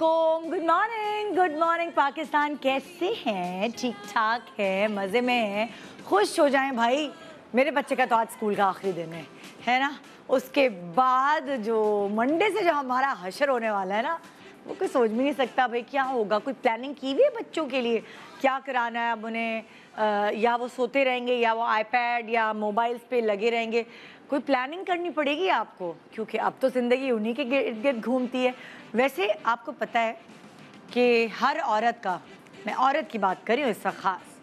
वालेकुम, good morning Pakistan. कैसे हैं? ठीक ठाक है, मज़े में हैं, खुश हो जाएं भाई। मेरे बच्चे का तो आज स्कूल का आखिरी दिन है ना। उसके बाद जो मंडे से जो हमारा हशर होने वाला है ना, वो कोई सोच भी नहीं सकता भाई क्या होगा। कोई प्लानिंग की हुई है बच्चों के लिए, क्या कराना है अब उन्हें? या वो सोते रहेंगे या वो आईपैड या मोबाइल्स पे लगे रहेंगे? कोई प्लानिंग करनी पड़ेगी आपको, क्योंकि अब तो ज़िंदगी उन्हीं के गिर्द गिर्द घूमती है। वैसे आपको पता है कि हर औरत का, मैं औरत की बात कर रही हूँ इस वक्त ख़ास,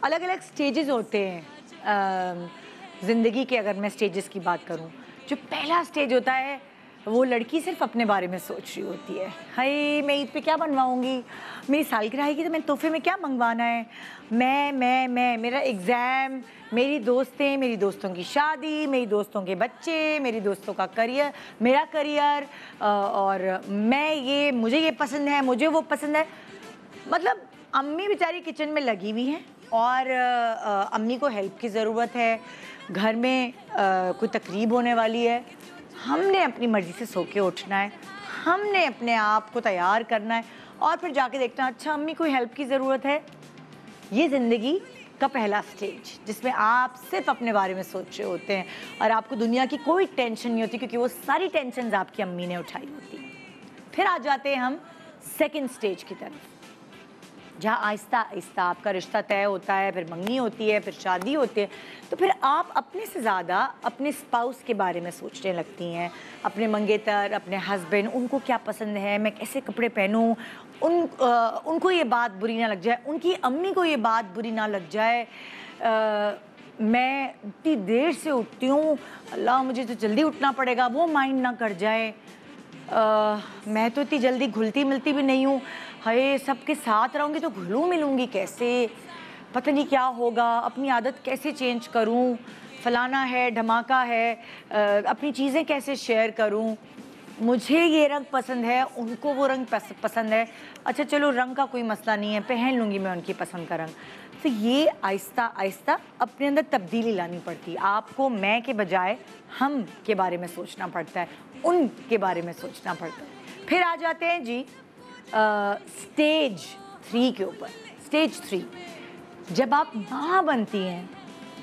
अलग अलग स्टेजेस होते हैं ज़िंदगी के। अगर मैं स्टेजेस की बात करूँ, जो पहला स्टेज होता है वो लड़की सिर्फ अपने बारे में सोच रही होती है। हाय मैं ईद पे क्या बनवाऊँगी, मेरी सालगिरह आएगी तो मैं तोहफे में क्या मंगवाना है, मैं मेरा एग्ज़ाम, मेरी दोस्तें, मेरी दोस्तों की शादी, मेरी दोस्तों के बच्चे, मेरी दोस्तों का करियर, मेरा करियर, और मैं ये, मुझे ये पसंद है, मुझे वो पसंद है। मतलब अम्मी बेचारी किचन में लगी हुई हैं और अम्मी को हेल्प की ज़रूरत है, घर में कोई तकरीब होने वाली है, हमने अपनी मर्ज़ी से सो के उठना है, हमने अपने आप को तैयार करना है और फिर जाके देखना अच्छा अम्मी कोई हेल्प की ज़रूरत है। ये ज़िंदगी का पहला स्टेज जिसमें आप सिर्फ अपने बारे में सोच रहे होते हैं और आपको दुनिया की कोई टेंशन नहीं होती, क्योंकि वो सारी टेंशन आपकी अम्मी ने उठाई होती हैं। फिर आ जाते हैं हम सेकेंड स्टेज की तरफ, जहाँ आहिस्ता आहिस्ता आपका रिश्ता तय होता है, फिर मंगनी होती है, फिर शादी होती है। तो फिर आप अपने से ज़्यादा अपने स्पाउस के बारे में सोचने लगती हैं, अपने मंगेतर, अपने हस्बैंड, उनको क्या पसंद है, मैं कैसे कपड़े पहनूं, उनको ये बात बुरी ना लग जाए, उनकी अम्मी को ये बात बुरी ना लग जाए, मैं इतनी देर से उठती हूँ, अल्लाह मुझे तो जल्दी उठना पड़ेगा, वो माइंड ना कर जाए, मैं तो इतनी जल्दी घुलती मिलती भी नहीं हूँ, हाय सबके साथ रहूँगी तो घुलूँ मिलूँगी कैसे, पता नहीं क्या होगा, अपनी आदत कैसे चेंज करूँ, फलाना है धमाका है, अपनी चीज़ें कैसे शेयर करूँ, मुझे ये रंग पसंद है, उनको वो रंग पसंद है, अच्छा चलो रंग का कोई मसला नहीं है, पहन लूँगी मैं उनकी पसंद का रंग। तो ये आहिस्ता आहिस्ता अपने अंदर तब्दीली लानी पड़ती है आपको। मैं के बजाय हम के बारे में सोचना पड़ता है, उनके बारे में सोचना पड़ता है। फिर आ जाते हैं जी स्टेज 3 के ऊपर। स्टेज 3, जब आप माँ बनती हैं,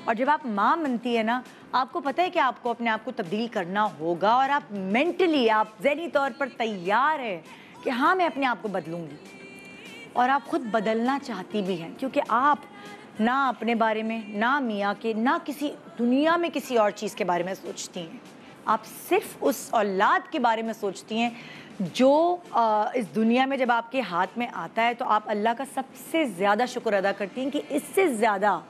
और जब आप माँ बनती है ना, आपको पता है कि आपको अपने आप को तब्दील करना होगा और आप मेंटली, आप ज़हनी तौर पर तैयार है कि हाँ मैं अपने आप को बदलूँगी, और आप खुद बदलना चाहती भी हैं, क्योंकि आप ना अपने बारे में, ना मियाँ के, ना किसी दुनिया में किसी और चीज़ के बारे में सोचती हैं। आप सिर्फ उस औलाद के बारे में सोचती हैं जो इस दुनिया में जब आपके हाथ में आता है तो आप अल्लाह का सबसे ज़्यादा शुक्र अदा करती हैं कि इससे ज़्यादा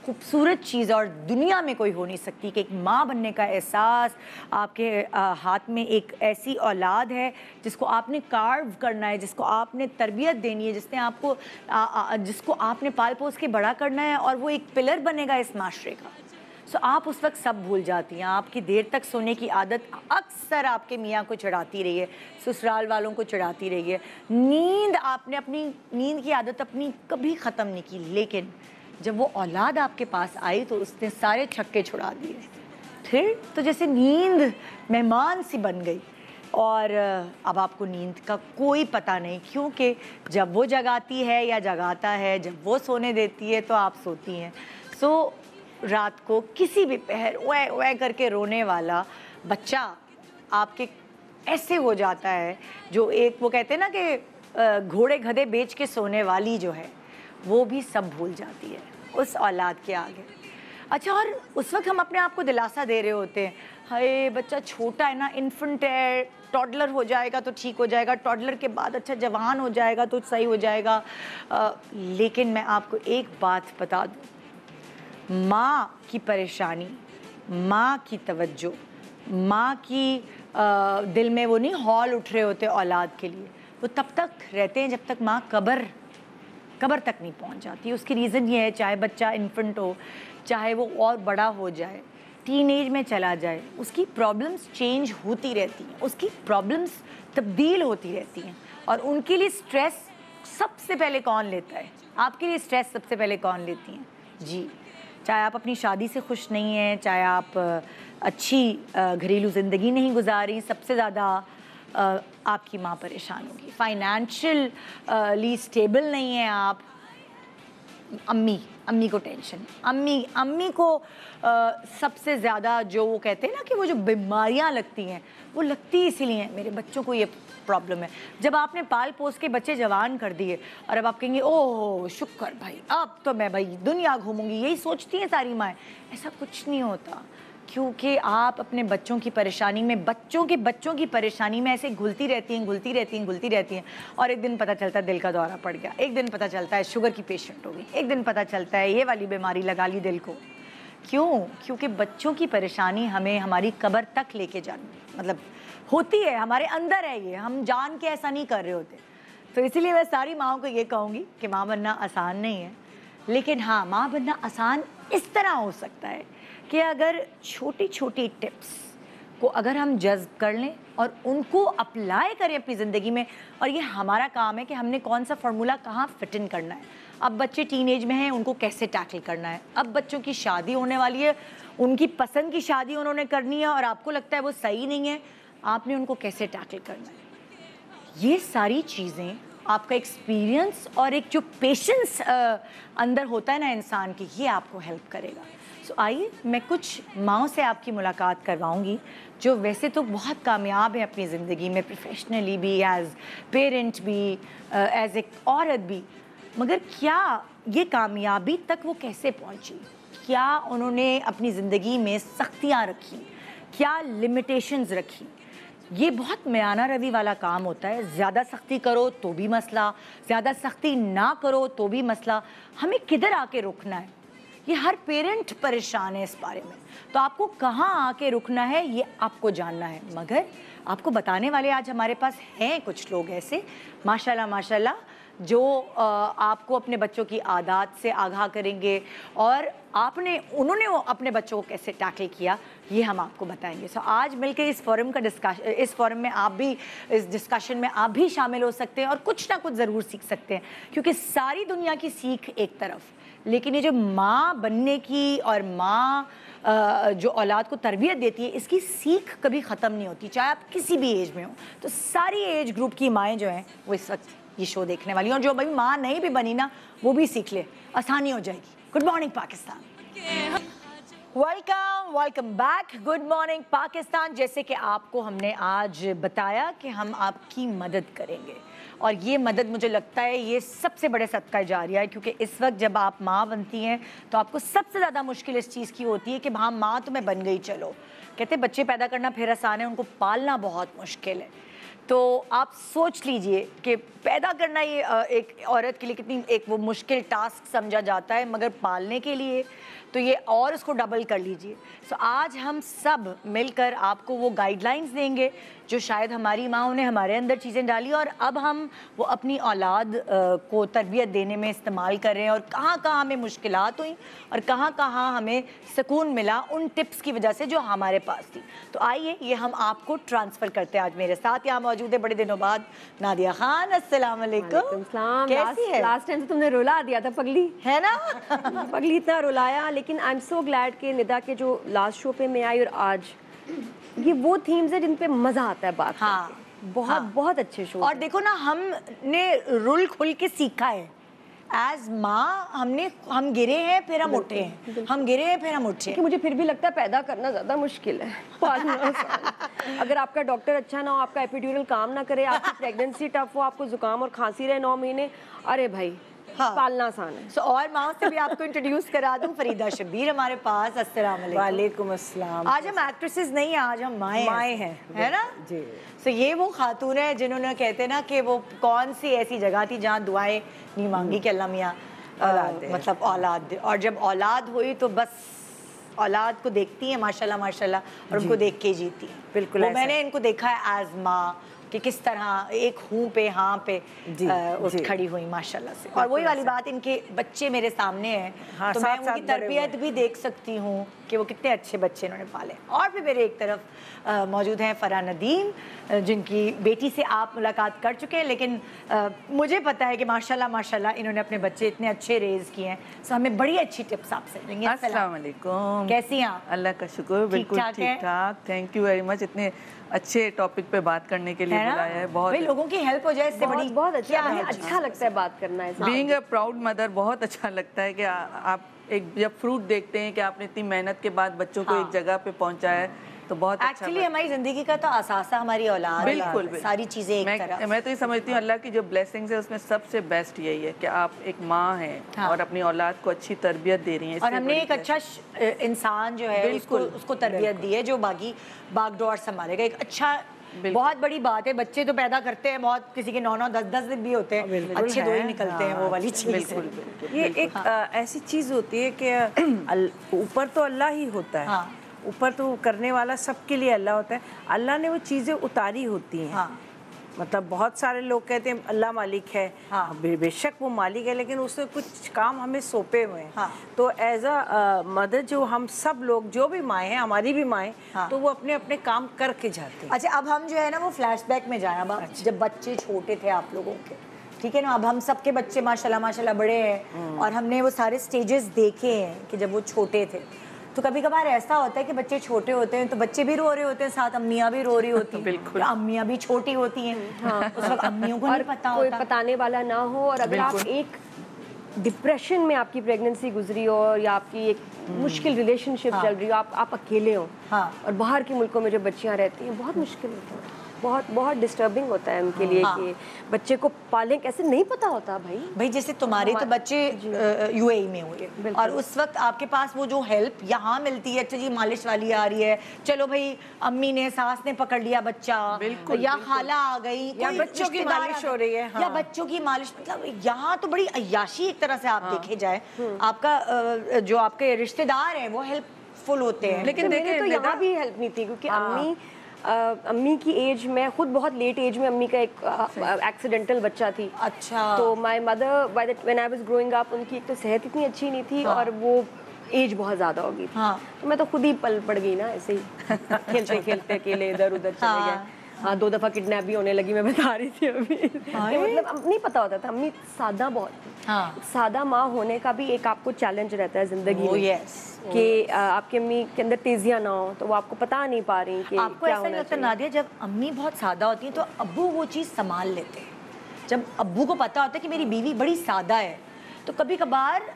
खूबसूरत चीज़ और दुनिया में कोई हो नहीं सकती कि एक माँ बनने का एहसास, आपके हाथ में एक ऐसी औलाद है जिसको आपने कार्व करना है, जिसको आपने तरबियत देनी है, जिसने आपको जिसको आपने पाल पोस के बड़ा करना है, और वो एक पिलर बनेगा इस माशरे का। सो आप उस वक्त सब भूल जाती हैं। आपकी देर तक सोने की आदत अक्सर आपके मियाँ को चढ़ाती रही है, ससुराल वालों को चढ़ाती रही है। नींद, आपने अपनी नींद की आदत अपनी कभी ख़त्म नहीं की, लेकिन जब वो औलाद आपके पास आई तो उसने सारे छक्के छुड़ा दिए। फिर तो जैसे नींद मेहमान सी बन गई, और अब आपको नींद का कोई पता नहीं, क्योंकि जब वो जगाती है या जगाता है, जब वो सोने देती है तो आप सोती हैं। सो रात को किसी भी पहर वै वै करके रोने वाला बच्चा आपके ऐसे हो जाता है, जो एक वो कहते हैं ना कि घोड़े गधे बेच के सोने वाली जो है, वो भी सब भूल जाती है उस औलाद के आगे। अच्छा, और उस वक्त हम अपने आप को दिलासा दे रहे होते हैं, हाय बच्चा छोटा है ना, इन्फेंट है, टॉडलर हो जाएगा तो ठीक हो जाएगा, टॉडलर के बाद अच्छा जवान हो जाएगा तो सही हो जाएगा। लेकिन मैं आपको एक बात बता दूँ, माँ की परेशानी, माँ की तवज्जो, माँ की दिल में वो नहीं हौल उठ रहे होते औलाद के लिए, वो तब तक रहते हैं जब तक माँ कब्र तक नहीं पहुंच जाती। उसकी रीज़न ये है, चाहे बच्चा इन्फेंट हो, चाहे वो और बड़ा हो जाए, टीनेज में चला जाए, उसकी प्रॉब्लम्स चेंज होती रहती हैं, उसकी प्रॉब्लम्स तब्दील होती रहती हैं, और उनके लिए स्ट्रेस सबसे पहले कौन लेता है? आपके लिए स्ट्रेस सबसे पहले कौन लेती हैं? जी, चाहे आप अपनी शादी से खुश नहीं हैं, चाहे आप अच्छी घरेलू ज़िंदगी नहीं गुजारी, सबसे ज़्यादा आपकी माँ परेशान होगी। फाइनेंशियली स्टेबल नहीं है आप, अम्मी को टेंशन, अम्मी को सबसे ज़्यादा जो वो कहते हैं ना कि वो जो बीमारियाँ लगती हैं वो लगती इसीलिए हैं, मेरे बच्चों को ये प्रॉब्लम है। जब आपने पाल पोस के बच्चे जवान कर दिए और अब आप कहेंगे ओह शुक्र भाई, अब तो मैं भाई दुनिया घूमूंगी, यही सोचती हैं सारी माएँ। ऐसा कुछ नहीं होता, क्योंकि आप अपने बच्चों की परेशानी में, बच्चों की परेशानी में ऐसे घुलती रहती हैं और एक दिन पता चलता है दिल का दौरा पड़ गया, एक दिन पता चलता है शुगर की पेशेंट हो गई, एक दिन पता चलता है ये वाली बीमारी लगा ली दिल को। क्यों? क्योंकि बच्चों की परेशानी हमें हमारी कब्र तक लेके जानी मतलब होती है, हमारे अंदर है ये, हम जान के ऐसा नहीं कर रहे होते। तो इसीलिए मैं सारी माँओं को ये कहूँगी कि माँ बनना आसान नहीं है, लेकिन हाँ माँ बनना आसान इस तरह हो सकता है कि अगर छोटी छोटी टिप्स को अगर हम जज्ब कर लें और उनको अप्लाई करें अपनी ज़िंदगी में, और ये हमारा काम है कि हमने कौन सा फार्मूला कहाँ फिट इन करना है। अब बच्चे टीनेज में हैं, उनको कैसे टैकल करना है। अब बच्चों की शादी होने वाली है, उनकी पसंद की शादी उन्होंने करनी है और आपको लगता है वो सही नहीं है, आपने उनको कैसे टैकल करना है। ये सारी चीज़ें आपका एक्सपीरियंस और एक जो पेशेंस अंदर होता है ना इंसान की, ये आपको हेल्प करेगा। सो आइए मैं कुछ माँओं से आपकी मुलाकात करवाऊंगी जो वैसे तो बहुत कामयाब है अपनी ज़िंदगी में, प्रोफेशनली भी, एज पेरेंट भी, एज एक औरत भी, मगर क्या ये कामयाबी तक वो कैसे पहुंची, क्या उन्होंने अपनी ज़िंदगी में सख्तियाँ रखी, क्या लिमिटेशंस रखी। ये बहुत मियाना रवि वाला काम होता है, ज़्यादा सख्ती करो तो भी मसला, ज़्यादा सख्ती ना करो तो भी मसला, हमें किधर आके रुकना है, ये हर पेरेंट परेशान है इस बारे में। तो आपको कहाँ आके रुकना है ये आपको जानना है, मगर आपको बताने वाले आज हमारे पास हैं कुछ लोग ऐसे माशाल्लाह माशाल्लाह जो आपको अपने बच्चों की आदत से आगाह करेंगे और उन्होंने अपने बच्चों को कैसे टैकल किया ये हम आपको बताएंगे। सो आज मिलकर इस फोरम में आप भी, इस डिस्कशन में आप भी शामिल हो सकते हैं और कुछ ना कुछ ज़रूर सीख सकते हैं, क्योंकि सारी दुनिया की सीख एक तरफ, लेकिन ये जो माँ बनने की और माँ जो औलाद को तरबियत देती है, इसकी सीख कभी ख़त्म नहीं होती, चाहे आप किसी भी एज में हो। तो सारी एज ग्रुप की माएँ जो हैं वो इस वक्त ये शो देखने वाली हैं, और जो अभी माँ नहीं भी बनी ना वो भी सीख ले, आसानी हो जाएगी। Good morning Pakistan, welcome back. Good morning Pakistan. जैसे कि आपको हमने आज बताया कि हम आपकी मदद करेंगे, और ये मदद मुझे लगता है ये सबसे बड़े सदका जारिया है, क्योंकि इस वक्त जब आप माँ बनती हैं तो आपको सबसे ज़्यादा मुश्किल इस चीज़ की होती है कि हाँ माँ तो मैं बन गई, चलो, कहते बच्चे पैदा करना फिर आसान है, उनको पालना बहुत मुश्किल है। तो आप सोच लीजिए कि पैदा करना ये एक औरत के लिए कितनी एक वो मुश्किल टास्क समझा जाता है, मगर पालने के लिए तो ये और उसको डबल कर लीजिए। सो आज हम सब मिलकर आपको वो गाइडलाइंस देंगे जो शायद हमारी माँ ने हमारे अंदर चीज़ें डाली और अब हम वो अपनी औलाद को तरबियत देने में इस्तेमाल कर रहे हैं, और कहाँ कहाँ हमें मुश्किलात हुई और कहाँ कहाँ हमें सुकून मिला उन टिप्स की वजह से जो हमारे पास थी। तो आइए ये हम आपको ट्रांसफ़र करते हैं। आज मेरे साथ यहाँ मौजूद है बड़े दिनों बाद नादिया खान। अस्सलाम वालेकुम। कैसी है? लास्ट टाइम तो तुमने रुला दिया था पगली, है ना? पगली इतना रुलाया, लेकिन आई एम सो ग्लैड कि निदा के जो लास्ट शो पे मैं आई और आज ये वो थीम्स है जिन पे मजा आता है बात करके। बहुत बहुत अच्छे शो। और देखो ना, हमने रुल खुल के सीखा है एज माँ, हम गिरे हैं फिर हम उठे हैं, हम गिरे हैं फिर हम उठे हैं। कि मुझे फिर भी लगता है पैदा करना ज़्यादा मुश्किल है, पालना आसान। अगर आपका डॉक्टर अच्छा ना हो, आपका एपिड्यूरल काम ना करे, आपकी प्रेगनेंसी टफ हो, आपको जुकाम और खांसी रहे 9 महीने, अरे भाई पालना आसान है। और माँ से भी आपको इंट्रोड्यूस करा दूं, फरीदा शब्बीर हमारे पास। अस्सलाम वालेकुम। वालेकुम अस्सलाम। आज हम एक्ट्रेसेस नहीं, आज हम माएँ हैं, है ना जी। तो ये वो खातून है जिन्होंने कहते ना कि वो कौन सी ऐसी जगह थी जहाँ दुआएं नहीं मांगी कि अल्लाह मियाँ मतलब औलाद दे, और जब औलाद हुई तो बस औलाद को देखती है माशाल्लाह माशाल्लाह, और उनको देख के जीती है। बिल्कुल मैंने इनको देखा है एज माँ कि किस तरह एक हूँ पे हाँ पे उठ खड़ी हुई माशाल्लाह से। और वही वाली बात, इनके बच्चे मेरे सामने हैं, हाँ, तो मैं उनकी तरबियत भी देख सकती हूँ कि वो कितने अच्छे बच्चे इन्होंने पाले। और फिर मेरे एक तरफ मौजूद हैं फराह नदीम, जिनकी बेटी से आप मुलाकात कर चुके हैं, लेकिन मुझे पता है कि माशाल्लाह माशाल्लाह इन्होंने अपने बच्चे इतने अच्छे रेज किए हैं। सो हमें बड़ी अच्छी टिप्स आपसे देंगे। अस्सलाम वालेकुम। कैसी हैं आप? अल्लाह का शुक्र, बिल्कुल ठीक ठाक। थैंक यू वेरी मच इतने अच्छे टॉपिक पे बात करने के लिए। है ना, बुलाया है। बहुत भाई लोगों की हेल्प हो जाए इससे बड़ी बहुत अच्छा, क्या हमें है अच्छा लगता है बात करना है। बीइंग अ प्राउड मदर बहुत अच्छा लगता है कि आप एक जब फ्रूट देखते हैं कि आपने इतनी मेहनत के बाद बच्चों को एक जगह पे पहुंचाया है तो बहुत अच्छा एक्चुअली हमारी जिंदगी का तो असासा हमारी औलाद है। बिल्कुल सारी चीजें एक तरफ। मैं तो ये समझती हूँ अल्लाह की जो ब्लेसिंग्स है उसमें सबसे बेस्ट यही है कि आप एक माँ हैं और अपनी औलाद को अच्छी तरबियत दे रही हैं। और हमने एक अच्छा इंसान जो है उसको तरबियत दी है जो बाकी बागडोर संभालेगा। एक अच्छा बहुत बड़ी बात है। बच्चे तो पैदा करते हैं बहुत, किसी के 9-9 10-10 दिन भी होते हैं, अच्छे दो ही निकलते हैं, वो वाली चीज है। ये एक ऐसी चीज होती है कि ऊपर तो अल्लाह ही होता है, ऊपर तो करने वाला सबके लिए अल्लाह होता है। अल्लाह ने वो चीज़ें उतारी होती हैं। मतलब बहुत सारे लोग कहते हैं अल्लाह मालिक है, बेशक वो मालिक है, लेकिन उसने कुछ काम हमें सौंपे हुए हैं। तो एज अ मदर जो हम सब लोग जो भी माएँ हैं, हमारी भी माएँ, तो वो अपने अपने काम करके जाते हैं। अच्छा, अब हम जो है ना वो फ्लैशबैक में जाए। अब जब बच्चे छोटे थे आप लोगों के, ठीक है ना, अब हम सबके बच्चे माशाल्लाह माशाल्लाह बड़े हैं और हमने वो सारे स्टेजेस देखे हैं कि जब वो छोटे थे। तो कभी कभार ऐसा होता है कि बच्चे छोटे होते हैं तो बच्चे भी रो रहे होते हैं, साथ अम्मियाँ भी रो रही होती हैं। बिल्कुल, अम्मियाँ भी छोटी होती हैं। उस वक्त अम्मियों को नहीं पता कोई होता, बताने वाला ना हो। और अगर आप एक डिप्रेशन में आपकी प्रेगनेंसी गुजरी हो या आपकी एक मुश्किल रिलेशनशिप चल रही हो, आप अकेले हो, और बाहर के मुल्कों में जो बच्चियां रहती हैं, बहुत मुश्किल होता है, बहुत बहुत डिस्टर्बिंग होता है उनके लिए कि बच्चे को पालें कैसे, नहीं पता होता भाई। जैसे तुम्हारे तो बच्चे यूएई में हुए और उस वक्त आपके पास वो जो हेल्प यहाँ मिलती है, अच्छा जी मालिश वाली आ रही है, चलो भाई अम्मी ने सास ने पकड़ लिया बच्चा, या खाला आ गई, या बच्चों की मालिश हो रही है, या बच्चों की मालिश, मतलब यहाँ तो बड़ी अय्याशी एक तरह से आप देखे जाए। आपका जो आपके रिश्तेदार हैं वो हेल्पफुल होते हैं। लेकिन मेरे तो यहाँ भी हेल्प नहीं थी क्योंकि अम्मी की एज में, खुद बहुत लेट एज में अम्मी का एक एक्सीडेंटल बच्चा थी। अच्छा। तो my mother when I was growing up, उनकी एक तो सेहत इतनी अच्छी नहीं थी और वो एज बहुत ज़्यादा हो गई थी। तो मैं तो खुद ही पल पड़ गई ना ऐसे ही खेलते खेलते अकेले इधर उधर चले गए। हाँ, 2 दफ़ा किडनैप भी होने लगी, मैं बता रही थी अभी। मतलब नहीं पता होता था। अम्मी सादा बहुत थी। सादा माँ होने का भी एक आपको चैलेंज रहता है जिंदगी में कि आपकी अम्मी के अंदर तेजियां ना हो, तो वो आपको पता नहीं पा रही कि आपको ऐसा नहीं लगता नादिया, जब अम्मी बहुत सादा होती है तो अब्बू वो चीज़ संभाल लेते हैं। जब अब्बू को पता होता है कि मेरी बीवी बड़ी सादा है, तो कभी कभार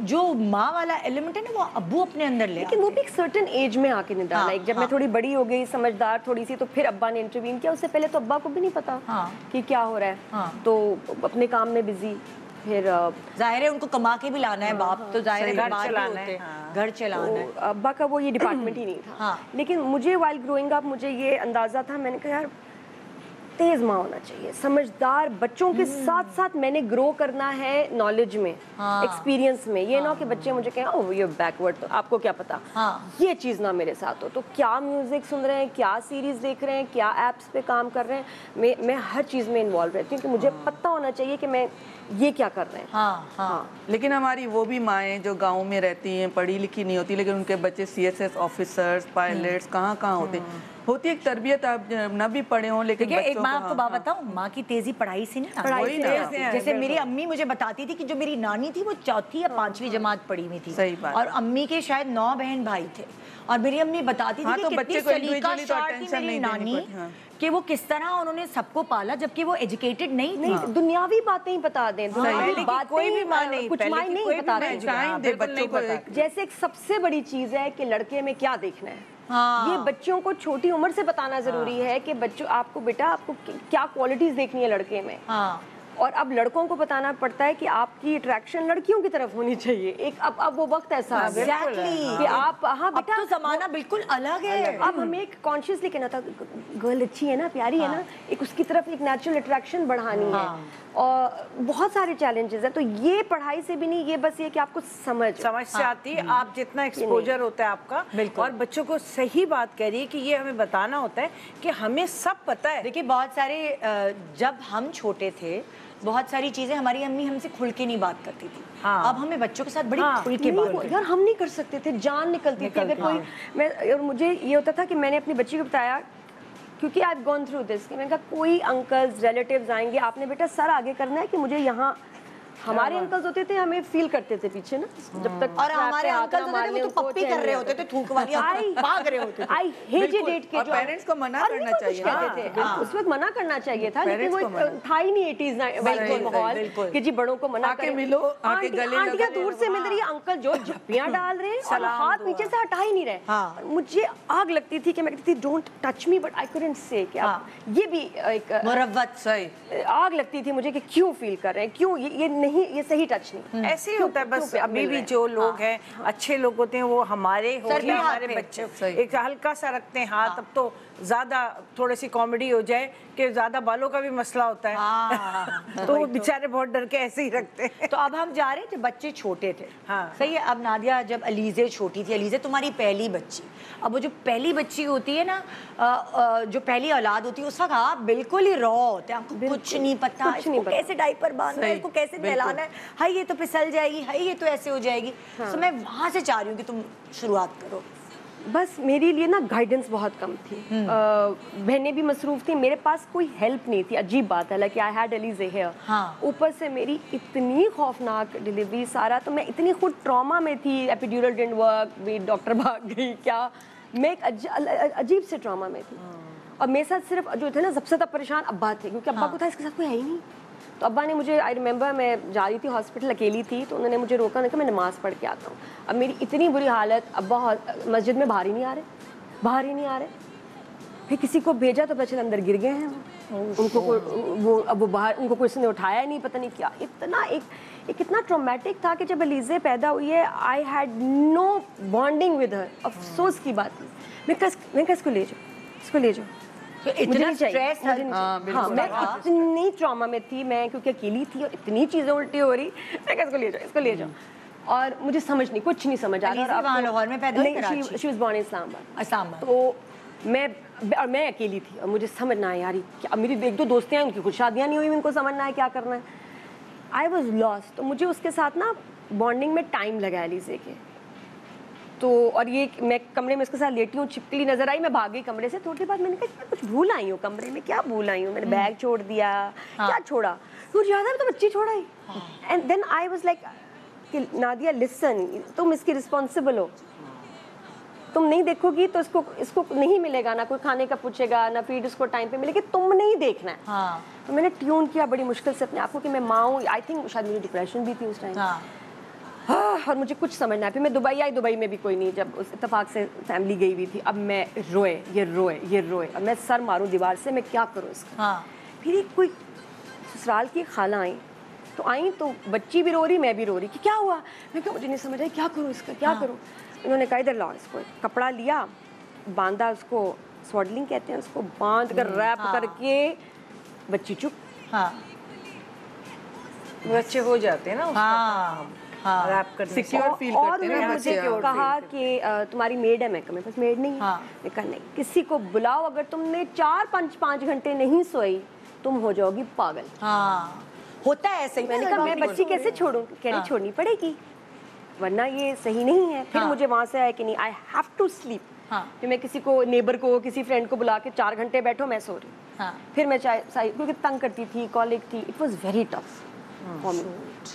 जो माँ वाला एलिमेंट है ना वो अब्बू अपने अंदर ले, लेकिन वो भी एक सर्टेन एज में आके नहीं डाला। जब मैं थोड़ी बड़ी हो गई, समझदार थोड़ी सी, तो फिर अब्बा ने इंटरवीन किया। उससे पहले तो अब्बा को भी नहीं पता कि क्या हो रहा है, तो अपने काम में बिजी। फिर जाहिर है उनको कमा के भी लाना है बाप, तो जाहिर है घर चलाना है, घर चलाना है। अब्बा का वो ये डिपार्टमेंट ही नहीं था। लेकिन मुझे वाइल ग्रोइंग अप मुझे ये अंदाजा था, मैंने कहा यार तेज माँ होना चाहिए, समझदार बच्चों के साथ साथ मैंने ग्रो करना है नॉलेज में, एक्सपीरियंस में। ये ना कि बच्चे मुझे कहें ओह यू बैकवर्ड, तो आपको क्या पता, ये चीज़ ना मेरे साथ हो। तो क्या म्यूजिक सुन रहे हैं, क्या सीरीज देख रहे हैं, क्या एप्स पे काम कर रहे हैं, मैं हर चीज़ में इन्वॉल्व रहती हूँ कि मुझे पता होना चाहिए कि मैं ये क्या कर रहे हैं। लेकिन हमारी वो भी माएँ जो गाँव में रहती हैं, पढ़ी लिखी नहीं होती, लेकिन उनके बच्चे CSS ऑफिसर्स, पायलट्स कहाँ होते हैं। होती एक तरबियत, आप न भी पढ़े हों लेकिन एक माँ आपको बात बताऊं, माँ की तेजी पढ़ाई से नहीं, पढ़ाई से। जैसे मेरी अम्मी मुझे बताती थी कि जो मेरी नानी थी वो 4वीं या 5वीं जमात पढ़ी हुई थी। सही बात। और अम्मी के शायद 9 बहन भाई थे और मेरी अम्मी बताती थी कि कितनी सलीकाशार थी मेरी नानी, कि वो किस तरह उन्होंने सबको पाला जबकि वो एजुकेटेड नहीं थी। दुनियावी बातें ही बता दें, दुनियावी बातें कोई भी माँ नहीं, कुछ माँ नहीं बताते। बच्चों को जैसे एक सबसे बड़ी चीज है कि लड़के में क्या देखना है, ये बच्चों को छोटी उम्र से बताना जरूरी है कि बच्चों आपको बेटा आपको क्या क्वालिटीज देखनी है लड़के में। और अब लड़कों को बताना पड़ता है कि आपकी अट्रैक्शन लड़कियों की तरफ होनी चाहिए। एक अब वो वक्त ऐसा है कि आप बेटा तो जमाना बिल्कुल अलग है। अब हमें एक कॉन्शियसली कहना था गर्ल अच्छी है ना, प्यारी है ना, एक उसकी तरफ एक नेचुरल अट्रैक्शन बढ़ानी है। और बहुत सारे चैलेंजेस हैं। तो ये पढ़ाई से भी नहीं, ये बस ये कि आपको समझ से आती है। आप जितना एक्सपोजर होता है आपका, और बच्चों को सही बात कह रही है कि ये हमें बताना होता है कि हमें सब पता है। देखिए बहुत सारे, जब हम छोटे थे बहुत सारी चीजें हमारी अम्मी हमसे खुल के नहीं बात करती थी। अब हमें बच्चों के साथ बड़ी खुल के बात यार हम नहीं कर सकते थे, जान निकलती थी अगर कोई। मैं और मुझे ये होता था कि मैंने अपनी बच्ची को बताया, क्योंकि I have gone through this, कि मैंने कहा कोई अंकल्स रिलेटिव्स आएंगे, आपने बेटा सर आगे करना है कि मुझे यहाँ हमारे अंकल्स होते थे, हमें फील करते थे पीछे ना, जब तक और हमारे अंकल्स होते थे वो तो पप्पी कर रहे होते थे, थूक वाली भाग रहे होते थे। आई हेटेड के जो पेरेंट्स को मना करना चाहिए, कहते थे उस वक्त मना करना चाहिए था, लेकिन वो था ही नहीं 80s माहौल कि जी बड़ों को मना आके मिलो, आके गले लगो। आंटियां दूर से मिल रही है, अंकल जो झप्पियां डाल रहे हैं और हाथ पीछे से हटा ही नहीं रहे। मुझे आग लगती थी कि मैं कहती थी don't touch me, but I couldn't से कि ये भी एक मुरव्वत सही आग लगती थी मुझे कि क्यों फील कर रहे हैं, क्यों ये नहीं, ये सही टच नहीं। ऐसे ही होता है बस। अभी भी जो लोग हैं अच्छे लोग होते हैं, वो हमारे हमारे बच्चे एक हल्का सा रखते हैं हाथ। अब तो ज्यादा थोड़ी सी कॉमेडी हो जाए कि ज्यादा बालों का भी मसला होता है, तो वो बेचारे बहुत डर के ऐसे ही रखते हैं। तो अब हम जा रहे थे, बच्चे छोटे थे, हाँ। सही है। अब नादिया जब अलीज़े छोटी थी, अलीज़े तुम्हारी पहली बच्ची, अब वो जो पहली बच्ची होती है ना, जो पहली औलाद होती है, उस वक्त आप बिल्कुल ही रॉ होते हैं, आपको कुछ नहीं पता, इसको कैसे डायपर बांधना है, इसको कैसे नहलाना है, हाय ये तो फिसल जाएगी, हाय ये तो ऐसे हो जाएगी। तो मैं वहाँ से चाह रही हूँ कि तुम शुरुआत करो। बस मेरे लिए ना गाइडेंस बहुत कम थी, बहनें भी मसरूफ थी, मेरे पास कोई हेल्प नहीं थी। अजीब बात है, लाइक आई हैड एलीज़े हियर, ऊपर से मेरी इतनी खौफनाक डिलीवरी, सारा तो मैं इतनी खुद ट्रॉमा में थी, एपिड्यूरल डिडंट वर्क, भी डॉक्टर भाग गई, क्या मैं एक अजीब से ट्रॉमा में थी। और मेरे साथ सिर्फ जो थे ना सबसे ज़्यादा परेशान अब्बा थे, क्योंकि अब्बा को था इसके साथ कोई है ही नहीं। तो अब्बा ने मुझे, आई रिमेंबर मैं जा रही थी हॉस्पिटल, अकेली थी, तो उन्होंने मुझे रोका, कि मैं नमाज़ पढ़ के आता हूँ। अब मेरी इतनी बुरी हालत, अब्बा मस्जिद में बाहर ही नहीं आ रहे, बाहर ही नहीं आ रहे। फिर किसी को भेजा तो बच्चे अंदर गिर गए हैं, उनको वो बाहर, उनको किसी ने उठाया नहीं, पता नहीं क्या। इतना एक इतना ट्रॉमेटिक था कि जब अलीज़े पैदा हुई है, I had no bonding with her. अफसोस की बात थी, मैं इसको ले जाओ, इसको ले जाओ। तो इतना स्ट्रेस था। हाँ, मैं इतनी ट्रॉमा में थी मैं, क्योंकि अकेली थी और इतनी चीज़ें उल्टी हो रही, मैं इसको ले जाओ, इसको ले जाओ। और मुझे समझ नहीं, कुछ नहीं समझ आ रहा। वहाँ लाहौर में पैदा हुई, Karachi? She was born in Islamabad. तो मैं अकेली थी और मुझे समझ ना आया यार क्या, मेरी एक दो दोस्तें हैं, उनकी कुछ शादियाँ नहीं हुई, उनको समझना है क्या करना है। I was lost. तो मुझे उसके साथ ना बॉन्डिंग में टाइम लगा एलीज़े के। तो और ये मैं कमरे में उसके साथ लेटी हूँ, छिपकली नजर आई, मैं भाग गई कमरे से। थोड़ी देर बाद मैंने कहा कुछ भूल आई हूँ कमरे में, क्या भूल आई हूँ, मैंने बैग छोड़ दिया, क्या छोड़ा, मुझे याद है मैं तो बच्ची छोड़ा ही। And then I was like कि नादिया लिसन, तुम इसकी रिस्पॉन्सिबल हो, तुम नहीं देखोगी तो इसको नहीं मिलेगा, ना कोई खाने का पूछेगा, ना फीड उसको टाइम पे मिलेगी, तुम नहीं देखना है। तो मैंने ट्यून किया बड़ी मुश्किल से अपने आप को कि मैं माँ हूँ। आई थिंक शायद मुझे डिप्रेशन भी थी उस टाइम। और मुझे कुछ समझना है। फिर मैं दुबई आई, दुबई में भी कोई नहीं, जब उस इत्तेफाक से फैमिली गई हुई थी। अब मैं रोए, अब मैं सर मारूं दीवार से, मैं क्या करूं इसका। फिर एक कोई ससुराल की खाला आई, तो आई तो बच्ची भी रो रही, मैं भी रो रही कि क्या हुआ। मैं क्या, मुझे नहीं समझ आई क्या करूँ इसका, क्या करूँ। उन्होंने कहा इधर लाओ इसको, कपड़ा लिया, बांधा उसको, स्वॉडलिंग कहते हैं उसको, बांध कर रैप करके, बच्ची चुप। बच्चे हो जाते हैं ना रैप करने, सिक्योर फील करते हैं ना बच्चे। मुझे कहा कि तुम्हारी मेड है, मैं मेरे पास मेड नहीं है। मैं कहा नहीं, किसी को बुलाओ, अगर तुमने 4-5 घंटे नहीं सोई तुम हो जाओगी पागल। होता है ऐसे ही। मैंने कहा मैं बच्ची कैसे छोड़ूं, कह रही छोड़नी पड़ेगी वरना ये सही नहीं है। फिर मुझे वहां से आया कि नहीं, आई हैव टू स्लीप। फिर मैं किसी को, नेबर को, किसी फ्रेंड को बुला के 4 घंटे बैठो, मैं सो रही। फिर मैं चाहे, क्योंकि तंग करती थी, कॉलिक थी, it was very tough for me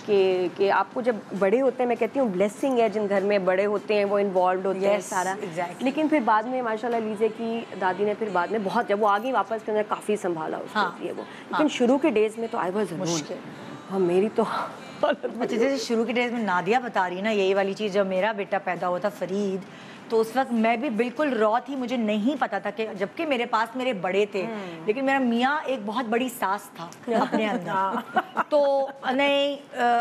कि आपको जब बड़े होते हैं, मैं कहती हूँ ब्लेसिंग है जिन घर में बड़े होते हैं, वो इन्वॉल्व होते हैं सारा। लेकिन फिर बाद में माशाल्लाह लीजिए कि दादी ने फिर बाद में बहुत, जब वो आ गई वापस, फिर उन्होंने काफ़ी संभाला उसको वो। लेकिन शुरू के डेज में तो आई वाज मुश्किल। हाँ, मेरी तो अच्छा, जैसे शुरू के डेज में नादिया बता रही ना, यही वाली चीज़, जब मेरा बेटा पैदा हुआ था फरीद, तो उस वक्त मैं भी बिल्कुल रॉ थी, मुझे नहीं पता था कि, जबकि मेरे पास मेरे बड़े थे, लेकिन मेरा मियाँ एक बहुत बड़ी सास था अपने अंदर। तो नहीं,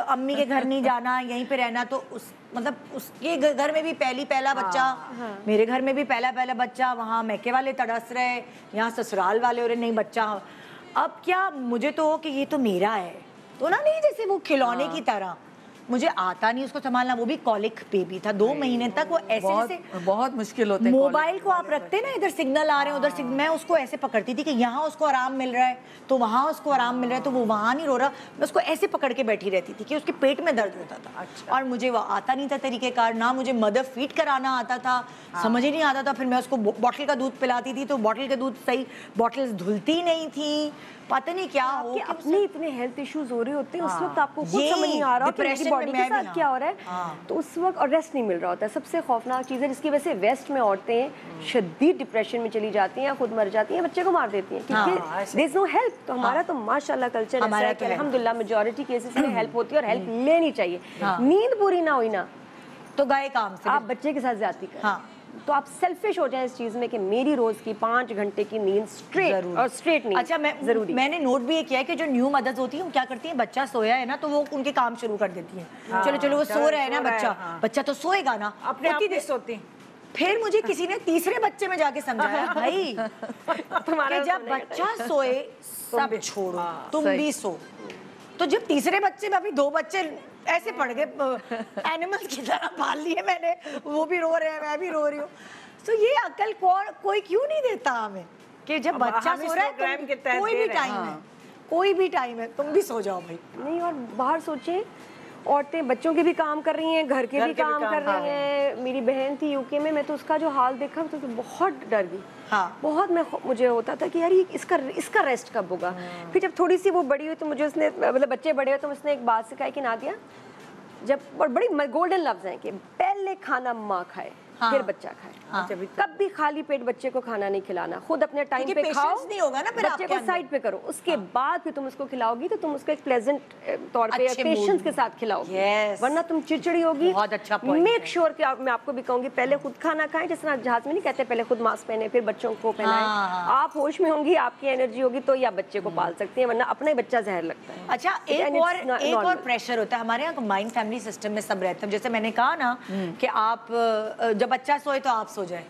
अम्मी के घर नहीं जाना, यहीं पे रहना। तो उस मतलब उसके घर में भी पहला बच्चा, मेरे घर में भी पहला बच्चा, वहाँ मैके वाले तड़स रहे, यहाँ ससुराल वाले हो रहे नहीं बच्चा। अब क्या, मुझे तो कि ये तो मेरा है, तो ना नहीं जैसे वो खिलौने की तरह। मुझे आता नहीं उसको संभालना, वो भी कॉलिक बेबी था 2 महीने तक। वो ऐसे जैसे बहुत मुश्किल होते हैं। मोबाइल को आप रखते ना, इधर सिग्नल आ रहे हैं उधर मैं उसको ऐसे पकड़ती थी कि यहाँ उसको आराम मिल रहा है तो वहाँ उसको आराम मिल रहा है, तो वो वहाँ नहीं रो रहा, मैं उसको ऐसे पकड़ के बैठी रहती थी कि उसके पेट में दर्द होता था। अच्छा। और मुझे वो आता नहीं था तरीकेकार, ना मुझे मदर फीड कराना आता था। समझ ही नहीं आता था। फिर मैं उसको बॉटल का दूध पिलाती थी तो बॉटल का दूध सही बॉटल्स धुलती नहीं थी, पता नहीं क्या हो कि अपने इतने हेल्थ इश्यूज हो रहे होते हैं उस वक्त आपको खुद समझ नहीं आ रहा कि मेरी बॉडी के साथ क्या हो रहा है। तो उस वक्त और रेस्ट नहीं मिल रहा होता है, सबसे खौफनाक चीज़ है जिसकी वजह से वेस्ट में औरतें शदीद डिप्रेशन में चली जाती हैं, खुद मर जाती हैं, बच्चे को मार देती हैं क्योंकि देयर इज नो हेल्प। तो हमारा तो माशाल्लाह कल्चर ऐसा है कि अल्हम्दुलिल्लाह मेजॉरिटी केसेस में हेल्प होती है और हेल्प लेनी चाहिए। नींद पूरी ना हुई ना तो गए काम से, आप बच्चे के साथ ज्यादती करें। तो आप सेल्फिश हो जाए इस चीज में कि मेरी रोज की 5 घंटे की नींद स्ट्रेट और स्ट्रेट नींद। अच्छा, जरूरी। मैंने नोट भी ये किया है कि जो न्यू मदर्स होती हैं वो क्या करती हैं, बच्चा सोया है ना तो वो उनके काम शुरू कर देती हैं। चलो चलो वो सो रहा है ना बच्चा तो सोएगा ना, अपने आप ही सोती। फिर मुझे किसी ने तीसरे बच्चे में जाके समझाया भाई तुम्हारा जब बच्चा सोए सब छोड़ो, तुम भी सो। तो जब तीसरे बच्चे में अभी 2 बच्चे ऐसे पड़ गए, एनिमल्स की तरह पाल लिए मैंने, वो भी रो रहे हैं मैं भी रो रही हूँ। तो ये अकल कोई क्यों नहीं देता हमें कि जब बच्चा सो रहा है कोई भी टाइम है, कोई भी टाइम है, तुम भी सो जाओ भाई। नहीं, और बाहर सोचे औरतें बच्चों के भी काम कर रही हैं, घर के भी काम कर रही हैं। मेरी बहन थी यूके में, मैं तो उसका जो हाल देखा तो बहुत डर गई। बहुत मुझे होता था कि यार ये इसका रेस्ट कब होगा। फिर जब थोड़ी सी वो बड़ी हुई तो मुझे उसने मतलब बच्चे बड़े हुए तो उसने एक बात सिखाई कि नादिया, जब और बड़ी गोल्डन लफ्ज हैं कि पहले खाना माँ खाए फिर बच्चा खाए। कभी खाली पेट बच्चे को खाना नहीं खिलाना, खुद अपने टाइम पे खाओ, नहीं होगा ना, बच्चे को साइड पे करो, उसके बाद फिर तुम उसको खिलाओगी तो तुम उसको एक प्लेजेंट तौर पे पेशेंस के साथ खिलाओगी, वरना तुम चिड़चिड़ी होगी। बहुत अच्छा पॉइंट। मेक श्योर कि मैं आपको भी कहूंगी पहले खुद खाना खाएं, जिस तरह जहाज में नहीं कहते पहले खुद मास्क पहने फिर बच्चों को पहनाएं। आप होश में होंगी, आपकी एनर्जी होगी तो या बच्चे को पाल सकती है, वरना अपना ही बच्चा जहर लगता है। अच्छा, एक और प्रेशर होता है हमारे यहाँ कंबाइंड फैमिली सिस्टम में, सब रहते हैं। जैसे मैंने कहा ना कि आप जब बच्चा सोए तो आप सो जाए,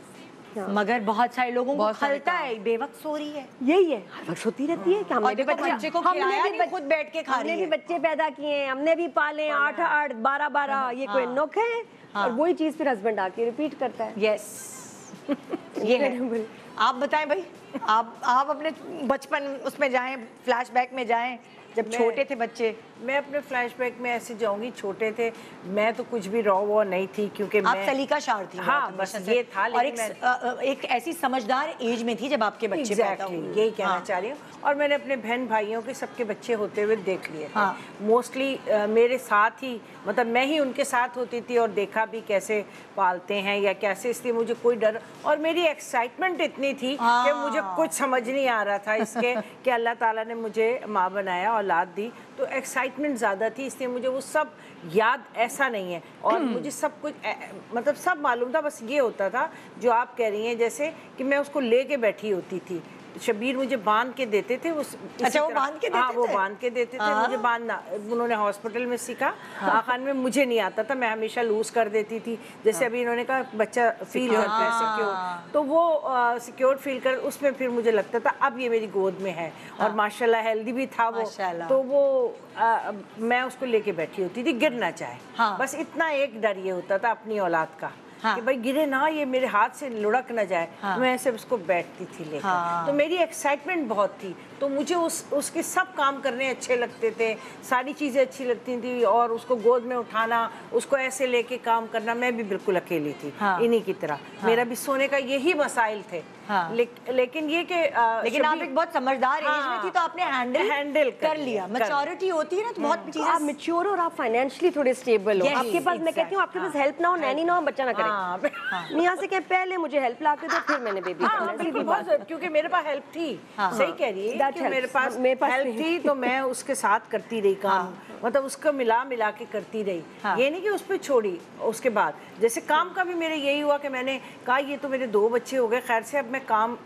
मगर बहुत सारे लोगों को खलता है बेवक्त सो रही है। यही है, हर वक्त सोती रहती है कि हमने भी बच्चे को खिलाया नहीं, खुद बैठ के खा रही है। हमने भी बच्चे पैदा किए हैं, हमने भी पाले 8-8 12-12, ये कोई नुक है। और वही चीज फिर हस्बैंड आके रिपीट करता है। यस ये है। आप बताएं भाई, आप अपने बचपन उसमें जाएं, फ्लैशबैक में जाएं जब छोटे थे बच्चे। मैं अपने फ्लैशबैक में ऐसे जाऊंगी, छोटे थे मैं तो कुछ भी रॉ वो नहीं थी क्योंकि आप सलीका शार थी। हाँ, बस ये था। और एक ऐसी समझदार एज में थी जब आपके बच्चे पैदा हुए। यही कहना चाह रही हूँ। और मैंने अपने बहन भाइयों के सबके बच्चे होते हुए देख लिए थे। मोस्टली मेरे साथ ही, मतलब मैं ही उनके साथ होती थी और देखा भी कैसे पालते हैं या कैसे, इसलिए मुझे कोई डर और मेरी एक्साइटमेंट इतनी थी कि मुझे कुछ समझ नहीं आ रहा था इसके कि अल्लाह ताला ने मुझे माँ बनाया, औलाद दी, तो एक्साइटमेंट ज़्यादा थी, इसलिए मुझे वो सब याद ऐसा नहीं है। और मुझे सब कुछ मतलब सब मालूम था, बस ये होता था जो आप कह रही हैं, जैसे कि मैं उसको लेके बैठी होती थी। शबीर मुझे बांध के देते थे उस। अच्छा, वो बांध के देते थे? हाँ, वो बांध के देते थे मुझे बांधना। उन्होंने हॉस्पिटल में सीखा, खान में मुझे नहीं आता था, मैं हमेशा लूज कर देती थी। जैसे अभी इन्होंने कहा बच्चा फील करता है सिक्योर, तो वो सिक्योर फील कर, उसमें फिर मुझे लगता था अब ये मेरी गोद में है। और माशाल्लाह हेल्दी भी था वो, तो वो मैं उसको लेके बैठी होती थी, गिर ना चाहे। बस इतना एक डर ये होता था अपनी औलाद का कि भाई गिरे ना, ये मेरे हाथ से लुढ़क ना जाए। मैं ऐसे उसको बैठती थी लेकर। तो मेरी एक्साइटमेंट बहुत थी, तो मुझे उसके सब काम करने अच्छे लगते थे, सारी चीज़ें अच्छी लगती थी। और उसको गोद में उठाना, उसको ऐसे लेके काम करना, मैं भी बिल्कुल अकेली थी इन्हीं की तरह। मेरा भी सोने का यही मसाइल थे। लेकिन ये कि लेकिन आप एक बहुत समझदार एज में थी तो आपने हैंडल कर लिया। मैच्योरिटी होती है ना तो बहुत चीजें, आप मैच्योर और आप फाइनेंशियली थोड़े स्टेबल हो। आपके पास, मैं कहती हूँ आपके पास हेल्प ना हो, नैनी ना हो, बच्चा ना करे। मियां से कहे पहले मुझे हेल्प ला के दो, फिर मैंने बेबी करना। क्योंकि मेरे पास हेल्प थी। सही कह रही है कि मेरे पास हेल्प थी, तो मैं उसके साथ करती रही काम। मतलब उसको मिला के करती रही। ये नहीं कि उस पर छोड़ी। उसके बाद जैसे काम का भी मेरे यही हुआ कि मैंने कहा ये तो मेरे 2 बच्चे हो गए, खैर से अब मैं काम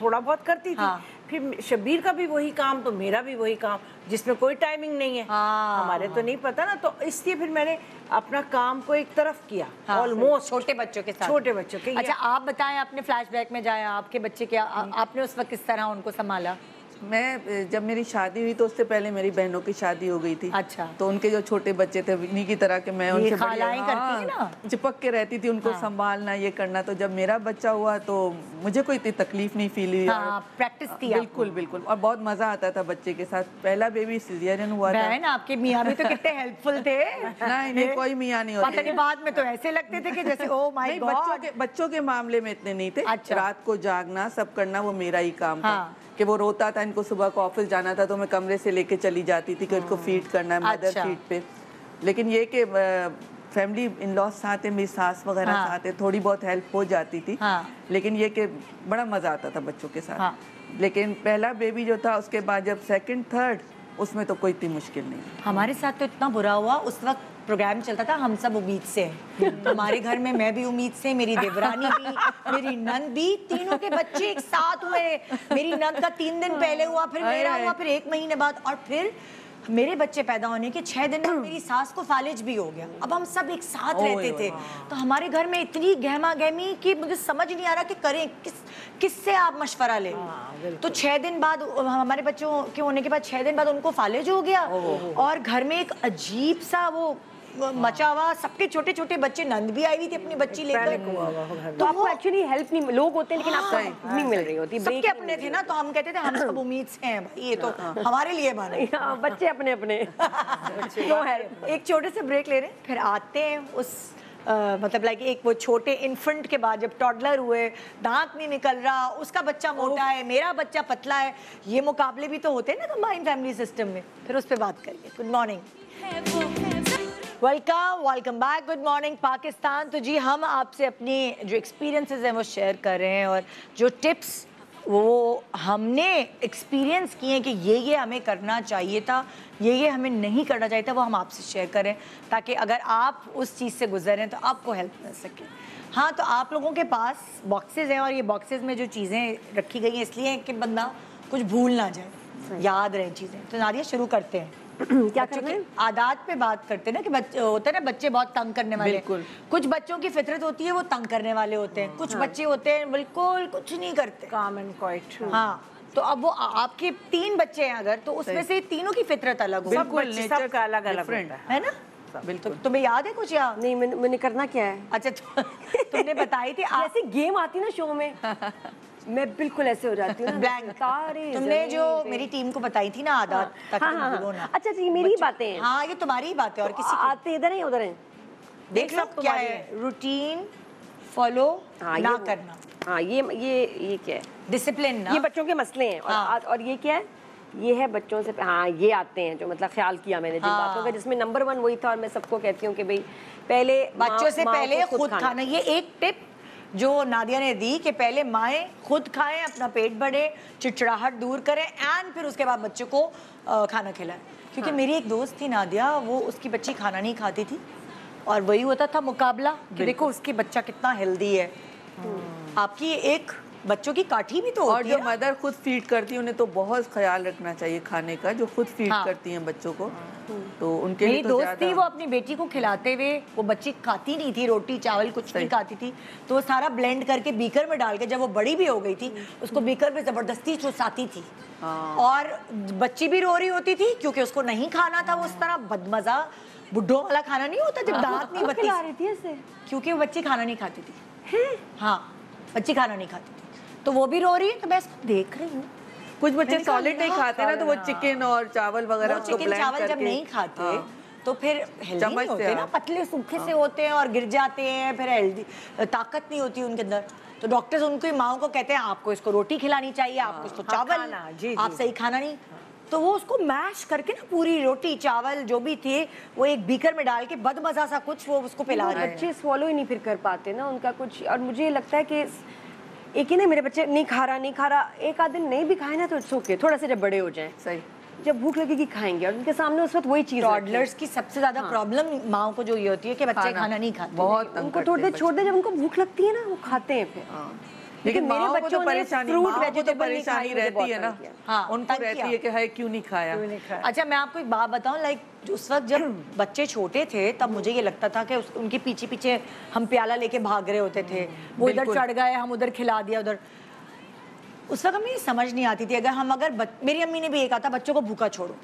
थोड़ा बहुत करती थी। फिर शबीर का भी वही काम तो मेरा भी वही काम, जिसमें कोई टाइमिंग नहीं है। हमारे तो नहीं पता ना, तो इसलिए फिर मैंने अपना काम को एक तरफ किया। ऑलमोस्ट छोटे बच्चों के साथ। छोटे बच्चों के। अच्छा, आप बताएं, अपने फ्लैशबैक में जाएं, आपके बच्चे क्या, आपने उस वक्त किस तरह उनको संभाला? मैं जब मेरी शादी हुई तो उससे पहले मेरी बहनों की शादी हो गई थी। अच्छा। तो उनके जो छोटे बच्चे थे इन्हीं की तरह के मैं उनसे खालाएं करती थी ना, चिपक के रहती थी, उनको संभालना ये करना। तो जब मेरा बच्चा हुआ तो मुझे कोई इतनी तकलीफ नहीं फील हुई। प्रैक्टिस थी बिल्कुल बिल्कुल, और बहुत मजा आता था बच्चे के साथ। पहला बेबी सिजेरियन हुआ था। बहन आपके मियाँ भी तो कितने हेल्पफुल थे। नहीं कोई मियाँ नहीं होते। पता नहीं बाद में तो ऐसे लगते थे कि जैसे ओ माय गॉड। बच्चों के मामले में इतने नहीं थे। अच्छा। रात को जागना सब करना वो मेरा ही काम था। कि वो रोता था, इनको सुबह को ऑफिस जाना था तो मैं कमरे से लेके चली जाती थी कि उसको फीड करना है मदर फीड पे। लेकिन ये कि फैमिली इन लॉज साथ है, मेरी सास वगैरह साथ है, थोड़ी बहुत हेल्प हो जाती थी। लेकिन ये कि बड़ा मजा आता था बच्चों के साथ। लेकिन पहला बेबी जो था उसके बाद जब सेकंड थर्ड, उसमें तो कोई इतनी मुश्किल नहीं। हमारे साथ तो इतना बुरा हुआ, उस वक्त प्रोग्राम चलता था हम सब उम्मीद से। तो हमारे घर में मैं भी उम्मीद से, मेरी देवरानी भी, मेरी नंद भी, तीनों के बच्चे एक साथ हुए। मेरी नंद का 3 दिन पहले हुआ, फिर मेरा हुआ, फिर 1 महीने बाद, और फिर मेरे बच्चे पैदा होने के 6 दिन बाद मेरी सास को फालिज भी हो गया। अब हम सब एक साथ रहते थे, तो हमारे घर में इतनी गहमा गहमी कि मुझे समझ नहीं आ रहा कि करें किससे आप मशवरा लें। तो 6 दिन बाद हमारे बच्चों के होने के बाद 6 दिन बाद उनको फालिज हो गया, और घर में एक अजीब सा वो मचा हुआ। सबके छोटे छोटे बच्चे, नंद भी आई हुई थी अपनी बच्ची लेकर। तो आपको एक्चुअली हेल्प नहीं, लोग होते हैं लेकिन आपको नहीं मिल रही होती। सबके अपने थे ना, तो हम कहते थे हम सब उम्मीद से हैं भाई, ये तो हमारे लिए बने। बच्चे अपने अपने। एक छोटे से ब्रेक ले रहे हैं, फिर आते हैं उस मतलब लाइक एक वो छोटे इन्फेंट के बाद जब टॉडलर हुए, दांत नहीं निकल रहा, उसका बच्चा मोटा है, मेरा बच्चा पतला है, ये मुकाबले भी तो होते हैं ना कंबाइंड फैमिली सिस्टम में। फिर उस पर बात करिए। Good morning, welcome back, good morning Pakistan. तो जी हम आपसे अपनी जो एक्सपीरियंसेस हैं वो शेयर कर रहे हैं, और जो टिप्स वो हमने एक्सपीरियंस किए हैं कि ये हमें करना चाहिए था, ये हमें नहीं करना चाहिए था, वो हम आपसे शेयर करें ताकि अगर आप उस चीज़ से गुजरें तो आपको हेल्प मिल सके। हाँ, तो आप लोगों के पास बॉक्सेस हैं, और ये बॉक्सेस में जो चीज़ें रखी गई हैं इसलिए कि बंदा कुछ भूल ना जाए, याद रहे चीज़ें। तो नादिया शुरू करते हैं। क्या करना है? आदात पे बात करते हैं ना कि बच्चे होते हैं ना, बच्चे बहुत तंग करने वाले। बिल्कुल। कुछ बच्चों की फितरत होती है वो तंग करने वाले होते हैं, कुछ बच्चे होते हैं बिल्कुल कुछ नहीं करते, काम एंड क्वाइट। हाँ, तो अब वो आपके 3 बच्चे हैं अगर, तो उसमें से तीनों की फितरत अलग हो। बिल्कुल, सबका अलग अलग है ना? बिल्कुल। तुम्हें याद है कुछ याद? नहीं, मैंने करना क्या है? अच्छा, तुमने बताई थी जैसे गेम आती ना शो में, मैं बिल्कुल ऐसे हो जाती हूँ ब्लैंक। तुमने जो मेरी टीम को बताई थी ना आदत, ताकि तुम भूलो ना। अच्छा जी, मेरी ही बातें हैं। हाँ, ये तुम्हारी ही बातें, और किसी आते इधर हैं उधर हैं। देख लो क्या है, रूटीन फॉलो ना करना। हाँ, ये क्या है? डिसिप्लिन ना। ये बच्चों के मसले हैं। और ये क्या है? ये है बच्चों से, हाँ ये आते हैं जो मतलब ख्याल किया मैंने जिन बातों का, जिसमें नंबर 1 वही था। और मैं सबको कहती हूँ कि भाई पहले बच्चों से पहले खुद खाना। ये एक टिप जो नादिया ने दी कि पहले माएँ खुद खाएं, अपना पेट भरे, चिड़चिड़ाहट दूर करें, एंड फिर उसके बाद बच्चे को खाना खिलाएं। क्योंकि मेरी एक दोस्त थी नादिया, वो उसकी बच्ची खाना नहीं खाती थी, और वही होता था मुकाबला कि देखो उसकी बच्चा कितना हेल्दी है। आपकी एक बच्चों की काठी भी तो और जो मदर खुद फीड करती है उन्हें तो बहुत ख्याल रखना चाहिए खाने का, जो खुद फीड करती हैं बच्चों को, तो उनके लिए तो दोस्त थी, वो अपनी बेटी को खिलाते हुए, वो बच्ची खाती नहीं थी, रोटी चावल कुछ नहीं खाती थी, तो वो सारा ब्लेंड करके बीकर में डाल के, जब वो बड़ी भी हो गई थी उसको बीकर में जबरदस्ती चुसाती थी। और बच्ची भी रो रही होती थी क्योंकि उसको नहीं खाना था, वो उस तरह बदमजा बुड्ढों वाला खाना नहीं होता जब दांत नहीं बत्ती, क्योंकि वो बच्ची खाना नहीं खाती थी। हाँ, बच्ची खाना नहीं खाती थी, तो वो भी रो रही है, तो मैं इसको देख रही हूँ। कुछ बच्चे सॉलिड नहीं खाते ना, तो वो चिकन और चावल वगैरह को चिकन चावल जब नहीं खाते तो फिर हेल्दी नहीं होते ना, पतले सूखे से होते हैं और गिर जाते हैं, फिर हेल्दी ताकत नहीं होती उनके अंदर। तो डॉक्टर्स उनकी माओ को कहते हैं आपको इसको रोटी खिलानी चाहिए, आपको इसको चावल, आप सही खाना नहीं। तो वो उसको मैश करके ना पूरी रोटी चावल जो भी थे वो एक बीकर में डाल के बदमजा सा कुछ वो उसको पिला रहे हैं। बच्चे स्वॉलो ही नहीं फिर कर पाते ना उनका कुछ। और मुझे लगता है कि एक ही ना, मेरे बच्चे नहीं खा रहा, एक आध दिन नहीं भी खाए ना तो इट्स ओके, थोड़ा सा जब बड़े हो जाएं, सही, जब भूख लगेगी खाएंगे, और उनके सामने उस वक्त वही चीज। टॉडलर्स की सबसे ज्यादा प्रॉब्लम माओ को जो ये होती है कि बच्चे खाना नहीं खाते, बहुत उनको थोड़ी देर छोड़ दे, जब उनको भूख लगती है ना वो खाते हैं फिर। लेकिन मेरे माओ को बच्चों तो ने परेशानी, फ्रूट माओ को तो वेजिटेबल परेशानी रहती है ना, हाँ, उनको रहती है कि है क्यों नहीं खाया। अच्छा, मैं आपको एक बात बताऊं, लाइक उस वक्त जब बच्चे छोटे थे तब मुझे ये लगता था कि उनके पीछे पीछे हम प्याला लेके भाग रहे होते थे, वो इधर चढ़ गए, हम उधर खिला दिया उधर। उस वक्त हमें ये समझ नहीं आती थी। अगर मेरी अम्मी ने भी ये कहा था बच्चों को भूखा छोड़ो,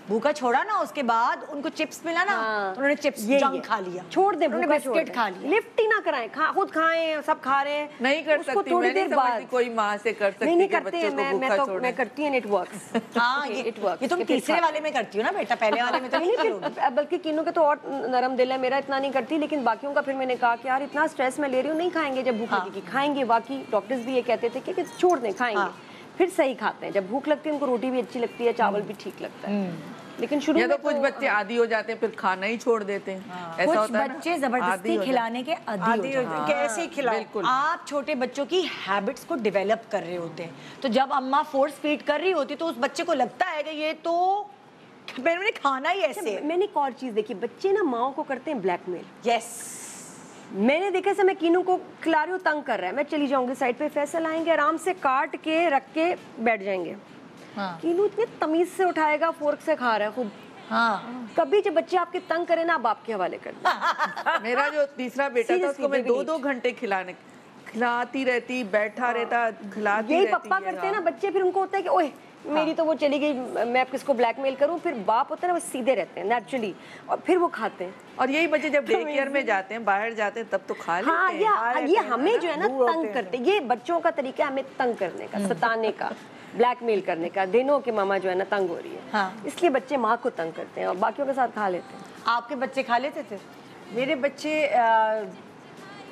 भूखा छोड़ा ना, उसके बाद उनको चिप्स मिला ना, तो उन्होंने चिप्स जंक खा लिया, छोड़ दे, उन्होंने बिस्किट खा लिया। लिफ्ट ही ना कराएं, खुद खाएं, सब खा रहे हैं। नहीं कर सकती, थोड़ी देर बाद कोई माँ से कर सकती है। नहीं करते हैं, मैं करती हूँ, इट वर्क्स। हाँ, ये तुम तीसरे वाले में करती हो ना बेटा, पहले वाले में तो नहीं होगी। बल्कि किन्नू के तो और नरम दिल है, मेरा इतना नहीं करती, लेकिन बाकियों का फिर मैंने कहा कि यार इतना स्ट्रेस मैं ले रही हूँ, नहीं खाएंगे, जब भूख लगेगी खाएंगे। बाकी डॉक्टर्स भी ये कहते थे कि छोड़ दें, खाएंगे, फिर सही खाते हैं। जब भूख लगती है उनको रोटी भी अच्छी लगती है, चावल भी ठीक लगता है। लेकिन शुरू में तो कुछ बच्चे आदी हो जाते हैं, फिर खाना ही छोड़ देते हैं। ऐसा होता है, बच्चे जबरदस्ती खिलाने के आदी हो जाते हैं। ऐसे ही खिलाओ। बिल्कुल। आप छोटे बच्चों की हैबिट्स को डेवलप कर रहे होते हैं, तो जब अम्मा फोर्स फीड कर रही होती तो उस बच्चे को लगता है कि ये तो मैंने खाना ही ऐसे। मैंने एक और चीज देखी, बच्चे ना माओ को करते हैं ब्लैकमेल। यस, मैंने देखा से मैं कीनू को खिला रही हूँ, तंग कर रहा है, मैं चली जाऊंगी साइड पे, फैसल आएंगे आराम से काट के रख के बैठ जाएंगे। कीनू इतने तमीज से उठाएगा, फोर्क से खा रहा है खुद। कभी जब बच्चे आपके तंग करें ना, आप बाप के हवाले कर दो। मेरा जो तीसरा बेटा था उसको मैं 2-2 घंटे खिलाती रहती, बैठा रहता, खिलाती यही रहती। पप्पा करते हैं ना बच्चे, फिर उनको होता है कि ओए मेरी तो वो चली गई, मैं अब किसको ब्लैकमेल करूं। फिर बाप होता है ना, वो सीधे रहते हैं नेचुरली, और फिर वो खाते हैं। और यही बच्चे जब डे केयर में जाते हैं, बाहर जाते हैं, तब तो खा लेते हैं। हाँ, ये हमें जो है ना तंग करते, ये बच्चों का तरीका है हमें तंग करने का, सताने का, ब्लैकमेल करने का। दिनों के मामा जो है ना तंग हो रही है, इसलिए बच्चे माँ को तंग करते हैं और बाकियों के साथ खा लेते हैं। आपके बच्चे खा लेते थे? मेरे बच्चे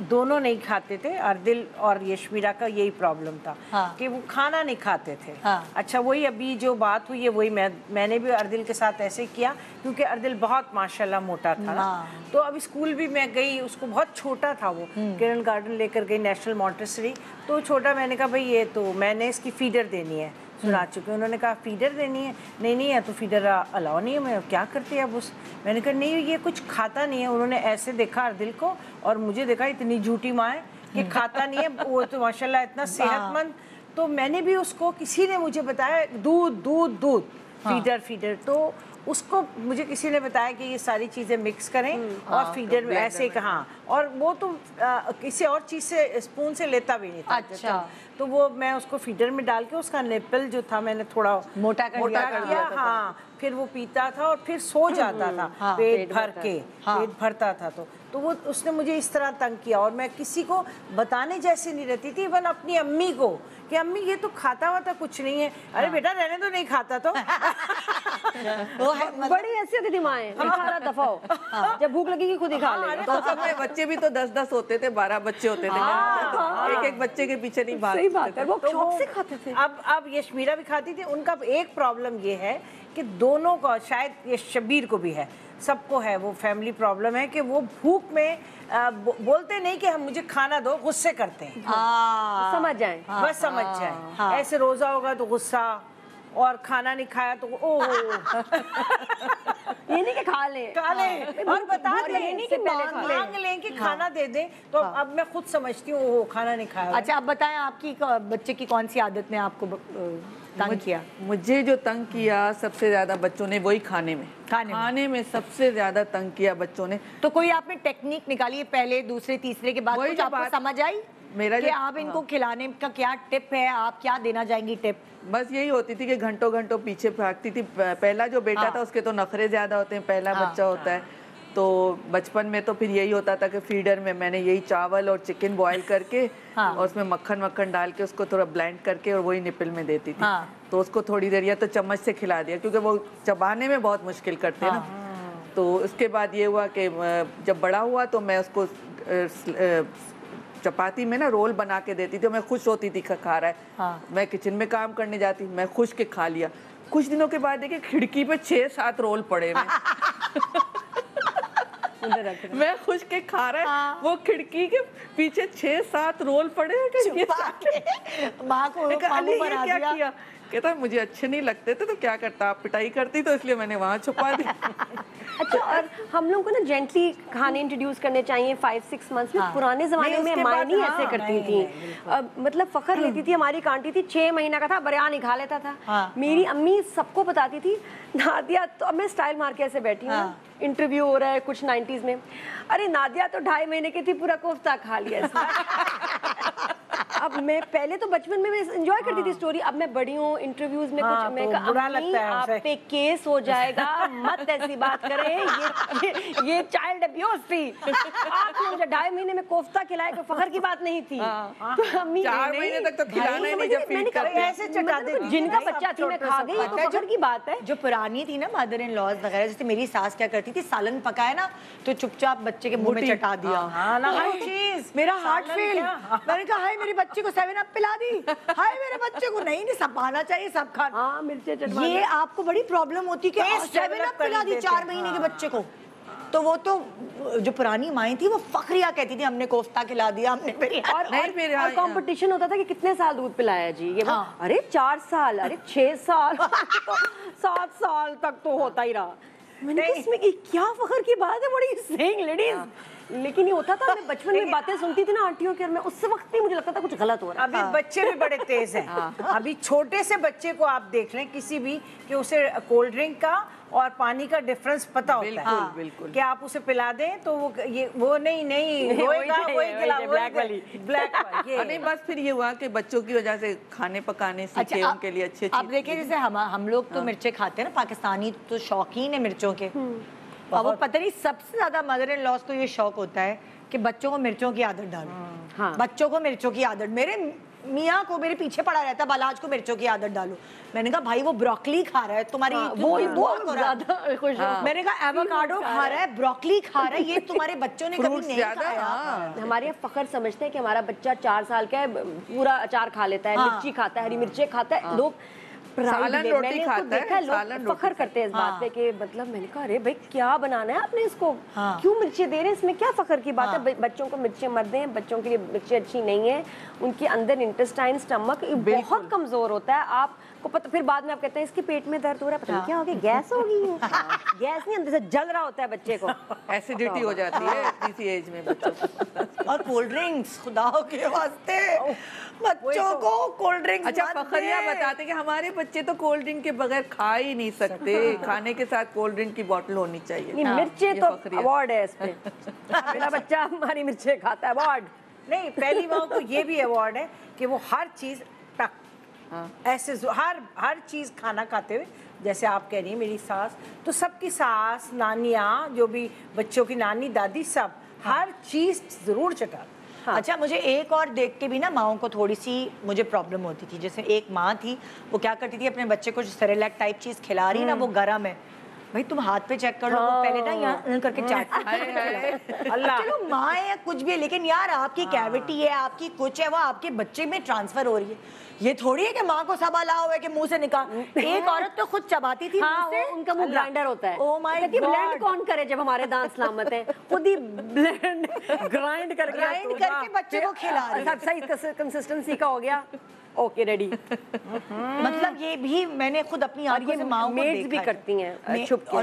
दोनों नहीं खाते थे। अर्दिल और यशमीरा का यही प्रॉब्लम था कि वो खाना नहीं खाते थे। अच्छा, वही अभी जो बात हुई है वही मैंने भी अर्दिल के साथ ऐसे किया, क्योंकि अर्दिल बहुत माशाल्लाह मोटा था ना। तो अब स्कूल भी मैं गई, उसको बहुत छोटा था वो, किरण गार्डन लेकर गई, नेशनल मॉन्टेसरी, तो छोटा। मैंने कहा भाई ये तो मैंने इसकी फीडर देनी है, सुना चुके। उन्होंने कहा फीडर देनी है, नहीं है तो फीडर अलाउ नहीं है। मैं क्या करती है अब उस, मैंने कहा नहीं ये कुछ खाता नहीं है। उन्होंने ऐसे देखा अर्दिल को और मुझे देखा, इतनी झूठी माँ है कि खाता नहीं है, वो तो माशाल्लाह इतना सेहतमंद। तो मैंने भी उसको, किसी ने मुझे बताया दूध दूध दूध फीडर, तो उसको मुझे किसी ने बताया कि ये सारी चीज़ें मिक्स करें और फीडर में ऐसे कहा, और वो तो किसी और चीज़ से स्पून से लेता भी नहीं था। अच्छा, तो वो मैं उसको फीडर में डाल के उसका निप्पल जो था मैंने थोड़ा मोटा किया। हाँ, फिर वो पीता था और फिर सो जाता था पेट भर के, पेट भरता था। तो वो उसने मुझे इस तरह तंग किया, और मैं किसी को बताने जैसे नहीं रहती थी, इवन अपनी अम्मी को, कि अम्मी ये तो खाता हुआ था कुछ नहीं है। अरे बेटा रहने तो, नहीं खाता तो। बड़ी ऐसी होती थी माएं, खाना दफा हो, जब भूख लगेगी खुद ही खा ले। तो सब में बच्चे भी तो 10-10 होते थे, 12 बच्चे होते थे, एक बच्चे के पीछे नहीं भागते। सही बात है, वो शौक से खाते थे। अब यशमीरा भी खाती थी। उनका एक प्रॉब्लम ये है कि दोनों का, शायद ये शबीर को भी है, सबको है, वो फैमिली प्रॉब्लम है कि वो भूख में बोलते नहीं कि हम मुझे खाना दो, गुस्से करते हैं। समझ जाए, बस समझ जाए। ऐसे रोजा होगा तो गुस्सा, और खाना नहीं खाया तो ओह ये नहीं कि खा ले और बता दें कि मांग लें कि खाना दे दें। तो अब मैं खुद समझती हूँ वो खाना नहीं खाया। अच्छा, अब बताएं आपकी बच्चे की कौन सी आदत ने आपको तंग किया? मुझे जो तंग किया सबसे ज्यादा बच्चों ने, वही खाने में सबसे ज्यादा तंग किया बच्चों ने। तो कोई आपने टेक्निक निकाली है पहले, दूसरे, तीसरे के बाद, कुछ आपको समझ आई कि आप इनको खिलाने का क्या टिप है, आप क्या देना चाहेंगी टिप? बस यही होती थी कि घंटों घंटों पीछे भागती थी। पहला जो बेटा था उसके तो नखरे ज्यादा होते हैं, पहला बच्चा होता है, तो बचपन में तो फिर यही होता था कि फीडर में मैंने यही चावल और चिकन बॉईल करके और उसमें मक्खन डाल के उसको थोड़ा ब्लेंड करके और वही निपल में देती थी। तो उसको थोड़ी देर या तो चम्मच से खिला दिया, क्योंकि वो चबाने में बहुत मुश्किल करते हैं ना। तो उसके बाद ये हुआ कि जब बड़ा हुआ तो मैं उसको चपाती में ना रोल बना के देती थी, मैं खुश होती थी खा रहा है। मैं किचन में काम करने जाती, मैं खुश के खा लिया। कुछ दिनों के बाद देखिए खिड़की पे 6-7 रोल पड़े हैं। मैं खुश के खा रहा है, वो खिड़की के पीछे 6-7 रोल पड़े हैं। माँ को बना दिया। कहता मुझे अच्छे नहीं लगते थे तो क्या करता, आप पिटाई करती तो इसलिए मैंने वहाँ छुपा दी। अच्छा, और हम लोग को ना जेंटली खाने इंट्रोड्यूस करने चाहिए 5-6 मंथ्स में। पुराने जमाने में माएँ नहीं ऐसे करती थी, मतलब फखर लेती थी। हमारी आंटी थी, 6 महीना का था, बरियान ही खा लेता था। मेरी अम्मी सबको बताती थी, नादिया तो, अब मैं स्टाइल मार के ऐसे बैठी हूँ, इंटरव्यू हो रहा है कुछ 90s में, अरे नादिया तो 2.5 महीने की थी, पूरा कोफ्ता खा लिया। अब मैं पहले तो बचपन में मैं एंजॉय करती थी स्टोरी, अब मैं बड़ी हूँ इंटरव्यूज में कुछ मैं तो बुरा लगता है आप उसे। पे केस हो जाएगा, मत ऐसी बात करें, ये चाइल्ड अब्यूज थी। आपने मुझे 2.5 महीने में कोफ्ता खिलाया, कोई फखर की बात नहीं थी। तो अम्मी 4 महीने तक तो खिलाना ही नहीं जब फीड करते हैं। ऐसे चटा देती थी। जिनका बच्चा थी मैं खा गई, तो फखर की बात है। जो पुरानी थी ना मदर इन लॉज वगैरह, जैसे मेरी सास क्या करती थी, सालन पकाया ना तो चुपचाप बच्चे के मुंह में चटा दिया। चीज मेरा हार्ट फेल, मैंने कहा हाय मेरे बच्चे को 7 अप पिला दी, हाय मेरे बच्चे को नहीं सब आना चाहिए, सब खाना। हाँ मिर्चे चटवा ये आपको बड़ी प्रॉब्लम होती कि 7 अप पिला दी 4 महीने के बच्चे को। तो वो तो जो पुरानी माएँ थी वो फखरिया कहती थी हमने कोफ्ता खिला दिया, हमने और कंपटीशन होता था कि कितने साल दूध पिलाया जी, ये अरे 4 साल, अरे 6 साल, 7 साल तक तो होता ही रहा। मैंने कहा इसमें क्या फखर की बात है, बड़ी सेइंग लेडीज। लेकिन ये होता था, मैं बचपन में बातें सुनती थी ना आंटियों की, और मैं उस वक्त ही मुझे लगता था कुछ गलत हो रहा है। अभी बच्चे भी बड़े तेज हैं। अभी छोटे से बच्चे को आप देख लें किसी भी, कि उसे कोल्ड ड्रिंक का और पानी का डिफरेंस पता होता है। बिल्कुल। कि आप उसे पिला दें तो वो नहीं होएगा, ब्लैक वाली नहीं, बस फिर ये हुआ कि बच्चों की वजह से खाने पकाने सीखे, उनके लिए अच्छे। अब देखिए जैसे हम लोग तो मिर्चें खाते हैं ना, पाकिस्तानी तो शौकीन है मिर्चों के, और वो पता नहीं सबसे ज्यादा मदर इन लॉज को ये शौक होता है कि बच्चों को मिर्चों की आदत डालो। बच्चों को मिर्चों की आदत, मेरे मियाँ को मेरे पीछे पड़ा रहता, बालाज को मिर्चों की आदत डालो। मैंने कहा भाई वो ब्रोकली खा रहा है, तुम्हारी वो ज्यादा खुश। मैंने कहा एवोकाडो खा रहा है, ब्रोकली खा रहा है, ये तुम्हारे बच्चों ने कभी नहीं खाया। हमारे यहाँ फखर समझते हैं कि हमारा बच्चा 4 साल का है, पूरा अचार खा लेता है, मिर्ची खाता है, हरी मिर्चें खाता है। लोग सालन रोटी खाता है, लोग फखर करते हैं इस बात पे कि मतलब, मैंने कहा अरे भाई क्या बनाना है आपने इसको, क्यों मिर्ची दे रहे हैं, इसमें क्या फखर की बात है। बच्चों को मिर्ची मत दें, बच्चों के लिए मिर्ची अच्छी नहीं है, उनके अंदर इंटेस्टाइन स्टमक बहुत कमजोर होता है। आपको पता, फिर बाद में आप कहते हैं इसके पेट में दर्द हो रहा है, पता नहीं क्या हो गया, गैस हो गई है। गैस नहीं, अंदर से जल रहा होता है बच्चे को, एसिडिटी हो जाती है इसी एज में बच्चों को। और कोल्ड ड्रिंक्स, खुदा के वास्ते बच्चों को कोल्ड ड्रिंक्स। अच्छा, फखरिया बताते कि हमारे बच्चे तो कोल्ड ड्रिंक के बगैर खा ही नहीं सकते, खाने के साथ कोल्ड ड्रिंक की बोतल होनी चाहिए। मिर्चे तो अवार्ड है इस पे। मेरा बच्चा हमारी मिर्चे खाता है, अवार्ड नहीं। पहली माँ को ये भी अवार्ड है कि वो हर चीज ऐसे हर चीज खाना खाते हुए, जैसे आप कह रही हैं मेरी सास, तो सबकी सास, नानियाँ, जो भी बच्चों की नानी दादी, सब हर चीज जरूर चटा। अच्छा, मुझे एक और देख के भी ना माओं को थोड़ी सी मुझे प्रॉब्लम होती थी। जैसे एक माँ थी, वो क्या करती थी, अपने बच्चे को जो सेरेलैक टाइप चीज खिला रही ना, वो गरम है, भाई तुम हाथ पे चेक कर लो, वो पहले ना यहाँ करके चाटती। अल्लाह, चलो माँ है या कुछ भी है, लेकिन यार आपकी कैविटी है, आपकी कुछ है, वो आपके बच्चे में ट्रांसफर हो रही है। ये थोड़ी है कि माँ को सब अलाव है कि मुंह से निकाल। एक औरत तो खुद चबाती थी, उनका मुंह ग्राइंडर होता है। ओह माय गॉड, ब्लेंड कौन करे जब हमारे दांत सलामत हैं, खुद ही ब्लेंड ग्राइंड करके बच्चे को खिला रही है। सही कंसिस्टेंसी का हो गया, ओके रेडी। मतलब ये भी मैंने खुद अपनी आंखों से माँ को मेड्स भी करती हैं छुप के।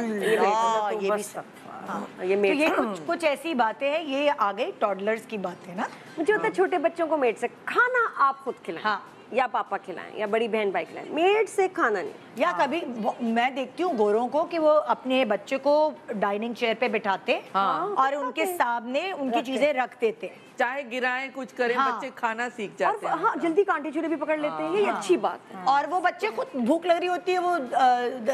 ये भी ये कुछ ऐसी बातें हैं, ये आ गई टॉडलर्स की बातें ना। मुझे होता है छोटे बच्चों को मेड से खाना आप खुद खिलाएं, या पापा खिलाएं, या बड़ी बहन भाई खिलाएं, मेड से खाना नहीं। या कभी मैं देखती हूँ गोरों को कि वो अपने बच्चे को डाइनिंग चेयर पे बिठाते और उनके सामने उनकी चीजें रख देते, चाहे गिराएं कुछ करें, बच्चे खाना सीख जाते हैं। हाँ, जल्दी कांटे छुरे भी पकड़ लेते हैं, ये अच्छी बात है। और वो बच्चे खुद भूख लग रही होती है, वो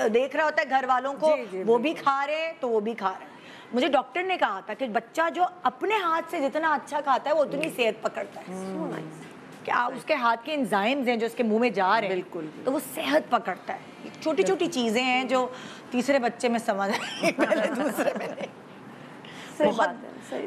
देख रहा होता है घर वालों को, वो भी खा रहे हैं तो वो भी खा रहे हैं। मुझे डॉक्टर ने कहा था कि बच्चा जो अपने हाथ से जितना अच्छा खाता है वो उतनी सेहत पकड़ता है। क्या उसके हाथ के एंजाइम्स हैं जो उसके मुंह में जा रहे हैं, बिल्कुल, तो वो सेहत पकड़ता है। छोटी छोटी चीजें हैं जो तीसरे बच्चे में समझ आई, पहले दूसरे में नहीं।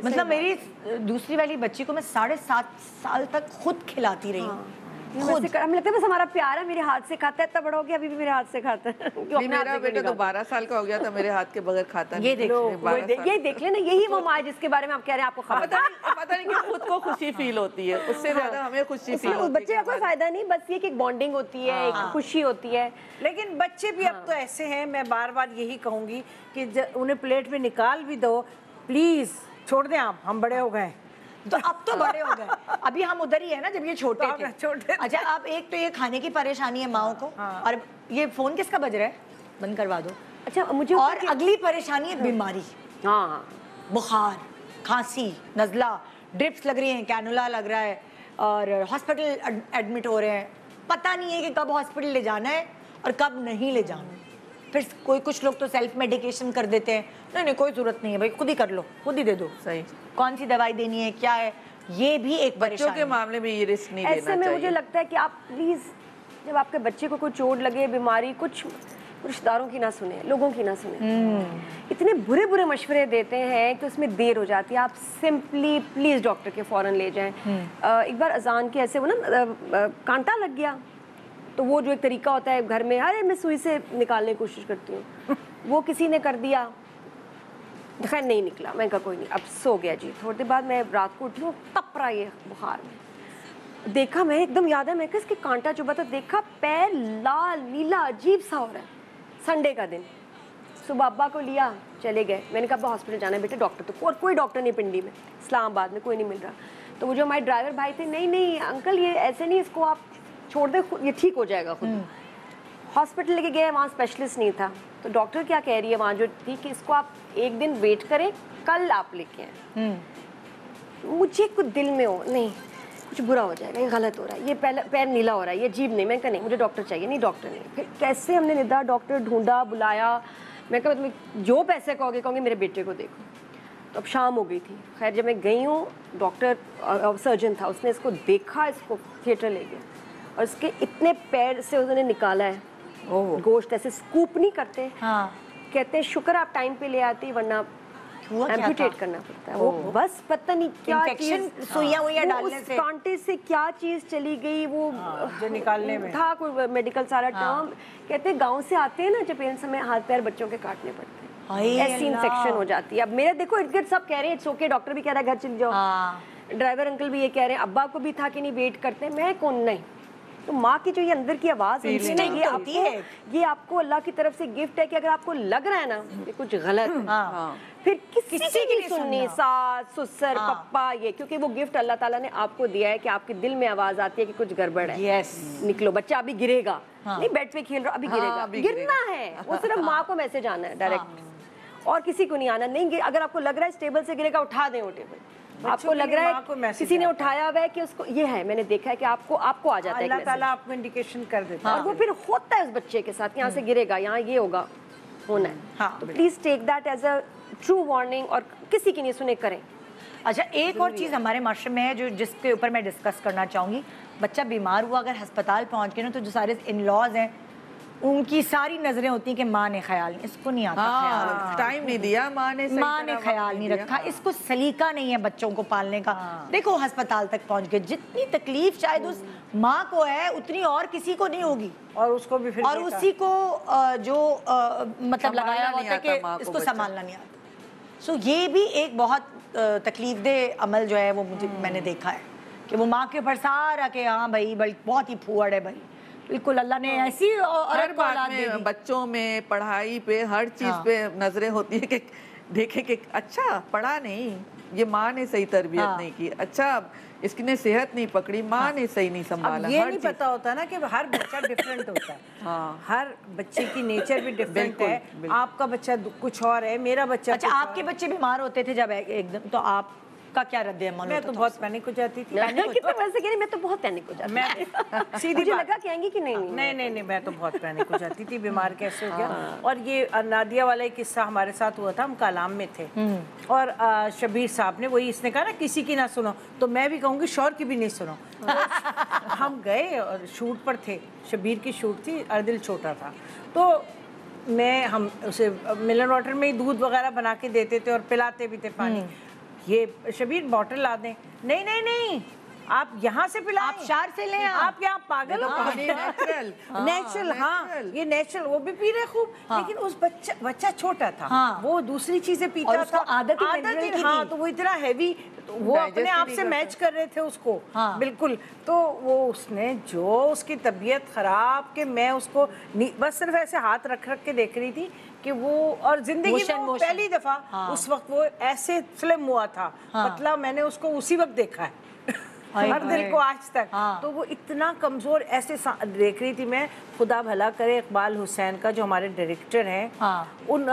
मतलब मेरी दूसरी वाली बच्ची को मैं 7.5 साल तक खुद खिलाती रही हूँ। हमें लगता है बस हमारा प्यार है, मेरे हाथ से खाता है, इतना बड़ा हो गया अभी भी मेरे हाथ से खाता है। मेरा बेटा तो 12 साल का हो गया था, मेरे हाथ के बगैर खाता नहीं। ये देख लेना, यही वो माँ जिसके बारे में आप कह रहे हैं, आपको पता नहीं खुद को खुशी फील होती है, उससे ज्यादा हमें खुशी फील होती है। बच्चे का कोई फायदा नहीं, बस ये कि एक बॉन्डिंग होती है, एक खुशी होती है। लेकिन बच्चे भी अब तो ऐसे हैं, मैं बार बार यही कहूंगी कि उन्हें प्लेट में निकाल भी दो, प्लीज छोड़ दें आप, हम बड़े हो गए। तो अब तो बड़े हो गए, अभी हम उधर ही है ना जब ये छोटे थे। अच्छा, अब एक तो ये खाने की परेशानी है माओ को, और ये फोन किसका बज रहा है, बंद करवा दो। अच्छा, मुझे और अगली परेशानी है बीमारी, हाँ, बुखार, खांसी, नजला, ड्रिप्स लग रही हैं, कैनुला लग रहा है, और हॉस्पिटल एडमिट हो रहे हैं, पता नहीं है कि कब हॉस्पिटल ले जाना है और कब नहीं ले जाना है। फिर कुछ लोग तो सेल्फ मेडिकेशन कर देते हैं, नहीं नहीं कोई ज़रूरत नहीं है भाई, खुद ही कर लो, खुद ही दे दो, सही, कौन सी दवाई देनी है, क्या है, ये भी एक बच्चों के मामले में ये रिस्क नहीं लेना चाहिए। ऐसे में मुझे लगता है कि आप प्लीज़ जब आपके बच्चे को कोई चोट लगे, बीमारी, कुछ रिश्तेदारों की ना सुने, लोगों की ना सुने। इतने बुरे बुरे मशवरे देते हैं कि उसमें देर हो जाती है। आप सिंपली प्लीज़ डॉक्टर के फ़ौरन ले जाएं। एक बार अजान के ऐसे वो ना कांटा लग गया, तो वो जो एक तरीका होता है घर में, अरे मैं सुई से निकालने की कोशिश करती हूँ, वो किसी ने कर दिया, खैर नहीं निकला। मैं कहा कोई नहीं, अब सो गया जी। थोड़ी देर बाद मैं रात को उठी हूँ, तप रहा ये बुखार में, देखा मैं एकदम याद है, मैं कहा इसके कांटा चुभा, तो देखा पैर लाल नीला अजीब सा हो रहा है। संडे का दिन, सुबह अब्बा को लिया, चले गए। मैंने कहा अब्बा हॉस्पिटल जाना है बेटे, डॉक्टर तो, और कोई डॉक्टर नहीं पिंडी में, इस्लामाबाद में कोई नहीं मिल रहा। तो वो जो हमारे ड्राइवर भाई थे, नहीं नहीं अंकल ये ऐसे नहीं, इसको आप छोड़ दे, ये ठीक हो जाएगा खुद। हॉस्पिटल लेके गए, वहाँ स्पेशलिस्ट नहीं था, तो डॉक्टर क्या कह रही है वहाँ जो थी कि इसको आप एक दिन वेट करें, कल आप लेके आए। मुझे कुछ दिल में हो नहीं, कुछ बुरा हो जाएगा, ये गलत हो रहा है, ये पैर नीला हो रहा है, ये अजीब नहीं। मैं कहा नहीं, मुझे डॉक्टर चाहिए। नहीं डॉक्टर नहीं। फिर कैसे हमने निदा डॉक्टर ढूंढा, बुलाया। मैं कहा तुम्हें जो पैसे कहोगे कहूँगी मेरे बेटे को देखो। तो अब शाम हो गई थी। खैर जब मैं गई हूँ, डॉक्टर सर्जन था, उसने इसको देखा, इसको थिएटर ले गया और इसके इतने पैर से उसने निकाला है गोश्त, ऐसे स्कूप नहीं करते, हाँ। कहते हैं शुक्र आप टाइम पे ले आती, वरना एम्पुटेट करना पड़ता है। वो बस पता नहीं क्या चीज, सुइयां वुइयां डालने से, कांटे से क्या चीज चली गई, वो जो निकालने में था कोई मेडिकल सारा टर्म। कहते हैं गांव से आते हैं ना जब पेरेंट्स, हमें हाथ पैर बच्चों के काटने पड़ते हैं, ऐसी इन्फेक्शन हो जाती है। अब मेरे देखो इर्द गिर्द सब कह रहे हैं इट्स ओके, डॉक्टर भी कह रहा है घर चली जाओ, ड्राइवर अंकल भी ये कह रहे हैं, अब्बा को भी था कि नहीं वेट करते, मैं कौन नहीं। तो माँ की जो ये अंदर की आवाज़ है, ये आपको अल्लाह की तरफ से गिफ्ट है कि अगर आपको लग रहा है ना ये कुछ गलत है, फिर किसी की नहीं सुननी, सास ससुर पप्पा, ये क्योंकि वो गिफ्ट अल्लाह ताला ने आपको दिया है कि आपके दिल में आवाज़ आती है कि कुछ गड़बड़ है, निकलो, बच्चा अभी गिरेगा, नहीं बेड पे खेल रहा अभी गिरेगा, गिरना है, वो सिर्फ माँ को मैसेज आना है डायरेक्ट, और किसी को नहीं आना। नहीं, अगर आपको लग रहा है स्टेबल से गिरेगा, उठा दें वो टेबल। आपको लग रहा है किसी ने उठाया हुआ है कि उसको ये है, मैंने देखा है कि आपको आ जाता है, अल्लाह ताला आपको इंडिकेशन कर देता है, और वो फिर होता है उस बच्चे के साथ, यहाँ से गिरेगा, यहाँ ये होगा, होना है। तो please take that as a true warning, और किसी की नहीं सुने करें। अच्छा, एक और चीज़ हमारे माशरे में है जो जिसके ऊपर मैं डिस्कस करना चाहूँगी। बच्चा बीमार हुआ अगर अस्पताल पहुँच के ना, तो जो सारे इन लॉज हैं उनकी सारी नजरें होती हैं कि माँ ने ख्याल नहीं, इसको नहीं आता ख्याल, टाइम नहीं दिया माँ ने ख्याल नहीं रखा, इसको सलीका नहीं है बच्चों को पालने का। देखो अस्पताल तक पहुंच गए, जितनी तकलीफ शायद उस माँ को है उतनी और किसी को नहीं होगी, और उसको भी फिर और उसी को जो मतलब लगाया होता है कि इसको संभालना नहीं आता। सो ये भी एक बहुत तकलीफदेह अमल जो है वो मैंने देखा है कि वो माँ के ऊपर सारा के हाँ भाई बहुत ही फूहड़ है भाई, बिल्कुल अल्लाह ने ऐसी हर बात में, बच्चों में, पढ़ाई पे, हर चीज पे नजरें होती है कि देखे कि अच्छा पढ़ा नहीं, ये माँ ने सही तरबियत नहीं की, अच्छा इसने सेहत नहीं पकड़ी, माँ ने सही नहीं संभाला। ये नहीं पता होता ना कि हर बच्चा डिफरेंट होता है, हर बच्चे की नेचर भी डिफरेंट है। आपका बच्चा कुछ और है, मेरा बच्चा। अच्छा, आपके बच्चे बीमार होते थे जब एकदम, तो आप का क्या रद्द अमल? मैं तो बहुत पैनिक हो जाती थी। मैं तो बहुत पैनिक हो जाती, मैं सीधी मुझे लगा कहेंगी कि नहीं, मैं तो बहुत पैनिक हो जाती थी, बीमार कैसे हो गया। और ये नादिया वाला एक किस्सा हमारे साथ हुआ था, हम कालाम में थे और शबीर साहब ने वही, इसने कहा ना किसी की ना सुनो, तो मैं भी कहूँगी शौर की भी नहीं सुनो। हम गए और शूट पर थे, शबीर की शूट थी, अर्दिल छोटा था, तो हम उसे मिनरल वाटर में ही दूध वगैरह बना के देते थे और पिलाते भी थे पानी। ये शबीर बॉटल ला दें, नहीं आप यहाँ से पिलाएं, आप शार से लें, आप यहाँ पागल हो, नेचुरल, हाँ ये नेचुरल, वो भी पी रहे खूब, लेकिन उस बच्चा छोटा था, वो दूसरी चीजें पीता था, आदत ही, हाँ, तो वो इतना हैवी, तो वो अपने आप से मैच कर रहे थे उसको, बिल्कुल। तो वो उसने जो उसकी तबीयत खराब के मैं उसको बस सिर्फ ऐसे हाथ रख के देख रही थी कि वो, और जिंदगी में पहली दफा उस वक्त वो ऐसे स्लिम हुआ था, मतलब मैंने उसको उसी वक्त देखा है। हर दिल को आज तक। तो वो इतना कमजोर ऐसे देख रही थी मैं, खुदा भला करे इकबाल हुसैन का जो हमारे डायरेक्टर हैं, उन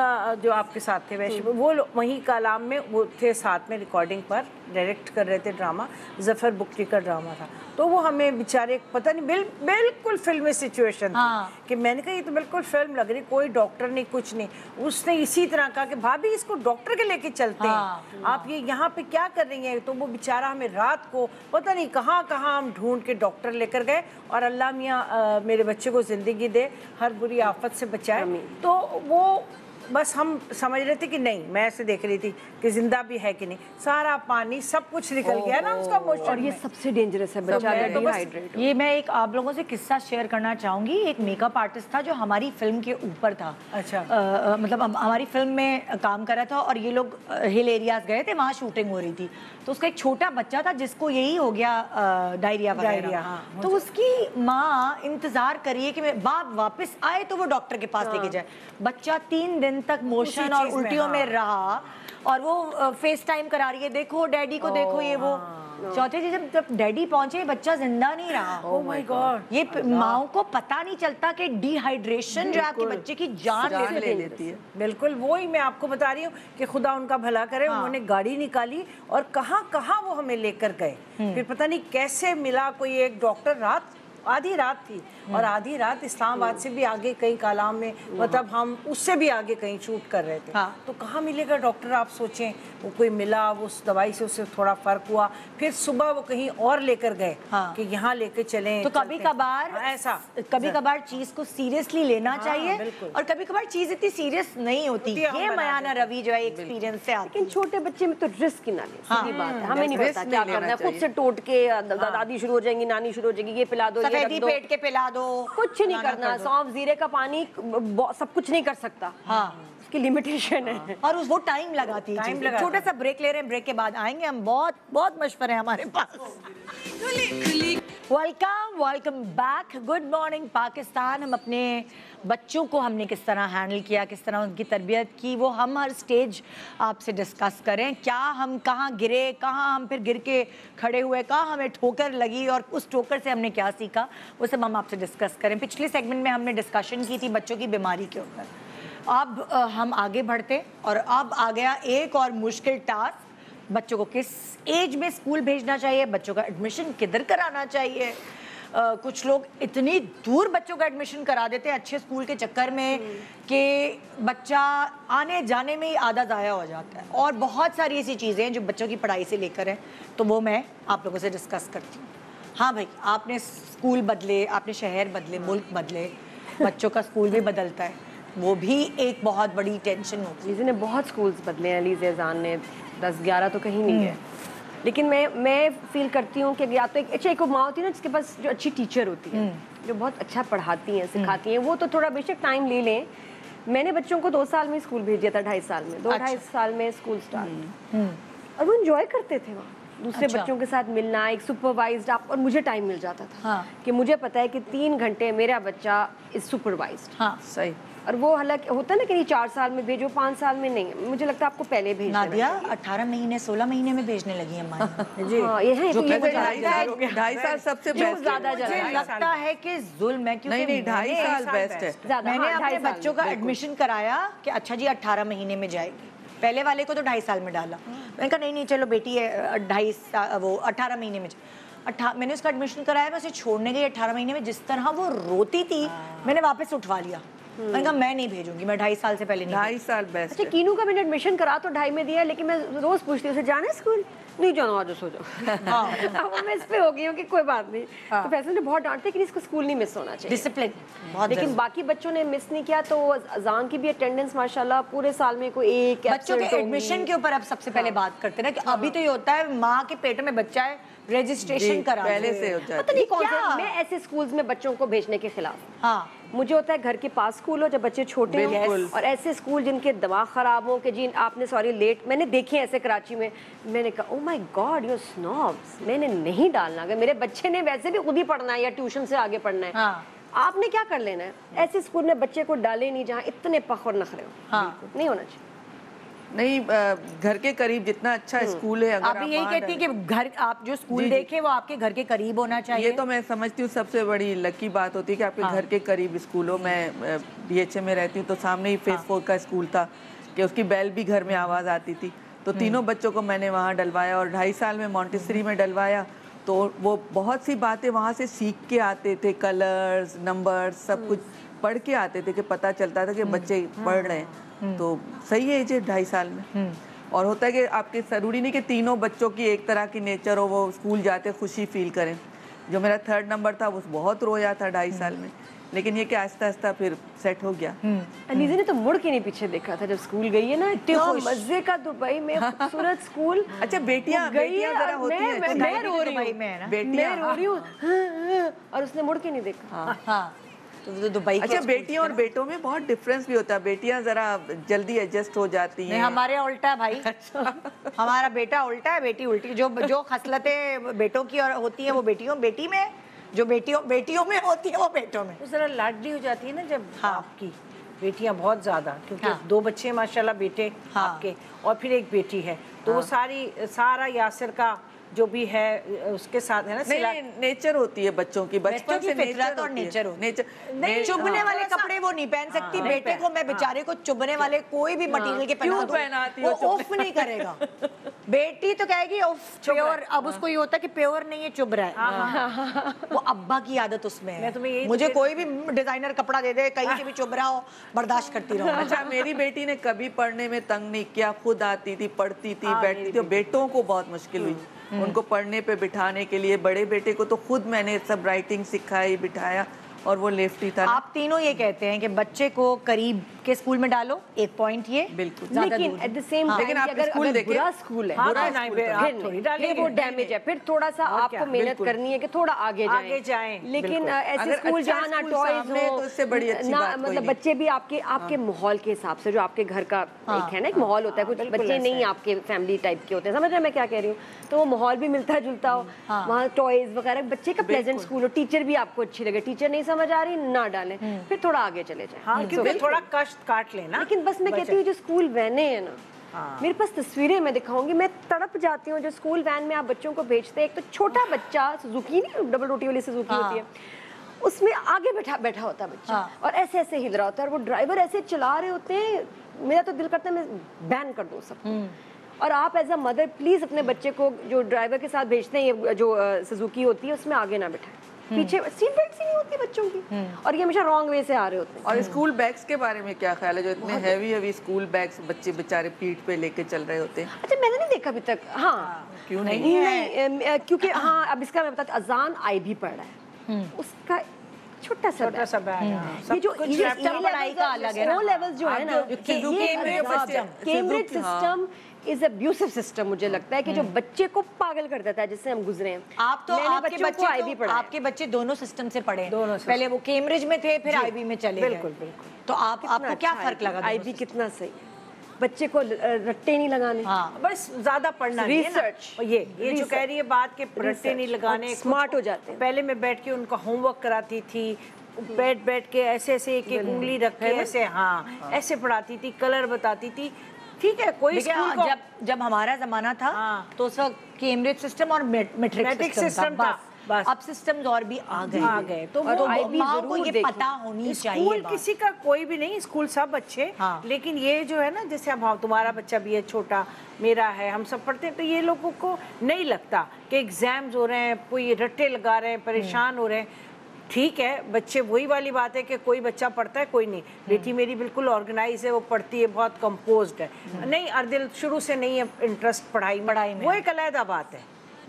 जो आपके साथ थे वैसे, वो वहीं कलाम में वो थे साथ में, रिकॉर्डिंग पर डायरेक्ट कर रहे थे ड्रामा, जफर बुक्टी का ड्रामा था। तो वो हमें बेचारे पता नहीं बिल्कुल फिल्मी सिचुएशन थी कि मैंने कहा ये तो बिल्कुल फिल्म लग रही, कोई डॉक्टर नहीं कुछ नहीं। उसने इसी तरह कहा कि भाभी इसको डॉक्टर के लेके चलते हैं, आप ये यहाँ पे क्या कर रही हैं। तो वो बेचारा हमें रात को पता नहीं कहाँ कहाँ हम ढूंढ के डॉक्टर लेकर गए, और अल्लाह मियाँ मेरे बच्चे को ज़िंदगी दे, हर बुरी आफत से बचाए। तो वो बस हम समझ रहे थे कि नहीं, मैं ऐसे देख रही थी कि जिंदा भी है कि नहीं, सारा पानी सब कुछ निकल गया ना उसका मोशन। और ये सबसे डेंजरस है बेचारा डिहाइड्रेट। ये मैं एक आप लोगों से किस्सा शेयर करना चाहूंगी। एक मेकअप आर्टिस्ट था जो हमारी फिल्म के ऊपर था। अच्छा। मतलब हमारी फिल्म में काम कर रहा था और ये लोग हिल एरियाज गए थे, वहाँ शूटिंग हो रही थी। तो उसका एक छोटा बच्चा था जिसको यही हो गया डायरिया वगैरह। तो उसकी माँ इंतजार करिए कि बाप वापस आए तो वो डॉक्टर के पास लेके जाए। बच्चा 3 दिन तक मोशन और उल्टियों में रहा, और वो फेस टाइम करा रही है, देखो डैडी को देखो ये वो। चौथे दिन जब डैडी पहुंचे बच्चा जिंदा नहीं रहा। Oh my God. ये माओ को पता नहीं चलता कि डिहाइड्रेशन जो है आपके बच्चे की जान ले लेती है। बिल्कुल वो ही मैं आपको बता रही हूँ कि खुदा उनका भला करे। उन्होंने गाड़ी निकाली और कहाँ कहाँ वो हमें लेकर गए। फिर पता नहीं कैसे मिला कोई एक डॉक्टर, आधी रात थी, और आधी रात इस्लामाबाद से भी आगे कहीं कालाम में, मतलब हम उससे भी आगे कहीं शूट कर रहे थे। तो कहाँ मिलेगा डॉक्टर, आप सोचें। वो कोई मिला, वो उस दवाई से उससे थोड़ा फर्क हुआ, फिर सुबह वो कहीं और लेकर गए कि यहाँ लेकर चलें। तो कभी कभार ऐसा, कभी कभार चीज को सीरियसली लेना चाहिए, और कभी कभार चीज इतनी सीरियस नहीं होती। ये मयाना रवि जो है एक्सपीरियंस से आती। लेकिन छोटे बच्चे में तो रिस्क ना ले, सीधी बात है। हमें नहीं पता क्या करना है, खुद से टोट के दादी शुरू हो जाएंगी, नानी शुरू हो जाएगी, ये पिला दो, ये पेट के पिला दो, कुछ नहीं करना। सौंफ जीरे का पानी सब कुछ नहीं कर सकता। उसकी लिमिटेशन है, और वो टाइम लगाती है। छोटा सा ब्रेक ले रहे हैं, ब्रेक के बाद आएंगे हम। बहुत बहुत मशवरे हैं हमारे पास। Welcome back. Good morning Pakistan. हम अपने बच्चों को हमने किस तरह हैंडल किया, किस तरह उनकी तरबियत की, वो हम हर स्टेज आपसे डिस्कस करें। क्या हम कहाँ गिरे, कहाँ हम फिर गिर के खड़े हुए, कहाँ हमें ठोकर लगी और उस ठोकर से हमने क्या सीखा, वो सब हम आपसे डिस्कस करें। पिछले सेगमेंट में हमने डिस्कशन की थी बच्चों की बीमारी के ऊपर। अब हम आगे बढ़ते, और अब आ गया एक और मुश्किल टास्क। बच्चों को किस एज में स्कूल भेजना चाहिए, बच्चों का एडमिशन किधर कराना चाहिए। कुछ लोग इतनी दूर बच्चों का एडमिशन करा देते हैं अच्छे स्कूल के चक्कर में कि बच्चा आने जाने में ही आधा ज़ाया हो जाता है। और बहुत सारी ऐसी चीज़ें हैं जो बच्चों की पढ़ाई से लेकर हैं, तो वो मैं आप लोगों से डिस्कस करती हूँ। हाँ भाई, आपने स्कूल बदले, आपने शहर बदले, मुल्क बदले, बच्चों का स्कूल भी बदलता है, वो भी एक बहुत बड़ी टेंशन होती है। लीज़ा ने बहुत स्कूल्स बदले हैं, लीज़ा एजान ने 10-11 तो कहीं नहीं गए। लेकिन मैं फील करती हूँ कि या तो एक माँ होती है ना जिसके पास जो अच्छी टीचर होती है, जो बहुत अच्छा पढ़ाती हैं, सिखाती हैं, वो तो थोड़ा बेशक टाइम ले लें। मैंने बच्चों को 2 साल में स्कूल भेज दिया था, 2.5 साल में, 2-2.5 साल में स्कूल स्टार्ट, और वो एंजॉय करते थे वहाँ दूसरे बच्चों के साथ मिलना, एक सुपरवाइज्ड आप, और मुझे टाइम मिल जाता था कि मुझे पता है कि 3 घंटे मेरा बच्चा इज सुपरवाइज्ड। हाँ सही। और वो हालांकि होता है ना कि 4 साल में भेजो, 5 साल में नहीं, मुझे लगता है आपको पहले भेजना नादिया 18 महीने 16 महीने में भेजने लगी है माँ जी। हाँ, ये है जो 2.5 साल सबसे बेस्ट ज्यादा लगता है कि जुल्म है, क्योंकि नहीं 2.5 साल बेस्ट है। मैंने अपने बच्चों का एडमिशन कराया कि अच्छा जी 18 महीने में जाएगी, पहले वाले को तो 2.5 साल में डाला। मैंने कहा नहीं चलो बेटी है 18 महीने में। मैंने उसका एडमिशन कराया, मैं उसे छोड़ने गई 18 महीने में, जिस तरह वो रोती थी मैंने वापस उठवा लिया। मैंने कहा मैं नहीं भेजूंगी, मैं 2.5 साल से पहले नहीं। 2.5 साल बेस्ट। अच्छा, कीनू का मैंने एडमिशन करा तो 2.5 में दिया, लेकिन मैं रोज पूछती हूँ जाना है स्कूल, नहीं जाना आज सो जाओ। अब मैं इस पे हो गई हूँ कि कोई बात नहीं। तो फैसल ने बहुत डांटते कि इसको स्कूल नहीं मिस होना चाहिए, डिसिप्लिन। लेकिन बाकी बच्चों ने मिस नहीं किया, तो अजान की भी अटेंडेंस माशाल्लाह पूरे साल में कोई एक। बच्चों के एडमिशन के ऊपर अब सबसे पहले बात करते हैं ना कि अभी तो ये होता है माँ के पेट में बच्चा है, रजिस्ट्रेशन करा पहले से हो जाता है। पता नहीं कौन से, मैं ऐसे स्कूल्स में बच्चों को भेजने के खिलाफ। हाँ, मुझे होता है घर के पास स्कूल हो जब बच्चे छोटे हों, और ऐसे स्कूल जिनके दिमाग खराब हो, कि जिन आपने लेट, मैंने देखे ऐसे कराची में, मैंने कहा ओह माय गॉड यू स्नॉब्स, मैंने नहीं डालना। अगर मेरे बच्चे ने वैसे भी खुद ही पढ़ना है या ट्यूशन से आगे पढ़ना है, आपने क्या कर लेना है। ऐसे स्कूल में बच्चे को डाले नहीं जहाँ इतने पख और नखरे हो, नहीं होना चाहिए। नहीं, घर के करीब जितना अच्छा स्कूल है, अगर आप यही कहती है कि घर आप जो स्कूल देखे वो आपके घर के करीब होना चाहिए। ये तो मैं समझती हूँ सबसे बड़ी लकी बात होती है कि आपके घर के करीब स्कूल हो। मैं DHA में रहती हूँ तो सामने ही फेज 4 का स्कूल था कि उसकी बेल भी घर में आवाज़ आती थी। तो तीनों बच्चों को मैंने वहाँ डलवाया और 2.5 साल में मॉन्टेसरी में डलवाया। तो वो बहुत सी बातें वहाँ से सीख के आते थे, कलर्स, नंबर्स, सब कुछ पढ़ के आते थे कि पता चलता था कि बच्चे पढ़ रहे हैं। तो सही है ये 2.5 साल में। और होता है कि आपके जरूरी नहीं कि तीनों बच्चों की एक तरह की नेचर हो, वो स्कूल जाते खुशी फील करें। जो मेरा 3rd नंबर था वो बहुत रोया था 2.5 साल में, लेकिन ये कि आहिस्ता आहिस्ता फिर सेट हो गया। अनीज़ा ने तो मुड़ के नहीं पीछे देखा था जब स्कूल गई है ना, इतना मजे का दुबई में खूबसूरत स्कूल। अच्छा, बेटियां जरा होती हैं, मैं रो रही हूँ, मैं रो रही हूँ और उसने मुड़ के नहीं देखा। तो दुबई अच्छा, बेटियां और बेटों में बहुत डिफरेंस भी होता है। बेटियां जरा जल्दी एडजस्ट हो जाती हैं। हमारे उल्टा है भाई। हमारा बेटा उल्टा है, बेटी उल्टी। जो खसलतें बेटों की और होती हैं वो बेटी में, जो बेटियों में होती है वो बेटों में। तो जरा लाडली हो जाती है ना जब आपकी बेटियां बहुत ज्यादा, क्योंकि 2 बच्चे माशाल्लाह बेटे आपके और फिर एक बेटी है, तो वो सारा यासिर का जो भी है उसके साथ है ना। नहीं, नेचर होती है बच्चों की, बचपन से फितरत और नेचर नहीं, चुभने वाले कपड़े वो नहीं पहन सकती। बेटे को मैं बेचारे को चुभने वाले कोई भी मटेरियल के पहनाती हूं, वो उफ नहीं करेगा। बेटी तो कहेगी उफ प्योर। अब उसको ये होता है कि प्योर नहीं है, चुभ रहा है। वो अब्बा की आदत उसमें है। मुझे कोई भी डिजाइनर कपड़ा दे दे, कहीं से भी चुभ रहा हो, बर्दाश्त करती रहो। अच्छा, मेरी बेटी ने कभी पढ़ने में तंग नहीं किया, खुद आती थी, पढ़ती थी, बैठती थी। बेटों को बहुत मुश्किल हुई उनको पढ़ने पे बिठाने के लिए। बड़े बेटे को तो खुद मैंने सब राइटिंग सिखाई, बिठाया, और वो लेफ्टी था। आप तीनों ये कहते हैं कि बच्चे को करीब के स्कूल में डालो, एक पॉइंट ये बिल्कुल। लेकिन एट द सेम टाइम अगर बुरा स्कूल है, फिर वो डैमेज है, फिर थोड़ा सा आपको मेहनत करनी है कि थोड़ा आगे जाएं। लेकिन ऐसे स्कूल जहाँ ना टॉयज हो, तो इससे बड़ी अच्छी बात मतलब बच्चे भी आपके माहौल के हिसाब से, जो आपके घर का एक है ना, एक माहौल होता है। कुछ बच्चे नहीं आपके फैमिली टाइप के होते हैं, समझ रहे हैं मैं क्या कह रही हूँ? तो वो माहौल भी मिलता जुलता हो, वहाँ टॉयज वगैरह, बच्चे का प्लेजेंट स्कूल हो, टीचर भी आपको अच्छी लगे। टीचर नहीं समझ आ रही, ना डालें, फिर थोड़ा आगे चले जाएं। क्योंकि थोड़ा कष्ट काट लेना। लेकिन बस मैं कहती हूँ जो स्कूल वैने हैं ना, मेरे पास तस्वीरें मैं दिखाऊंगी, मैं तड़प जाती हूँ। जो स्कूल वैन में आप बच्चों को भेजते हैं, एक तो छोटा बच्चा, सुजुकी नहीं, डबल रोटी वाली सुजुकी होती है, उसमें आगे बैठा होता है बच्चा, और ऐसे ऐसे हिल रहा होता है, और वो ड्राइवर ऐसे चला रहे होते हैं, मेरा तो दिल करता है मैं बैन कर दूँ सबको। और आप एज अ मदर प्लीज अपने बच्चे को जो ड्राइवर के साथ भेजते हैं, ये जो सुजुकी होती है, उसमें आगे ना बैठाएं। पीछे सीट बेल्ट ही नहीं होती बच्चों की, और ये हमेशा रॉन्ग वे से आ रहे होते हैं। और स्कूल बैग्स के बारे में क्या ख्याल है, जो इतने हैवी स्कूल बैग्स बच्चे बेचारे पीठ पे लेके चल रहे होते हैं? अच्छा, मैंने नहीं देखा अभी तक। हाँ, क्यों नहीं? क्योंकि हाँ, अब इसका मैं बताती, अजान IB पढ़ रहा है, उसका छोटा सा बैग, ये जो पढ़ाई का अलग है ना, लेवल्स जो है ना, Cambridge system is abusive system. मुझे लगता है कि जो बच्चे को पागल कर देता है, जिससे हम गुजरे हैं। आप तो आपके बच्चे दोनों सिस्टम से पढ़े, पहले वो कैम्ब्रिज में थे, फिर IB में चले गए। बिल्कुल। तो आपको क्या फर्क लगा? IB कितना सही, बच्चे को रट्टे नहीं लगाने, बस ज्यादा पढ़ना, रिसर्च। ये जो कह रही है बात के रट्टे नहीं लगाने, स्मार्ट हो जाते हैं। पहले मैं बैठ के उनका होमवर्क कराती थी, बैठ के ऐसे एक उंगली रख के ऐसे ऐसे पढ़ाती थी, कलर बताती थी। ठीक है, कोई स्कूल को जब हमारा जमाना था तो उस वक्त कैम्ब्रिज सिस्टम और मैट्रिक सिस्टम था। बस अब सिस्टम्स और भी आ गए, तो माँ को ये पता होनी चाहिए। स्कूल किसी का कोई भी नहीं, स्कूल सब अच्छे, लेकिन ये जो है ना, जैसे अब तुम्हारा बच्चा भी है छोटा, मेरा है, हम सब पढ़ते हैं, तो ये लोगों को नहीं लगता कि एग्जाम्स हो रहे हैं, कोई रट्टे लगा रहे हैं, परेशान हो रहे हैं। ठीक है, बच्चे, वही वाली बात है कि कोई बच्चा पढ़ता है, कोई नहीं। बेटी मेरी बिल्कुल ऑर्गेनाइज है, वो पढ़ती है, बहुत कंपोज्ड है। नहीं, अर्दिल शुरू से नहीं है इंटरेस्ट पढ़ाई में, वो एक अलग बात है,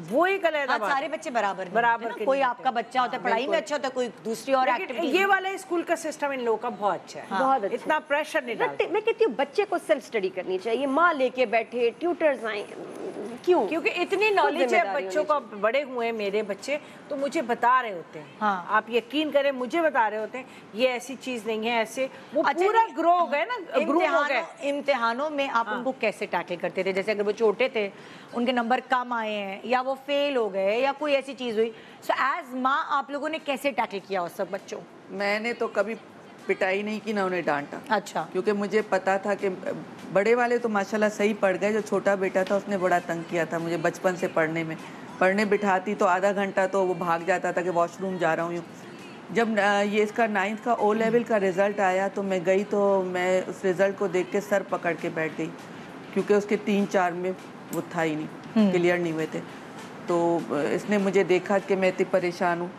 वो एक अलग बात। सारे बच्चे बराबर के, कोई आपका बच्चा होता है पढ़ाई में अच्छा होता है, कोई दूसरी और एक्टिविटी। ये वाला स्कूल का सिस्टम इन लोगों का बहुत अच्छा है, बहुत अच्छा। इतना प्रेशर नहीं डालते। मैं कहती हूँ बच्चे को सेल्फ स्टडी करनी चाहिए, माँ लेके बैठे, ट्यूटर्स आए, क्यों? क्योंकि इतनी नॉलेज है बच्चों का, बड़े हुए मेरे बच्चे तो मुझे बता रहे होते हैं। आप यकीन करें, मुझे बता रहे होते हैं ये ऐसी चीज नहीं है, ऐसे वो पूरा ग्रो हो गए ना, ग्रो हो गए। इम्तिहानों में आप उनको कैसे टैकल करते थे? जैसे अगर वो छोटे थे, उनके नंबर कम आए हैं, या वो फेल हो गए, या कोई ऐसी चीज हुई, सो एज माँ आप लोगों ने कैसे टैकल किया उस सब बच्चों? मैंने तो कभी पिटाई नहीं की ना उन्हें डांटा। अच्छा। क्योंकि मुझे पता था कि बड़े वाले तो माशाल्लाह सही पढ़ गए, जो छोटा बेटा था उसने बड़ा तंग किया था मुझे बचपन से पढ़ने में। पढ़ने बिठाती तो आधा घंटा तो वो भाग जाता था कि वॉशरूम जा रहा हूँ। जब ये इसका 9th का O लेवल का रिज़ल्ट आया तो मैं गई, तो मैं उस रिज़ल्ट को देख के सर पकड़ के बैठ गई, क्योंकि उसके 3-4 में वो था ही नहीं, क्लियर नहीं हुए थे। तो इसने मुझे देखा कि मैं इतनी परेशान हूँ।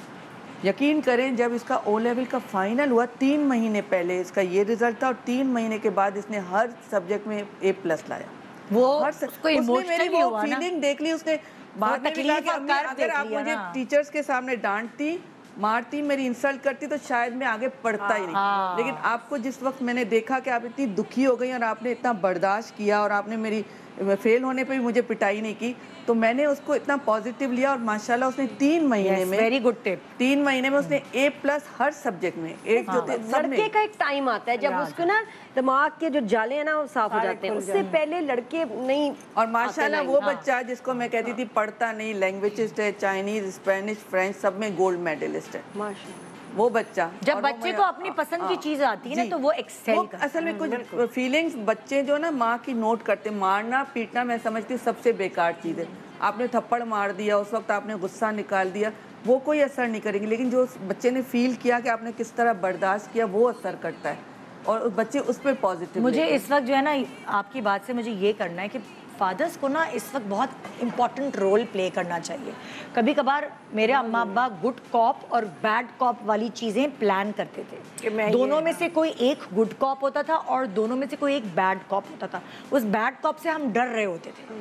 यकीन करें, जब इसका O लेवल का फाइनल हुआ 3 महीने पहले इसका ये रिज़ल्ट था, और 3 महीने के बाद इसने हर सब्जेक्ट में A+ लाया। वो उसने मेरी वो फीलिंग देख ली, उसने बाद में भी कहा कि अम्मी अगर आप मुझे टीचर्स के सामने डांटती, मारती, मेरी इंसल्ट करती तो शायद मैं आगे पढ़ता ही नहीं। लेकिन आपको जिस वक्त मैंने देखा कि आप इतनी दुखी हो गई और आपने इतना बर्दाश्त किया और आपने मेरी फेल होने पे भी मुझे पिटाई नहीं की, तो मैंने उसको इतना पॉजिटिव लिया और माशाल्लाह उसने 3 महीने में, वेरी गुड टिप, 3 महीने में उसने A+ हर सब्जेक्ट में, एक जो थे सब में। लड़के का एक टाइम आता है जब उसको ना दिमाग के जो जाले हैं ना वो साफ हो जाते हैं, उससे पहले लड़के नहीं। और माशाल्लाह वो बच्चा जिसको मैं कहती थी पढ़ता नहीं, लैंग्वेजेस है, चाइनीज, स्पेनिश, फ्रेंच, सब में गोल्ड मेडलिस्ट है माशाल्लाह। वो बच्चा, जब बच्चे को अपनी पसंद की चीज आती है ना तो वो एक्सेल करता है। असल में कुछ फीलिंग्स बच्चे जो ना माँ की नोट करते, मारना पीटना मैं समझती हूँ सबसे बेकार चीज़ है। आपने थप्पड़ मार दिया, उस वक्त आपने गुस्सा निकाल दिया, वो कोई असर नहीं करेंगे, लेकिन जो बच्चे ने फील किया कि आपने किस तरह बर्दाश्त किया, वो असर करता है और बच्चे उस पर पॉजिटिव। मुझे इस वक्त जो है ना आपकी बात से मुझे ये करना है कि फादर्स को ना इस वक्त बहुत इम्पॉर्टेंट रोल प्ले करना चाहिए। कभी कभार मेरे अम्मा अब्बा गुड कॉप और बैड कॉप वाली चीज़ें प्लान करते थे, दोनों में से कोई एक गुड कॉप होता था और दोनों में से कोई एक बैड कॉप होता था। उस बैड कॉप से हम डर रहे होते थे,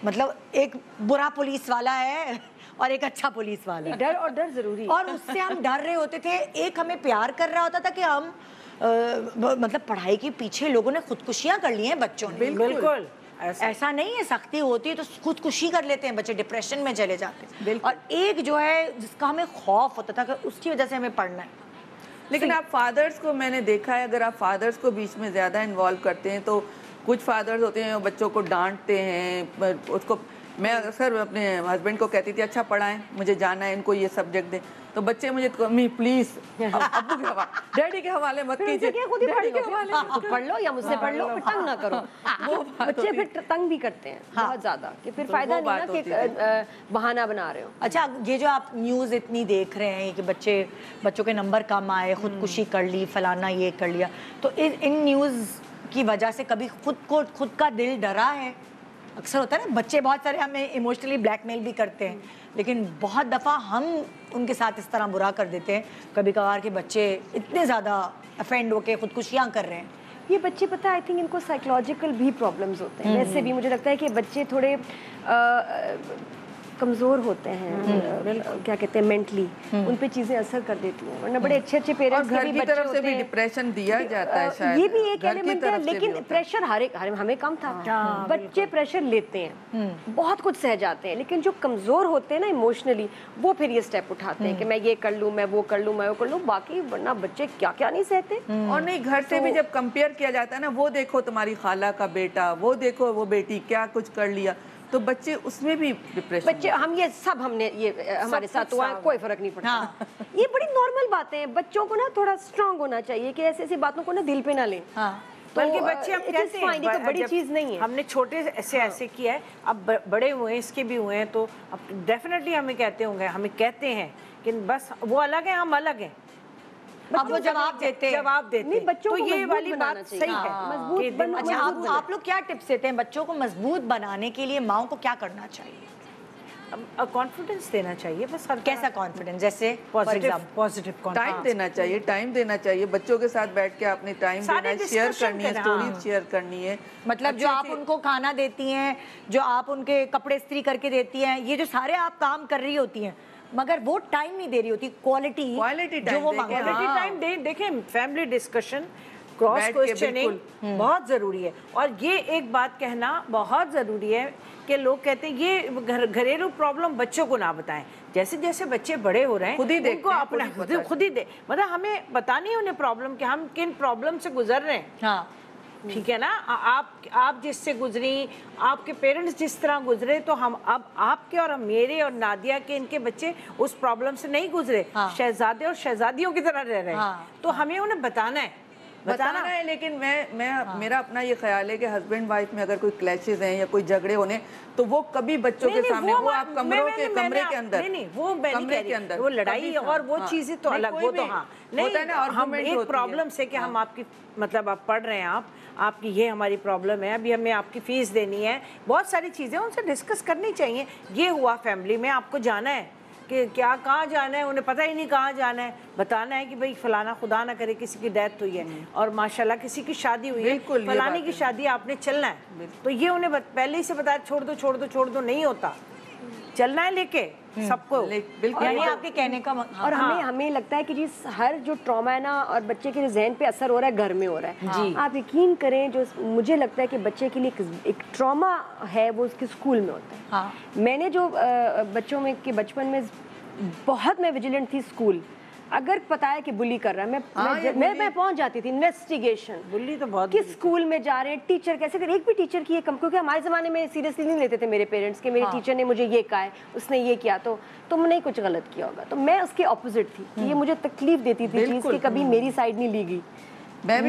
मतलब एक बुरा पुलिस वाला है और एक अच्छा पुलिस वाला है। डर और डर जरूरी, और उससे हम डर रहे होते थे। एक हमें प्यार कर रहा होता था कि हम मतलब पढ़ाई के पीछे लोगों ने खुदकुशियाँ कर ली हैं बच्चों ने। बिल्कुल ऐसा नहीं है, सख्ती होती है तो खुदकुशी कर लेते हैं बच्चे, डिप्रेशन में चले जाते हैं। और एक जो है जिसका हमें खौफ होता था कि उसकी वजह से हमें पढ़ना है। लेकिन आप फादर्स को मैंने देखा है, अगर आप फादर्स को बीच में ज़्यादा इन्वॉल्व करते हैं तो कुछ फादर्स होते हैं बच्चों को डांटते हैं। उसको मैं अक्सर अपने हस्बैंड को कहती थी अच्छा पढ़ाएं, मुझे जाना है, इनको ये सब्जेक्ट दें, तो बच्चे मुझे मम्मी प्लीज अब्बू के हवाले, डैडी के हवाले मत कीजिए, डैडी के हवाले पढ़ लो या मुझसे पढ़ लो, तंग ना करो। वो बच्चे फिर तंग भी करते हैं बहुत ज्यादा, कि फिर फायदा नहीं ना कि बहाना बना रहे हो। अच्छा, ये जो आप न्यूज़ इतनी देख रहे हैं कि बच्चों के नंबर कम आए, खुदकुशी कर ली, फलाना ये कर लिया, तो इन न्यूज़ की वजह से कभी खुद का दिल डरा है? अक्सर होता है ना, बच्चे बहुत सारे हमें इमोशनली ब्लैकमेल भी करते हैं, लेकिन बहुत दफ़ा हम उनके साथ इस तरह बुरा कर देते हैं कभी कभार के बच्चे इतने ज़्यादा अफेंड होके खुदकुशियाँ कर रहे हैं। ये बच्चे पता है, आई थिंक इनको साइकोलॉजिकल भी प्रॉब्लम्स होते हैं। वैसे भी मुझे लगता है कि बच्चे थोड़े कमज़ोर होते हैं, क्या कहते हैं, मेंटली उन पे चीज़ें असर कर देती हैं। वरना बड़े अच्छे अच्छे पेरेंट्स घर की तरफ से भी डिप्रेशन दिया जाता है शायद, ये भी एक एलिमेंट है। लेकिन प्रेशर हमें कम था, बच्चे प्रेशर लेते हैं, बहुत कुछ सह जाते हैं, लेकिन जो कमज़ोर होते हैं ना इमोशनली, वो फिर ये स्टेप उठाते हैं कि मैं ये कर लूँ, मैं वो कर लूँ, मैं वो कर लूँ, बाकी वरना बच्चे क्या क्या नहीं सहते। और नहीं, घर से भी जब कंपेयर किया जाता है ना, वो देखो तुम्हारी खाला का बेटा, वो देखो वो बेटी क्या कुछ कर लिया, तो बच्चे उसमें भी डिप्रेशन। बच्चे हमने ये हमारे साथ हुआ, कोई फर्क नहीं पड़ता। हाँ। ये बड़ी नॉर्मल बातें हैं। बच्चों को ना थोड़ा स्ट्रांग होना चाहिए कि ऐसी बातों को ना दिल पे ना लें। हाँ। तो बल्कि बच्चे हम कहते हैं तो बड़ी चीज नहीं है, हमने छोटे से ऐसे किया है, अब बड़े हुए हैं, इसके भी हुए हैं, तो अब डेफिनेटली हमें कहते हैं कि बस वो अलग है, हम अलग हैं। अब वो जवाब देते नहीं, बच्चों तो को ये वाली बात सही है, मजबूत बनना। अच्छा, आप लोग क्या टिप्स देते हैं बच्चों को मजबूत बनाने के लिए? माओ को क्या करना चाहिए? कॉन्फिडेंस देना चाहिए बस। कैसा कॉन्फिडेंस? जैसे पॉजिटिव टाइम देना चाहिए, टाइम देना चाहिए बच्चों के साथ बैठ के आपने टाइम देना है, शेयर करनी है, स्टोरी शेयर करनी है। मतलब जो आप उनको खाना देती हैं, जो आप उनके कपड़े इस्त्री करके देती हैं, ये जो सारे आप काम कर रही होती हैं, मगर वो टाइम नहीं दे रही होती, क्वालिटी जो वो टाइम देखें। फैमिली डिस्कशन, क्रॉस क्वेश्चनिंग बहुत ज़रूरी है। और ये एक बात कहना बहुत ज़रूरी है कि लोग कहते हैं ये घरेलू प्रॉब्लम बच्चों को ना बताएं। जैसे जैसे बच्चे बड़े हो रहे हैं खुद ही उनको अपना खुद ही दे, मतलब हमें बतानी है उन्हें प्रॉब्लम कि हम किन प्रॉब्लम से गुजर रहे हैं। हाँ। ठीक है ना, आप जिससे गुजरी, आपके पेरेंट्स जिस तरह गुजरे, तो हम अब आपके और मेरे और नादिया के, इनके बच्चे उस प्रॉब्लम से नहीं गुजरे, शहजादे और शहजादियों की तरह रह रहे हैं। तो हमें उन्हें बताना है। लेकिन मेरा अपना ये ख्याल है कि हस्बैंड वाइफ में अगर कोई क्लैशेस हैं या कोई झगड़े होने, तो वो कभी बच्चों के सामने, वो आप कमरे के अंदर, नहीं वो कमरे के अंदर, वो लड़ाई और वो चीजें तो अलग, वो तो हाँ नहीं, हम एक प्रॉब्लम से कि हम आपकी, मतलब आप पढ़ रहे हैं, आपकी ये हमारी प्रॉब्लम है, अभी हमें आपकी फीस देनी है, बहुत सारी चीजें उनसे डिस्कस करनी चाहिए। ये हुआ फैमिली में, आपको जाना है कि क्या कहाँ जाना है, उन्हें पता ही नहीं कहाँ जाना है, बताना है कि भाई फलाना, खुदा ना करे किसी की डेथ हुई है और माशाल्लाह किसी की शादी हुई है, फलाने की शादी, आपने चलना है, तो ये उन्हें पहले ही से बताया, छोड़ दो, नहीं होता, चलना है लेके सबको, बिल्कुल। यानी आपके कहने का और हमें लगता है कि जी हर जो ट्रॉमा है ना, और बच्चे के जहन पे असर हो रहा है, घर में हो रहा है। जी आप यकीन करें, जो मुझे लगता है कि बच्चे के लिए एक ट्रॉमा है, वो उसके स्कूल में होता है। मैंने जो बच्चों में के बचपन में बहुत मैं विजिलेंट थी, स्कूल अगर पता है कि बुली कर रहा है, मैं पहुंच जाती थी, इन्वेस्टिगेशन, बुली तो बहुत, किस स्कूल में जा रहे हैं, टीचर कैसे कर, एक भी टीचर की ये कम, क्योंकि हमारे ज़माने में सीरियसली नहीं लेते थे मेरे पेरेंट्स के, मेरे टीचर ने मुझे ये कहा है, उसने ये किया, तो तुमने ही कुछ गलत किया होगा। तो मैं उसके ऑपोजिट थी, ये मुझे तकलीफ देती थी चीज़ कि कभी मेरी साइड नहीं ली गई।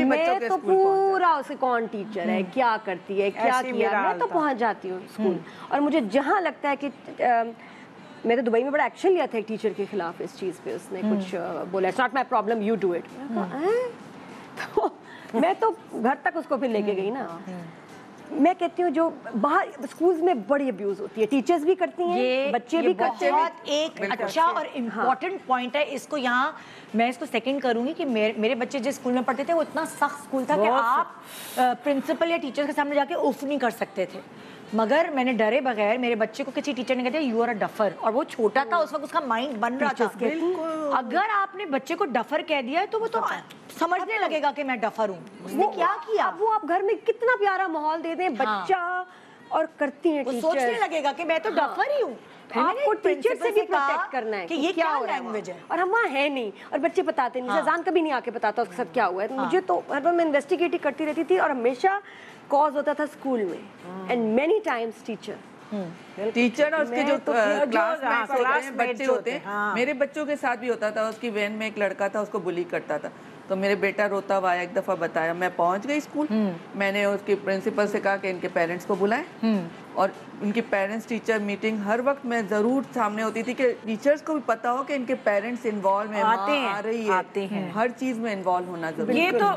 मैं तो पूरा उसे कौन टीचर है, क्या करती है, क्या किया, मैं तो पहुँच जाती हूँ स्कूल। और मुझे जहाँ लगता है कि मैं तो दुबई में बड़ा एक्शन लिया था एक टीचर के खिलाफ इस चीज़ पे, उसने कुछ बोला, it's not my problem, you do it. तो मैं तो घर तक उसको फिर लेके गई ना। मैं कहती हूँ जो बाहर स्कूल्स में बड़ी अब्यूज होती है, टीचर्स भी करती हैं, बच्चे भी करते हैं। बहुत एक अच्छा और इम्पोर्टेंट पॉइंट है, इसको यहाँ मैं इसको सेकंड करूंगी कि मेरे बच्चे जिस स्कूल में पढ़ते थे वो इतना सख्त स्कूल था कि आप प्रिंसिपल या टीचर के सामने जाके उफ नहीं कर सकते थे, मगर मैंने डरे बगैर, मेरे बच्चे को किसी टीचर ने कहते यू आर अ डफर, और वो छोटा था उस वक्त, उसका माइंड बन रहा था। अगर आपने बच्चे को डफर कह दिया है तो वो तो समझने लगेगा कि मैं डफर हूँ। उसने क्या किया? वो आप घर में कितना प्यारा माहौल दे दें, बच्चा और करती है टीचर, सोचने लगेगा कि मैं तो डफर ही हूँ। आपको टीचर से भी प्रोटेक्ट करना है कि ये क्या लैंग्वेज है, और हम वहाँ है नहीं, और बच्चे बताते नहीं, जान कभी नहीं आके बताता उसके साथ क्या हुआ है। मुझे तो हर बार मैं इन्वेस्टिगेट करती रहती थी, और हमेशा कॉज होता था स्कूल में, एंड मेनी टाइम्स टीचर और उसके जो क्लासमेट्स बच्चे होते हैं, मेरे बच्चों के साथ भी होता था। उसकी वैन में एक लड़का था, उसको बुली करता था, तो मेरे बेटा रोता हुआ आया, एक दफ़ा बताया, मैं पहुंच गई स्कूल, मैंने उसके प्रिंसिपल से कहा कि इनके पेरेंट्स को बुलाएं, और इनकी पेरेंट्स टीचर मीटिंग हर वक्त मैं ज़रूर सामने होती थी कि टीचर्स को भी पता हो कि इनके पेरेंट्स इन्वॉल्व हैं, आ रही है, हर चीज़ में इन्वॉल्व होना जरूरी। ये तो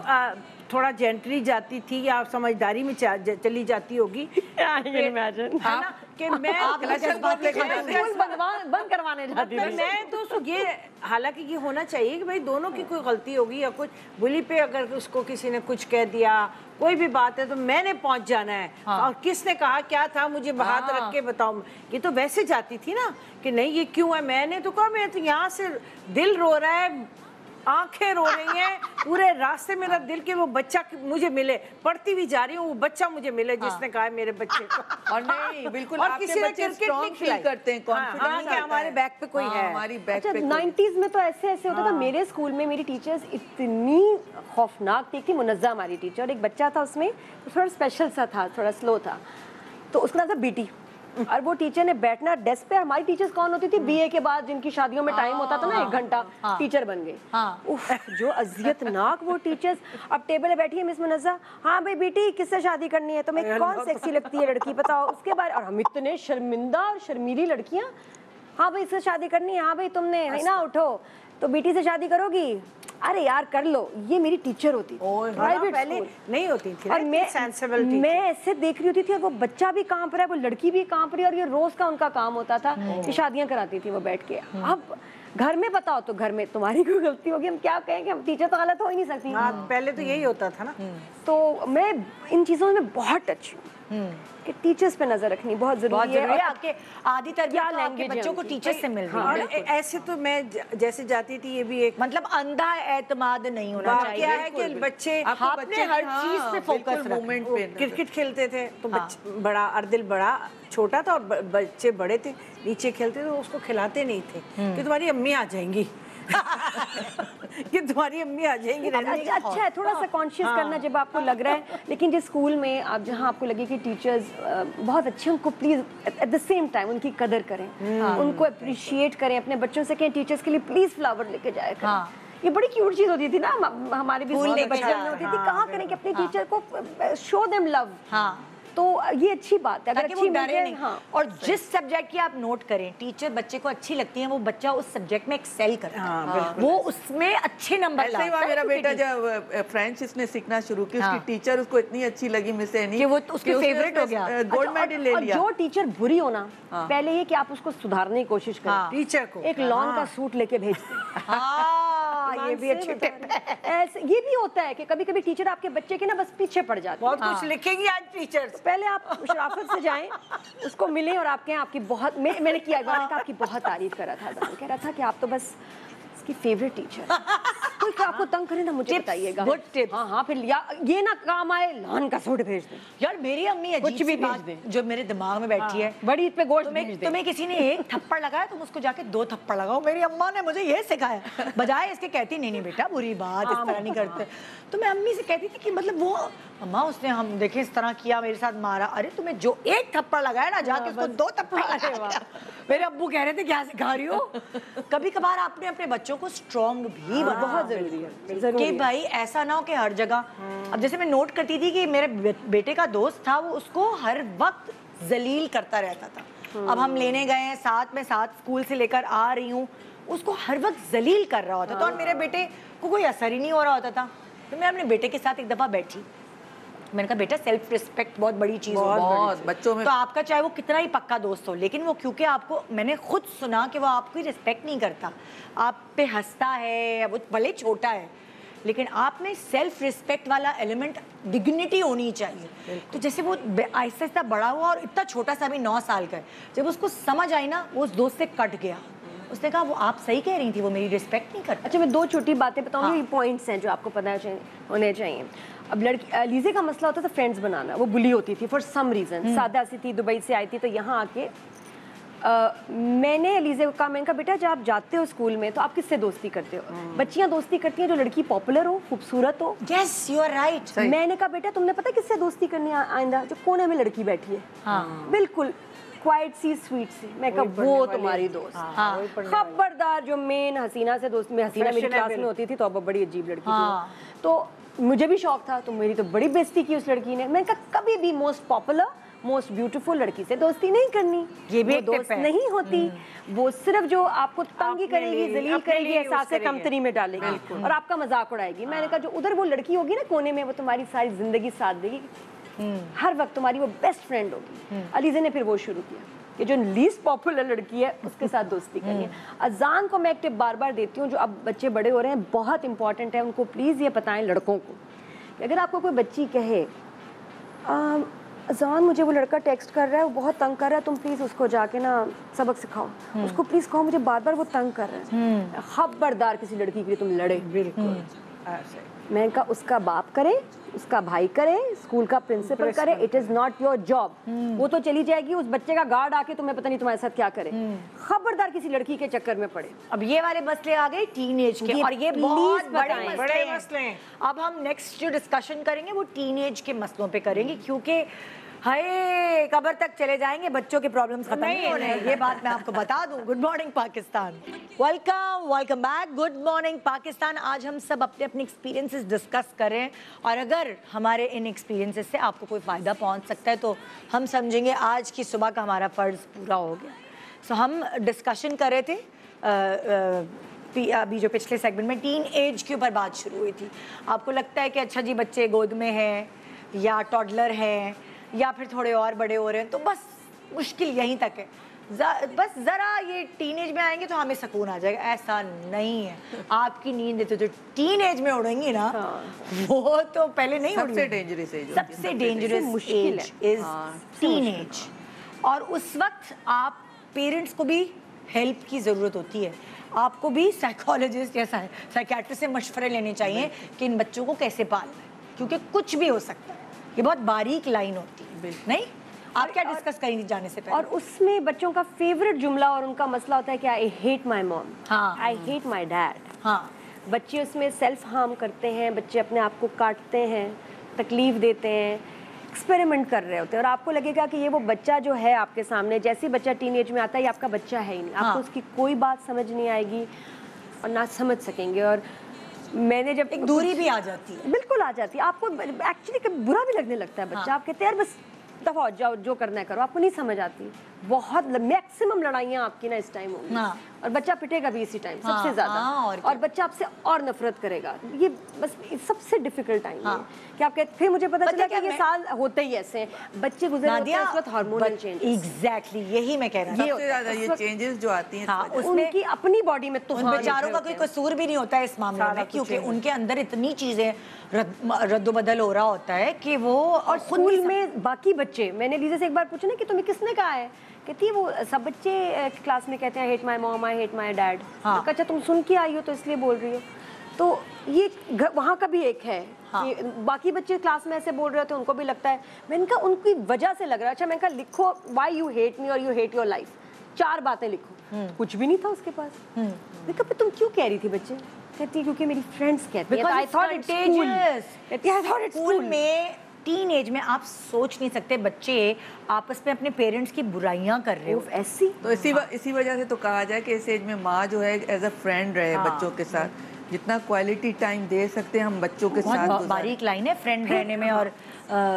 थोड़ा जेंटली जाती थी या समझदारी में चली जाती होगी, है ना, कि मैं बंद करवाने जाती थी। मैं तो ये, हालांकि ये होना चाहिए कि भाई दोनों की कोई गलती होगी या कुछ, बुली पे अगर उसको किसी ने कुछ कह दिया, कोई भी बात है, तो मैंने पहुंच जाना है। और किसने कहा क्या था, मुझे हाथ रख के बताओ। ये तो वैसे जाती थी ना कि नहीं ये क्यों है, मैंने तो कहा, मैं तो यहाँ से दिल रो रहा है, आंखें रो रही हैं, पूरे रास्ते मेरा दिल के वो बच्चा मुझे मिले, पढ़ती भी जा रही हूँ, वो बच्चा मुझे मिले जिसने कहा है मेरे बच्चे को। और नहीं बिल्कुल, और किसी ने क्रिकेट नहीं खिलाई करते हैं, कॉन्फिडेंस कि हमारे बैक पे कोई है, हमारी बैक पे। 90s में तो ऐसे होता था। मेरे स्कूल में मेरी टीचर्स इतनी खौफनाक थी। मुनज़्ज़ा हमारी टीचर, एक बच्चा था उसमें थोड़ा स्पेशल सा था, थोड़ा स्लो था, तो उसका नाम था बीटी, और वो टीचर ने बैठना डेस्क पे। हमारी टीचर्स कौन होती थी, बीए के बाद जिनकी शादियों में टाइम होता था ना, 1 घंटा टीचर बन गए। उफ, जो अजियतनाक वो टीचर्स। अब टेबल पे बैठी है मिस मुनज़्ज़ा, हाँ भाई बेटी किससे शादी करनी है, तुम्हें कौन सेक्सी लगती है लड़की बताओ, उसके बारे। और हम इतने शर्मिंदा और शर्मीली लड़कियां, हाँ भाई इससे शादी करनी है, हाँ भाई तुमने है ना, उठो, तो बेटी से शादी करोगी, अरे यार कर लो। ये मेरी टीचर होती प्राइवेट, पहले नहीं होती थी, और मैं ऐसे देख रही होती थी, और वो बच्चा भी कांप रहा है, वो लड़की भी कांप रही है, और ये रोज का उनका काम होता था कि शादियां कराती थी वो बैठ के। अब घर में बताओ तो घर में तुम्हारी कोई गलती होगी, हम क्या कहेंगे, हम टीचर तो गलत हो ही नहीं सकती। पहले तो यही होता था ना। तो मैं इन चीजों में बहुत टच हूँ कि टीचर्स पे नजर रखनी बहुत जरूरी है। आपके आदि तरबियत आपके बच्चों को टीचर से मिल रही है। ऐसे तो मैं जैसे जाती थी, ये भी एक मतलब अंधा एतमाद नहीं होना चाहिए। क्या है कि बच्चे आपने हर चीज पे फोकस मूवमेंट पे। क्रिकेट खेलते थे तो बड़ा अर्दिल बड़ा छोटा था और बच्चे बड़े थे, नीचे खेलते थे, उसको खिलाते नहीं थे कि तुम्हारी अम्मी आ जाएंगी, कि तुम्हारी अम्मी आ जाएंगी रहने। अच्छा है थोड़ा सा कॉन्शियस करना जब आपको लग रहा है, लेकिन जिस स्कूल में आप जहाँ आपको लगे कि टीचर्स बहुत अच्छे, उनको please at the same time उनकी कदर करें, उनको अप्रिशिएट करें, अपने बच्चों से कहें टीचर्स के लिए प्लीज फ्लावर लेके जाया करें। ये बड़ी क्यूट चीज होती थी ना, हमारे भी बचपन में होती थी। कहाँ करें कि अपने टीचर को शो देम लव। तो ये अच्छी बात है, अगर अच्छी डरे नहीं। और जिस सब्जेक्ट की आप नोट करें टीचर बच्चे को अच्छी लगती है, वो बच्चा उस सब्जेक्ट में एक्सेल करता है, वो उसमें अच्छे नंबर लाता है। ऐसे ही मेरा बेटा जब फ्रेंच इसने सीखना शुरू की, उसकी टीचर उसको इतनी अच्छी लगी मिस एनी कि वो उसके फेवरेट हो गया, गोल्ड मेडल ले लिया। जो टीचर बुरी हो ना, पहले ये कि आप उसको सुधारने की कोशिश करें, टीचर को एक लॉन का सूट लेके भेज दें। ये भी अच्छी टिप है। ऐसे ये भी होता है कि कभी कभी टीचर आपके बच्चे के ना बस पीछे पड़ जाते हैं, बहुत कुछ लिखेंगी आज टीचर। पहले आप शराफत से जाएं, उसको मिलें और आप कहें आपकी बहुत मैंने किया, मैंने कहा आपकी बहुत तारीफ करा था, कह रहा था कि आप तो बस इसकी फेवरेट टीचर। कोई आपको तंग करे ना मुझे बताइएगा। Good tips. हाँ फिर ये ना काम आए लॉन का सूट भेज दें। यार मेरी अम्मी कुछ भी भेज दें जो मेरे दिमाग में बैठी है, बड़ी पे गोश्त भेज दें। तुम्हें किसी ने एक थप्पड़ लगाया, तुम उसको जाके 2 थप्पड़ लगाओ। मेरी अम्मा ने मुझे ये सिखाया, बजाय इसके कहती नहीं बेटा बुरी बात, इस तरह नहीं करते। तो मैं अम्मी से कहती थी कि मतलब वो अम्मा उसने हम देखे इस तरह किया, मेरे साथ मारा। अरे तुम्हें जो एक थप्पड़ लगाया ना, जाके उसको 2 थप्पड़ लगाया। मेरे अब्बू कह रहे थे क्या सिखा रही हो। कभी कभार आपने अपने बच्चों को स्ट्रॉन्ग भी बहुत जरूरी है कि भाई ऐसा ना हो कि हर जगह। अब जैसे मैं नोट करती थी कि मेरे बेटे का दोस्त था, वो उसको हर वक्त जलील करता रहता था। अब हम लेने गए हैं साथ में, साथ स्कूल से लेकर आ रही हूँ, उसको हर वक्त जलील कर रहा होता था और मेरे बेटे को कोई असर ही नहीं हो रहा होता था। तो मैं अपने बेटे के साथ एक दफा बैठी, मैंने कहा बेटा सेल्फ रिस्पेक्ट बहुत बड़ी चीज है, बहुत बच्चों में। तो आपका चाहे वो कितना ही पक्का दोस्त हो, लेकिन वो क्योंकि आपको, मैंने खुद सुना कि वो आपकी रिस्पेक्ट नहीं करता, आप पे हंसता है, वो भले छोटा है, लेकिन आप में सेल्फ रिस्पेक्ट वाला एलिमेंट, डिग्निटी होनी चाहिए। तो जैसे वो आहिस्ता आहिस्ता बड़ा हुआ और इतना छोटा सा भी 9 साल का है, जब उसको समझ आई ना, वो उस दोस्त से कट गया। उसने कहा वो आप सही कह रही थी, वो मेरी रिस्पेक्ट नहीं करता। अच्छा मैं 2 छोटी बातें बताऊंगी, ये पॉइंट्स हैं जो आपको पता होने चाहिए। अब लड़की लीजे का मसला होता था फ्रेंड्स बनाना, वो बुली होती थी फॉर सम रीजन, सादा सी थी, दुबई से आई थी, तो यहाँ आके मैंने लीजे को कहा, मैंने कहा बेटा जब आप जाते हो स्कूल में तो आप किससे दोस्ती करते हो? बच्चियां दोस्ती करती हैं जो लड़की पॉपुलर हो, खूबसूरत हो। Yes you are right. मैंने कहा बेटा तुमने पता किससे दोस्ती करनी है आइंदा? जो कोने में लड़की बैठी है, बिल्कुल क्वाइट सी स्वीट सी। मैं कहा वो तुम्हारी दोस्त। खबरदार जो मेन हसीना से दोस्त, में हसीना मेरी क्लास में होती थी तो अब बड़ी अजीब लड़की थी, तो मुझे भी शौक था, तो मेरी तो बड़ी बेइज्जती की उस लड़की ने। मैंने कहा कभी भी मोस्ट पॉपुलर मोस्ट ब्यूटीफुल लड़की से दोस्ती नहीं करनी, ये भी एक दोस्त नहीं होती, वो सिर्फ जो आपको तंगी करेगी, जलील करेगी, एहसास कमतरी में डालेगी और आपका मजाक उड़ाएगी। मैंने कहा जो उधर वो लड़की होगी ना कोने में, वो तुम्हारी सारी जिंदगी साथ देगी, हर वक्त तुम्हारी वो बेस्ट फ्रेंड होगी। अलीज़े ने फिर वो शुरू किया कि जो लीस्ट पॉपुलर लड़की है उसके साथ दोस्ती करनी है। अजान को मैं एक टिप बार बार देती हूँ, जो अब बच्चे बड़े हो रहे हैं, बहुत इंपॉर्टेंट है, उनको प्लीज़ ये बताएं लड़कों को कि अगर आपको कोई बच्ची कहे अजान मुझे वो लड़का टेक्स्ट कर रहा है, वो बहुत तंग कर रहा है, तुम प्लीज़ उसको जाके ना सबक सिखाओ, उसको प्लीज़ कहो मुझे बार बार वो तंग कर रहा है, खबरदार किसी लड़की के लिए तुम लड़े। बिल्कुल मैंने कहा उसका बाप करे, उसका भाई करे, स्कूल का प्रिंसिपल करे, it is not your job. वो तो चली जाएगी, उस बच्चे का गार्ड आके तुम्हें पता नहीं तुम्हारे साथ क्या करे। खबरदार किसी लड़की के चक्कर में पड़े। अब ये वाले मसले आ गए टीनेज के, और ये बहुत बड़े मसले हैं। अब हम नेक्स्ट जो डिस्कशन करेंगे वो टीनेज के मसलों पे करेंगे, क्योंकि हाय कब्र तक चले जाएंगे, बच्चों के प्रॉब्लम्स खत्म नहीं होने, ये बात मैं आपको बता दूं। Good morning Pakistan, welcome back, good morning Pakistan. आज हम सब अपने अपने एक्सपीरियंसेस डिस्कस करें, और अगर हमारे इन एक्सपीरियंसेस से आपको कोई फ़ायदा पहुंच सकता है तो हम समझेंगे आज की सुबह का हमारा फ़र्ज़ पूरा हो गया। सो हम डिस्कशन कर रहे थे अभी जो पिछले सेगमेंट में टीन एज के ऊपर बात शुरू हुई थी। आपको लगता है कि अच्छा जी बच्चे गोद में हैं या टॉडलर हैं या फिर थोड़े और बड़े हो रहे हैं, तो बस मुश्किल यहीं तक है, बस ज़रा ये टीनेज में आएंगे तो हमें सुकून आ जाएगा। ऐसा नहीं है, आपकी नींद तो जो टीनेज में उड़ेंगी ना, वो तो पहले नहीं उड़ेंगी। सबसे डेंजरस एज, सबसे डेंजरस एज इज टीनेज, और उस वक्त आप पेरेंट्स को भी हेल्प की ज़रूरत होती है। आपको भी साइकोलॉजिस्ट या साइकियाट्रिस्ट से मशवरे लेने चाहिए कि इन बच्चों को कैसे पालना है, क्योंकि कुछ भी हो सकता है। ये बहुत बारीक लाइन होती है, नहीं? आप क्या डिस्कस करेंगी जाने से पहले? और उसमें बच्चों का फेवरेट जुमला और उनका मसला होता है कि I hate my mom, I hate my dad. हाँ, बच्चे उसमें सेल्फ हार्म करते हैं, बच्चे अपने आप को काटते हैं, तकलीफ देते हैं, एक्सपेरिमेंट कर रहे होते हैं, और आपको लगेगा कि ये वो बच्चा जो है आपके सामने, जैसे बच्चा टीनेज में आता है, ये आपका बच्चा है ही नहीं। आपको उसकी कोई बात समझ नहीं आएगी और ना समझ सकेंगे। और मैंने जब एक दूरी भी आ जाती है, बिल्कुल आ जाती है। आपको एक्चुअली बुरा भी लगने लगता है बच्चा। आप कहते हैं यार बस दफा हो जाओ, जो करना है करो। आपको नहीं समझ आती। बहुत मैक्सिमम लड़ाइयाँ आपकी ना इस टाइम होंगी, और बच्चा पिटेगा भी इसी टाइम सबसे ज्यादा, और बच्चा आपसे और नफरत करेगा। ये बस सबसे डिफिकल्ट टाइम है कि आप कहते, फिर मुझे पता चला कि ये साल होते ही ऐसे हैं। बच्चे गुजर होते हैं उस वक्त हार्मोनल चेंज। एग्जैक्टली यही मैं कह रहा हूँ, सबसे ज्यादा ये चेंजेस जो आती हैं उनकी अपनी बॉडी में तो उन बेचारों का कोई कसूर भी नहीं होता है इस मामले में, क्योंकि उनके अंदर इतनी चीजें रद्दोबदल हो रहा होता है कि वो। और स्कूल में बाकी बच्चे, मैंने लीजा से एक बार पूछा ना कि तुम्हें किसने कहा है, कहती है वो सब बच्चे क्लास में कहते हैं hate my mom, I hate my dad. अच्छा तुम सुन के आई हो तो इसलिए बोल रही हो। तो ये वहाँ का भी एक है कि बाकी बच्चे क्लास में ऐसे बोल रहे होते हैं, उनको भी लगता है। मैंने कहा उनकी वजह से लग रहा है। अच्छा मैंने कहा लिखो व्हाई यू हेट मी और यू हेट योर लाइफ, 4 बातें लिखो। कुछ भी नहीं था उसके पास। मैंने कहा तुम क्यों कह रही थी बच्चे? कहती है क्योंकि मेरी फ्रेंड्स कहती है। आई थॉट इट्स स्कूल में टीन एज में आप सोच नहीं सकते बच्चे आपस में अपने पेरेंट्स की बुराइयां कर रहे हो ऐसी। तो इसी वजह से तो कहा जाए कि इस एज में माँ जो है एज अ फ्रेंड रहे बच्चों के साथ, जितना क्वालिटी टाइम दे सकते हैं हम बच्चों के साथ। बहुत बारीक लाइन है फ्रेंड रहने में और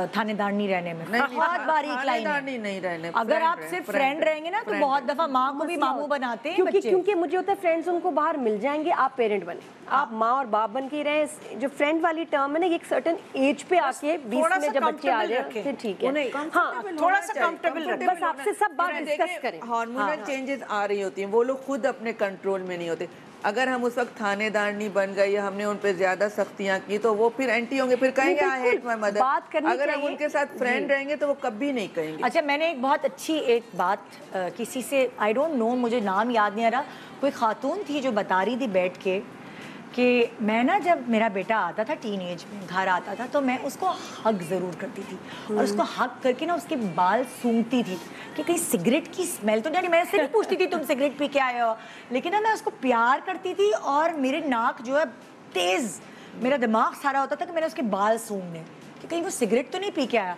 थानेदारनी रहने में, बहुत बारीक लाइन है। नहीं रहने, अगर आप सिर्फ फ्रेंड रहेंगे ना तो बहुत दफा माँ को भी मामू बनाते हैं बच्चे। क्योंकि मुझे होता है फ्रेंड्स उनको बाहर मिल जाएंगे, आप पेरेंट बने, आप माँ और बाप बन के रहे। जो फ्रेंड वाली टर्म है ना, एक सर्टेन एज पे आके 20 में जब बच्चे आ जाए फिर ठीक है। हाँ थोड़ा सा कंफर्टेबल, बस आपसे सब बात डिस्कस करें। हार्मोनल चेंजेस आ रही होती हैं, वो लोग खुद अपने कंट्रोल में नहीं होते। अगर हम उस वक्त थानेदारनी बन गए या हमने उन पे ज्यादा सख्तियां की तो वो फिर एंटी होंगे, फिर कहेंगे आई हेट माय मदर। अगर हम उनके साथ फ्रेंड रहेंगे तो वो कभी नहीं कहेंगे। अच्छा मैंने एक बहुत अच्छी एक बात किसी से, आई डोंट नो, मुझे नाम याद नहीं आ रहा, कोई खातून थी जो बता रही थी बैठ के कि मैं ना जब मेरा बेटा आता था टीन एज में, घर आता था तो मैं उसको हग ज़रूर करती थी, और उसको हग करके ना उसके बाल सूंघती थी कि कहीं सिगरेट की स्मेल तो नहीं। मैं उससे नहीं पूछती थी तुम सिगरेट पी के आए हो, लेकिन ना मैं उसको प्यार करती थी और मेरे नाक जो है तेज़, मेरा दिमाग सारा होता था कि मैंने उसके बाल सूंघने कि कहीं वो सिगरेट तो नहीं पी के आया।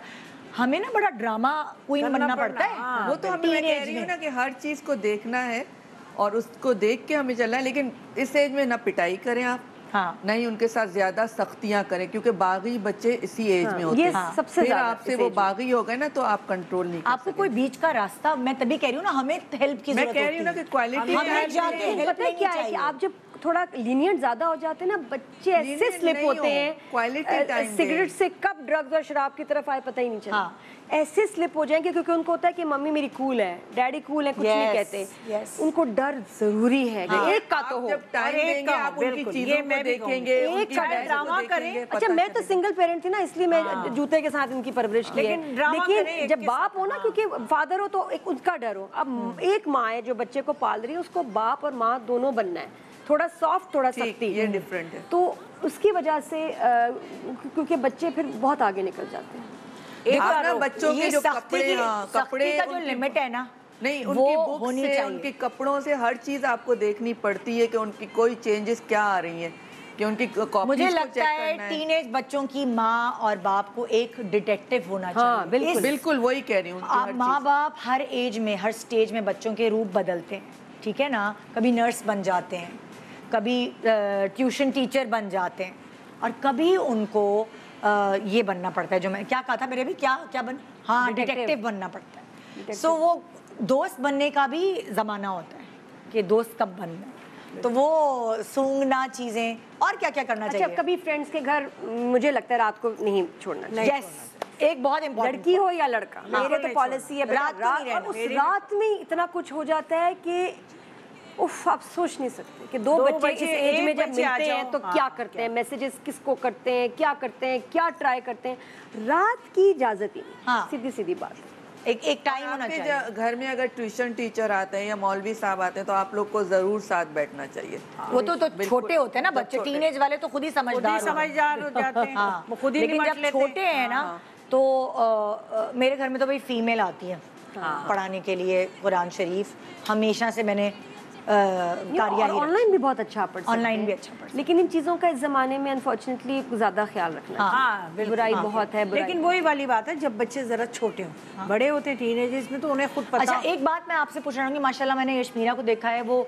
हमें ना बड़ा ड्रामा क्वीन बनना पड़ता है। वो तो मैं कह रही हूँ ना कि हर चीज़ को देखना है और उसको देख के हमें चलना है, लेकिन इस एज में ना पिटाई करें आप, नहीं उनके साथ ज्यादा सख्तियां करें, क्योंकि बागी बच्चे इसी एज में होते हैं। सबसे फिर आपसे वो बागी हो गए ना तो आप कंट्रोल नहीं कर आपको कोई बीच का रास्ता, मैं तभी कह रही हूँ ना हमें हेल्प की जरूरत मैं कह रही हूँ ना कि क्वालिटी पता है क्या है कि आप जब थोड़ा लीनियंट ज्यादा हो जाते हैं ना, बच्चे ऐसे स्लिप होते हैं क्वालिटी टाइम सिगरेट से कब ड्रग्स और शराब की तरफ आए पता ही नहीं चला। ऐसे स्लिप हो जाएंगे क्योंकि उनको होता है कि मम्मी मेरी कूल है, डैडी कूल है, कुछ नहीं कहते। उनको डर जरूरी है कि एक का तो हो। जब टाइम देंगे आप उनकी चीजों को देखेंगे, एक का ड्रामा करें। अच्छा मैं तो सिंगल पेरेंट थी ना, इसलिए मैं जूते के साथ इनकी परवरिश की है। लेकिन जब बाप हो ना, क्योंकि फादर हो तो एक उसका डर हो। अब एक माँ है जो बच्चे को पाल रही है, उसको बाप और माँ दोनों बनना है, थोड़ा सॉफ्ट थोड़ा सख्ती, ये डिफरेंट है। तो उसकी वजह से क्योंकि बच्चे फिर बहुत आगे निकल जाते हैं। एक ना बच्चों के जो कपड़े का जो लिमिट है ना, नहीं उनकी बुक से, उनके कपड़ों से हर चीज आपको देखनी पड़ती है कि उनकी कोई चेंजेस क्या आ रही हैं, कि उनकी कॉपीज मुझे लगता है टीनेज बच्चों की माँ और बाप को एक डिटेक्टिव होना चाहिए। बिल्कुल बिल्कुल वही कह रही हूँ। माँ बाप हर एज में, हर स्टेज में बच्चों के रूप बदलते हैं, ठीक है ना। कभी नर्स बन जाते हैं, कभी ट्यूशन टीचर बन जाते हैं, और कभी उनको ये बनना पड़ता है जो मैं क्या कहा था मेरे भी, क्या बन, हाँ डिटेक्टिव बनना पड़ता है। सो वो दोस्त बनने का भी ज़माना होता है कि दोस्त कब बनना है, तो वो सूंघना चीज़ें और क्या क्या करना चाहिए। कभी फ्रेंड्स के घर मुझे लगता है रात को नहीं छोड़ना चाहिए। यस, एक बहुत इम्पोर्टेंट, लड़की हो या लड़का, मेरे तो पॉलिसी है रात में इतना कुछ हो जाता है कि उफ, आप सोच नहीं सकते कि दो बच्चे इस एज में जब मिलते हैं तो क्या करते हैं, मैसेजेस किसको करते हैं, क्या करते हैं, क्या ट्राई करते हैं। रात की इजाजत ही नहीं, सीधी सीधी बात है। एक टाइम होना चाहिए। घर में अगर ट्यूशन टीचर आते हैं या मौलवी साहब आते हैं तो आप लोग को जरूर साथ बैठना चाहिए। वो तो छोटे होते हैं ना बच्चे, टीनेज वाले तो खुद ही समझदार हो जाते हैं, लेकिन जब छोटे हैं ना तो मेरे घर में तो भाई फीमेल आती है पढ़ाने के लिए कुरान शरीफ, हमेशा से मैंने ऑनलाइन भी बहुत अच्छा पढ़ सकते हैं, ऑनलाइन भी अच्छा पढ़, लेकिन इन चीज़ों का इस ज़माने में अनफॉर्चुनेटली ज़्यादा ख्याल रखना है। बुराई बहुत है, लेकिन वही वाली बात है जब बच्चे ज़रा छोटे हों, बड़े होते टीनेजर्स में तो उन्हें खुद पता। अच्छा, एक बात मैं आपसे पूछना चाहूँगी, माशाल्लाह मैंने यशमीरा को देखा है, वो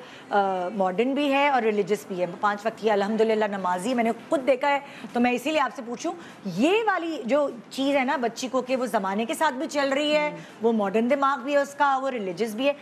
मॉडर्न भी है और रिलीजियस भी है, 5 वक्त की अल्हम्दुलिल्लाह नमाजी, मैंने खुद देखा है, तो मैं इसीलिए आपसे पूछूं, ये वाली जो चीज़ है ना बच्ची को कि वो ज़माने के साथ भी चल रही है, वो मॉडर्न दिमाग भी है उसका, वो रिलीजियस भी है,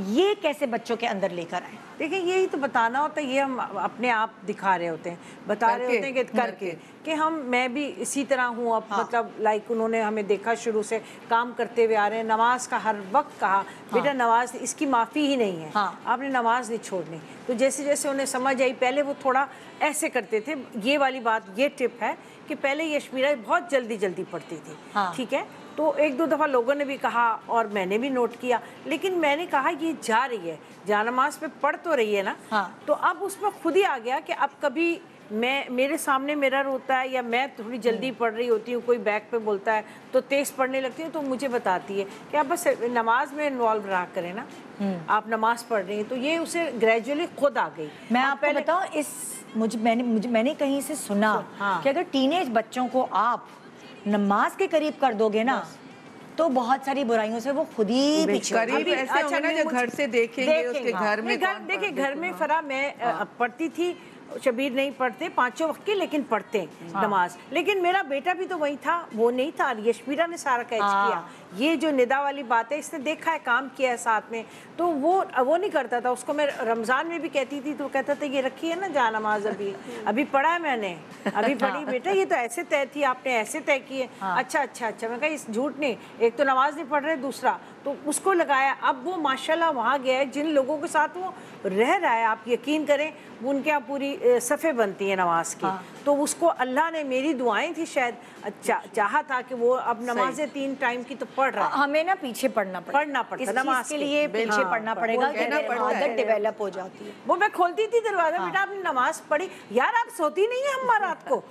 ये कैसे बच्चों के अंदर लेकर आए? देखिए यही तो बताना होता है, ये हम अपने आप दिखा रहे होते हैं, बता रहे होते हैं कि करके कि मैं भी इसी तरह हूँ अब। मतलब लाइक उन्होंने हमें देखा शुरू से काम करते हुए आ रहे हैं, नमाज का हर वक्त कहा बेटा नमाज इसकी माफ़ी ही नहीं है, आपने नमाज नहीं छोड़नी। तो जैसे जैसे उन्हें समझ आई, पहले वो थोड़ा ऐसे करते थे, ये वाली बात, ये टिप है कि पहले यशमीरा बहुत जल्दी जल्दी पढ़ती थी, ठीक है, तो 1-2 दफ़ा लोगों ने भी कहा और मैंने भी नोट किया, लेकिन मैंने कहा ये जा रही है, जानमाज पे पढ़ तो रही है ना, तो अब उसमें खुद ही आ गया कि अब कभी मेरे सामने मिरर होता है या मैं थोड़ी जल्दी पढ़ रही होती हूँ, कोई बैक पे बोलता है तो तेज़ पढ़ने लगती हूँ, तो मुझे बताती है कि आप बस नमाज में इन्वॉल्व रहा करें ना, आप नमाज पढ़ रही हैं, तो ये उसे ग्रेजुअली खुद आ गई। मैं आपको बताऊँ, मैंने कहीं से सुना कि अगर टीनेज बच्चों को आप नमाज के करीब कर दोगे ना तो बहुत सारी बुराइयों से वो खुद ही पीछे। करीब ऐसे होंगे ना जो घर से देखेंगे उसके घर में। देखिए घर में फरा मैं पढ़ती थी, शबीर नहीं पढ़ते 5 वक्त के, लेकिन पढ़ते नमाज, लेकिन मेरा बेटा भी तो वही था, वो नहीं था, यशमीरा ने सारा कैच किया। ये जो निदा वाली बात है, इसने देखा है, काम किया है साथ में, तो वो नहीं करता था, उसको मैं रमज़ान में भी कहती थी तो कहता था ये रखी है ना जा नमाज, अभी पढ़ा है मैंने, अभी पढ़ी बेटा, ये तो ऐसे तय थी, आपने ऐसे तय की है। अच्छा मैं कहा इस झूठ नहीं, एक तो नमाज नहीं पढ़ रहे, दूसरा तो उसको लगाया। अब वो माशाल्लाह वहाँ गया है, जिन लोगों के साथ वो रह रहा है, आप यकीन करें वो उनके यहाँ पूरी सफ़े बनती है नमाज की, तो उसको अल्लाह ने, मेरी दुआएं थी शायद, चाहा था कि वो अब नमाजें 3 टाइम की तो पढ़ रहा है। हमें ना पीछे पढ़ना पड़ता नमाज के लिए, पीछे पढ़ना पड़ेगा, आदत डेवलप हो जाती है। वो मैं खोलती थी दरवाजा, बेटा आपने नमाज पढ़ी, यार आप सोती नहीं है हम रात को,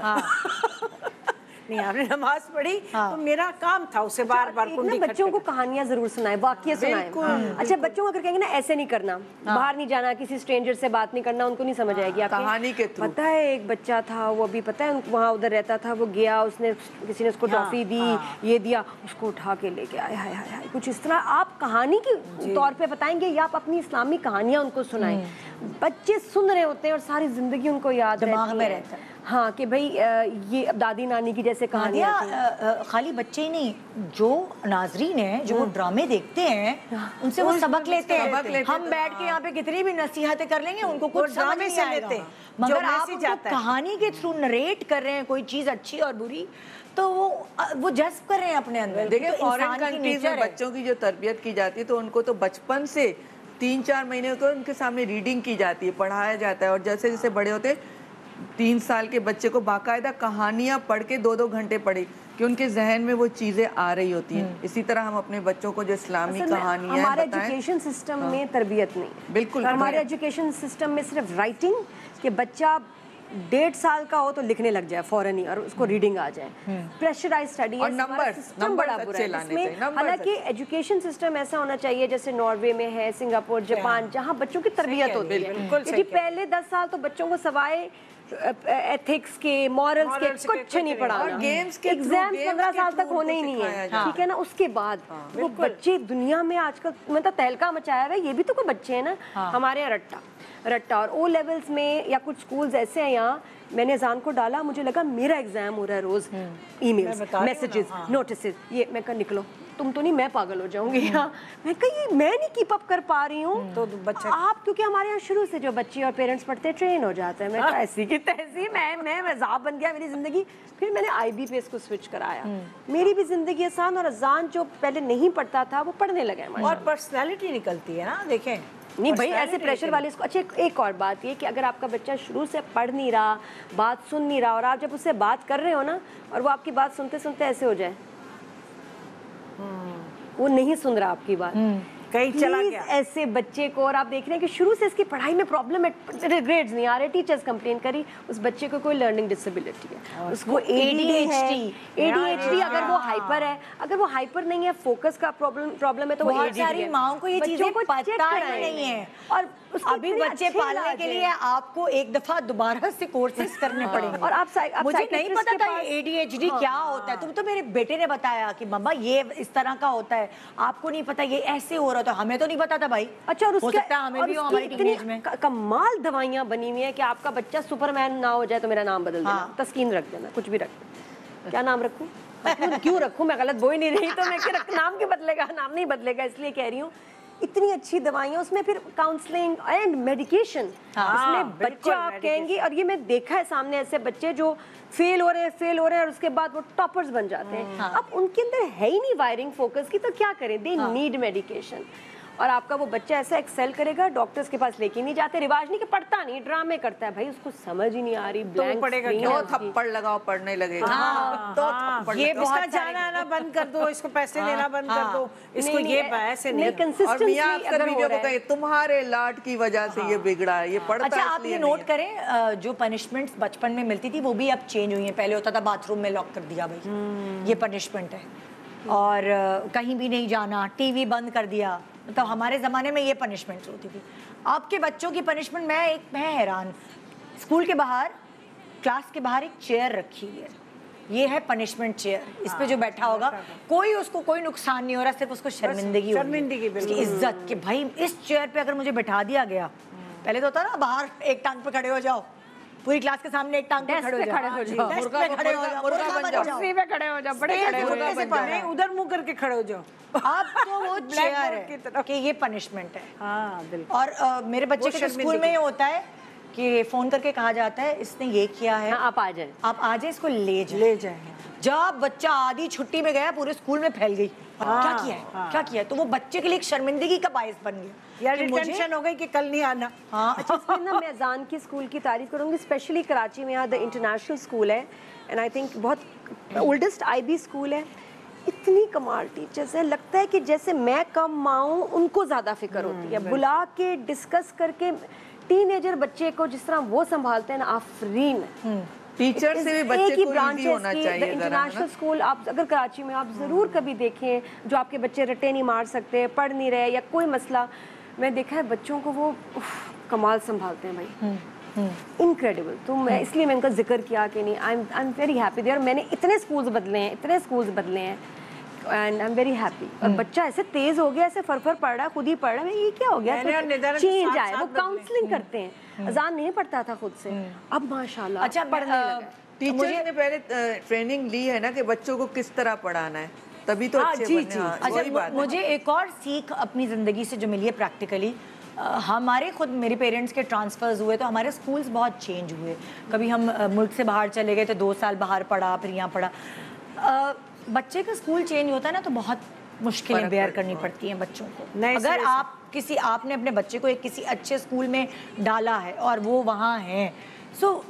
नहीं आपने नमाज पढ़ी, तो मेरा काम था उसे बार बार बच्चों को कहानियां जरूर सुनाए, वाकया सुनाए। अच्छा, बच्चों को अगर कहेंगे ना ऐसे नहीं करना, बाहर नहीं जाना, किसी स्ट्रेंजर से बात नहीं करना, उनको नहीं समझ आएगी। आपको कहानी के थ्रू पता है एक बच्चा था, वो अभी पता है वहाँ उधर रहता था, वो गया, उसने किसी ने उसको टॉफी दी, ये दिया, उसको उठा के लेके आए, हाय हाय हाय, कुछ इस तरह आप कहानी के तौर पे बताएंगे या आप अपनी इस्लामी कहानियां उनको सुनाएं। बच्चे सुन रहे होते हैं और सारी जिंदगी उनको याद दिमाग में रहता है। हाँ कि भाई ये अब दादी नानी की जैसे कहानियां, खाली बच्चे ही नहीं, जो नाजरीन हैं, जो ड्रामे देखते हैं, उनसे वो सबक लेते हैं। हम बैठ के यहाँ पे कितनी भी नसीहतें कर लेंगे, उनको कुछ ड्रामे से लेते हैं, मगर आप उनको कहानी के थ्रू नरेट कर रहे हैं कोई चीज़ अच्छी और बुरी, तो वो जज्ब कर रहे हैं अपने अंदर। देखिए फॉरेन कंट्रीज में बच्चों की जो तरबियत की जाती है, तो उनको तो बचपन से 3-4 महीने को उनके सामने रीडिंग की जाती है, पढ़ाया जाता है, और जैसे जैसे बड़े होते हैं 3 साल के बच्चे को बाकायदा कहानियाँ पढ़ के 2-2 घंटे पढ़े कि उनके जहन में वो चीज़ें आ रही होती हैं। इसी तरह हम अपने बच्चों को जो इस्लामी कहानियाँ, हमारे एजुकेशन सिस्टम में तरबियत नहीं, बिल्कुल हमारे एजुकेशन सिस्टम में सिर्फ राइटिंग, कि बच्चा 1.5 साल का हो तो लिखने लग जाए फौरन ही और उसको रीडिंग आ जाए, प्रेशराइज स्टडी और नंबर बड़ा बुरा है इसमें। हालांकि एजुकेशन सिस्टम ऐसा होना चाहिए जैसे नॉर्वे में है, सिंगापुर, जापान, जहाँ बच्चों की तरबियत होती है, क्योंकि पहले 10 साल तो बच्चों को सवाए एथिक्स के, मॉरल्स के कुछ नहीं पढ़ाना, गेम्स के एग्जाम 15 साल तक होने ही नहीं है, ठीक है ना। उसके बाद वो बच्चे दुनिया में आजकल मतलब तहलका मचाया हुआ है, ये भी तो कोई बच्चे हैं ना हमारे यहाँ रट्टा। और ओ लेवल्स में या कुछ स्कूल्स ऐसे हैं, यहाँ मैंने अजान को डाला, मुझे लगा मेरा एग्जाम हो रहा है, रोज ईमेल्स, मैसेजेस, नोटिसेस, ये मैं कहा निकलो, तुम तो नहीं, मैं पागल हो जाऊंगी। यहाँ मैं कहीं मैं नहीं कीप अप कर पा रही हूँ, तो बच्चा आप, क्योंकि हमारे यहाँ शुरू से जो बच्चे और पेरेंट्स पढ़ते हैं ट्रेन हो जाते हैं। मैं ऐसी की तैसी, मैं मजाक बन गया मेरी जिंदगी। फिर मैंने IB पे इसको स्विच कराया, मेरी भी जिंदगी आसान, और अजान जो पहले नहीं पढ़ता था वो पढ़ने लगे, और पर्सनैलिटी निकलती है ना। देखें नहीं भाई ऐसे प्रेशर वाले इसको। अच्छा एक और बात ये कि अगर आपका बच्चा शुरू से पढ़ नहीं रहा, बात सुन नहीं रहा, और आप जब उससे बात कर रहे हो ना और वो आपकी बात सुनते सुनते ऐसे हो जाए, वो नहीं सुन रहा आपकी बात, कहीं चला Please गया। ऐसे बच्चे को, और आप देख रहे हैं कि शुरू से इसकी पढ़ाई में प्रॉब्लम है, ग्रेड्स नहीं आ रहे, टीचर्स कंप्लेन करी, उस बच्चे को कोई लर्निंग डिसेबिलिटी है, उसको ADHD, अगर वो हाइपर है, अगर वो हाइपर नहीं है, फोकस का प्रॉब्लम है तो वो बहुत ADD सारी है। माओं को ये बच्चों चीजें को पता check ही कराएं। नहीं है। और उसके अभी इतने बच्चे अच्छे पालने इलाज के हैं। लिए आपको एक दफा दोबारा से कोर्सेज करने पड़ेंगे। और आप मुझे नहीं psychiatrist पता के था पास- ADHD क्या होता है। तुम तो मेरे बेटे ने बताया कि मम्मा ये इस तरह का होता है, आपको नहीं पता ये ऐसे हो रहा था, हमें तो नहीं पता था भाई। अच्छा, और हो उसके सकता है हमें भी हो उसकी हमारी इतनी टीनेज में। कमाल दवाइयां बनी हुई है कि आपका बच्चा सुपरमैन ना हो जाए तो मेरा नाम बदल देना, तस्कीन रख देना, कुछ भी रख देना। क्या नाम रखूं? क्यों रखूं? मैं गलत बोल नहीं रही, तो मैं नाम क्यों बदलेगा? नाम नहीं बदलेगा, इसलिए कह रही हूँ। इतनी अच्छी दवाइयाँ, उसमें फिर काउंसलिंग एंड मेडिकेशन, उसमें बच्चा आप कहेंगे, और ये मैं देखा है सामने ऐसे बच्चे जो फेल हो रहे हैं और उसके बाद वो टॉपर्स बन जाते हैं। अब उनके अंदर है ही नहीं वायरिंग फोकस की, तो क्या करें? They need medication. और आपका वो बच्चा ऐसा एक्सेल करेगा, डॉक्टर्स के पास लेके नहीं जाते, रिवाज नहीं कि पढ़ता नहीं, ड्रामे करता है, भाई उसको समझ ही नहीं आ रही, ब्लैंक पढ़ेगा स्क्रीन दो है उसकी। थप्पड़ लगाओ पढ़ने लगेगा। ये इसका बहुत जाना आना बंद कर दो, इसको पैसे देना बंद कर दो, इसको नहीं, ये नहीं, ऐसे नहीं, नहीं। और कंसिस्टेंसी मियां अक्सर अगर हो वीडियो रहा को है। कहे तुम्हारे लाड की वजह से ये बिगड़ा है, ये पढ़ता अच्छा, है आप इसलिए ये नहीं नोट है। करें, जो पनिशमेंट्स बचपन में मिलती थी वो भी अब चेंज हुई है। पहले होता था बाथरूम में लॉक कर दिया भाई, ये पनिशमेंट है, और कहीं भी नहीं जाना, टीवी बंद कर दिया। मतलब हमारे ज़माने में ये पनिशमेंट्स होती थी। आपके बच्चों की पनिशमेंट, मैं हैरान, स्कूल के बाहर, क्लास के बाहर एक चेयर रखी हुई है, ये है पनिशमेंट चेयर। इस पे जो बैठा होगा, कोई उसको कोई नुकसान नहीं हो रहा, सिर्फ उसको शर्मिंदगी हो रही है, उसकी इज्जत कि भाई इस चेयर पे अगर मुझे बैठा दिया गया। पहले तो होता ना बाहर एक टांग पे खड़े हो जाओ, पूरी क्लास के सामने एक टांग पे खड़े हो जाओ, डेस्क पे खड़े हो जाओ, मुर्गा बन जाओ, कुर्सी पे खड़े हो जाओ, बड़े खड़े हो जाओ। नहीं, उधर मुंह करके खड़े हो जाओ। अब तो वो चेयर है कि ये पनिशमेंट है। और मेरे बच्चे के स्कूल में ये होता है कि फोन करके कहा जाता है इसने ये किया है, आप आ जाए, आप आ जाए, इसको ले जाए। जब बच्चा आधी छुट्टी में गया, पूरे स्कूल में फैल गई, क्या किया है, क्या किया है, तो वो बच्चे के लिए एक शर्मिंदगी का बायस बन गया, यार टेंशन हो गई कि कल नहीं आना। अच्छा, इसमें ना मैं अजान की स्कूल की तारीफ करूंगी, स्पेशली कराची में यहाँ द इंटरनेशनल स्कूल है, एंड आई थिंक बहुत ओल्डेस्ट IB स्कूल है। इतनी कमाल टीचर्स हैं, लगता है कि जैसे मैं कम माँ हूँ, उनको ज़्यादा फिक्र होती है, बुला के डिस्कस करके टीनेजर बच्चे को जिस तरह वो संभालते हैं ना, आफरीन। टीचर से भी बच्चे को इजी होना चाहिए। इंटरनेशनल स्कूल आप अगर कराची में आप ज़रूर कभी देखें, जो आपके बच्चे रट्टे नहीं मार सकते, पढ़ नहीं रहे या कोई मसला, मैं देखा है बच्चों को वो कमाल संभालते हैं भाई, इनक्रेडिबल। तो मैं इसलिए मैंने उनका जिक्र किया कि नहीं, I am very happy there. मैंने इतने स्कूल्स बदले हैं and I am very happy. और बच्चा ऐसे तेज हो गया, ऐसे फरफर पढ़ रहा है, खुद ही पढ़ रहा है, ये क्या हो गया, तो चेंज आए। वो काउंसलिंग करते हैं, अजान नहीं पढ़ता था खुद से, अब माशाल्लाह अच्छा पढ़ने लगा। टीचर ने पहले ट्रेनिंग ली है ना कि बच्चों को किस तरह पढ़ाना है, तभी तो अच्छे बनने। अच्छा, मुझे एक और सीख अपनी ज़िंदगी से जो मिली है प्रैक्टिकली, हमारे खुद मेरे पेरेंट्स के ट्रांसफ़र्स हुए तो हमारे स्कूल्स बहुत चेंज हुए। कभी हम मुल्क से बाहर चले गए तो 2 साल बाहर पढ़ा, फिर यहाँ पढ़ा। बच्चे का स्कूल चेंज होता है ना, तो बहुत मुश्किलें बेयर करनी पड़ती हैं बच्चों को। अगर आपने अपने बच्चे को किसी अच्छे स्कूल में डाला है और वो वहाँ हैं, सो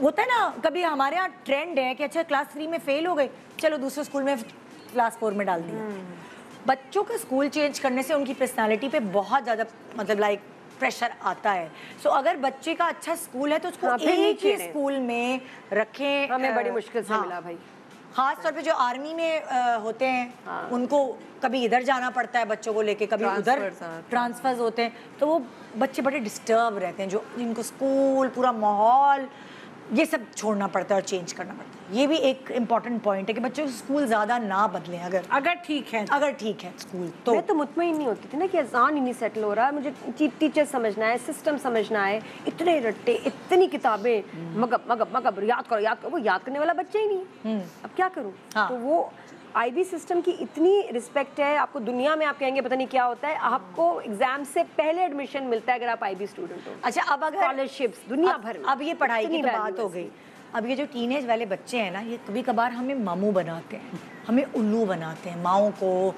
होता है ना, कभी हमारे यहाँ ट्रेंड है कि अच्छा क्लास 3 में फेल हो गए, चलो दूसरे स्कूल में क्लास 4 में डाल दिया। बच्चों का स्कूल चेंज करने से उनकी पर्सनालिटी पे बहुत ज़्यादा मतलब प्रेशर आता है। सो अगर बच्चे का अच्छा स्कूल है तो उसको एक ही स्कूल में रखें। हमें बड़ी मुश्किल से मिला भाई, खास तौर पे जो आर्मी में होते हैं, उनको कभी इधर जाना पड़ता है बच्चों को लेके, कभी उधर ट्रांसफर्स होते हैं, तो वो बच्चे बड़े डिस्टर्ब रहते हैं, जो जिनको स्कूल पूरा माहौल ये सब छोड़ना पड़ता है और चेंज करना पड़ता है। ये भी एक इम्पॉर्टेंट पॉइंट है कि बच्चों को स्कूल ज़्यादा ना बदलें, अगर ठीक है स्कूल तो। मैं तो मुतमईन नहीं होती थी ना कि अजान ही नहीं सेटल हो रहा है, मुझे टीचर समझना है, सिस्टम समझना है, इतने रट्टे, इतनी किताबें, मगब याद करो, वो याद करने वाला बच्चा ही नहीं। अब क्या करूँ? तो वो IB सिस्टम की इतनी रिस्पेक्ट है, आपको दुनिया में आप कहेंगे पता नहीं क्या होता है, आपको एग्जाम से पहले एडमिशन मिलता है अगर आप IB स्टूडेंट हो। अच्छा, अब अगर स्कॉलरशिप्स दुनिया भर में, अब ये पढ़ाई की तो बात हो गई, अब ये जो टीनेज वाले बच्चे हैं ना, ये कभी कभार हमें मामू बनाते हैं, हमें उल्लू बनाते हैं, माओं को,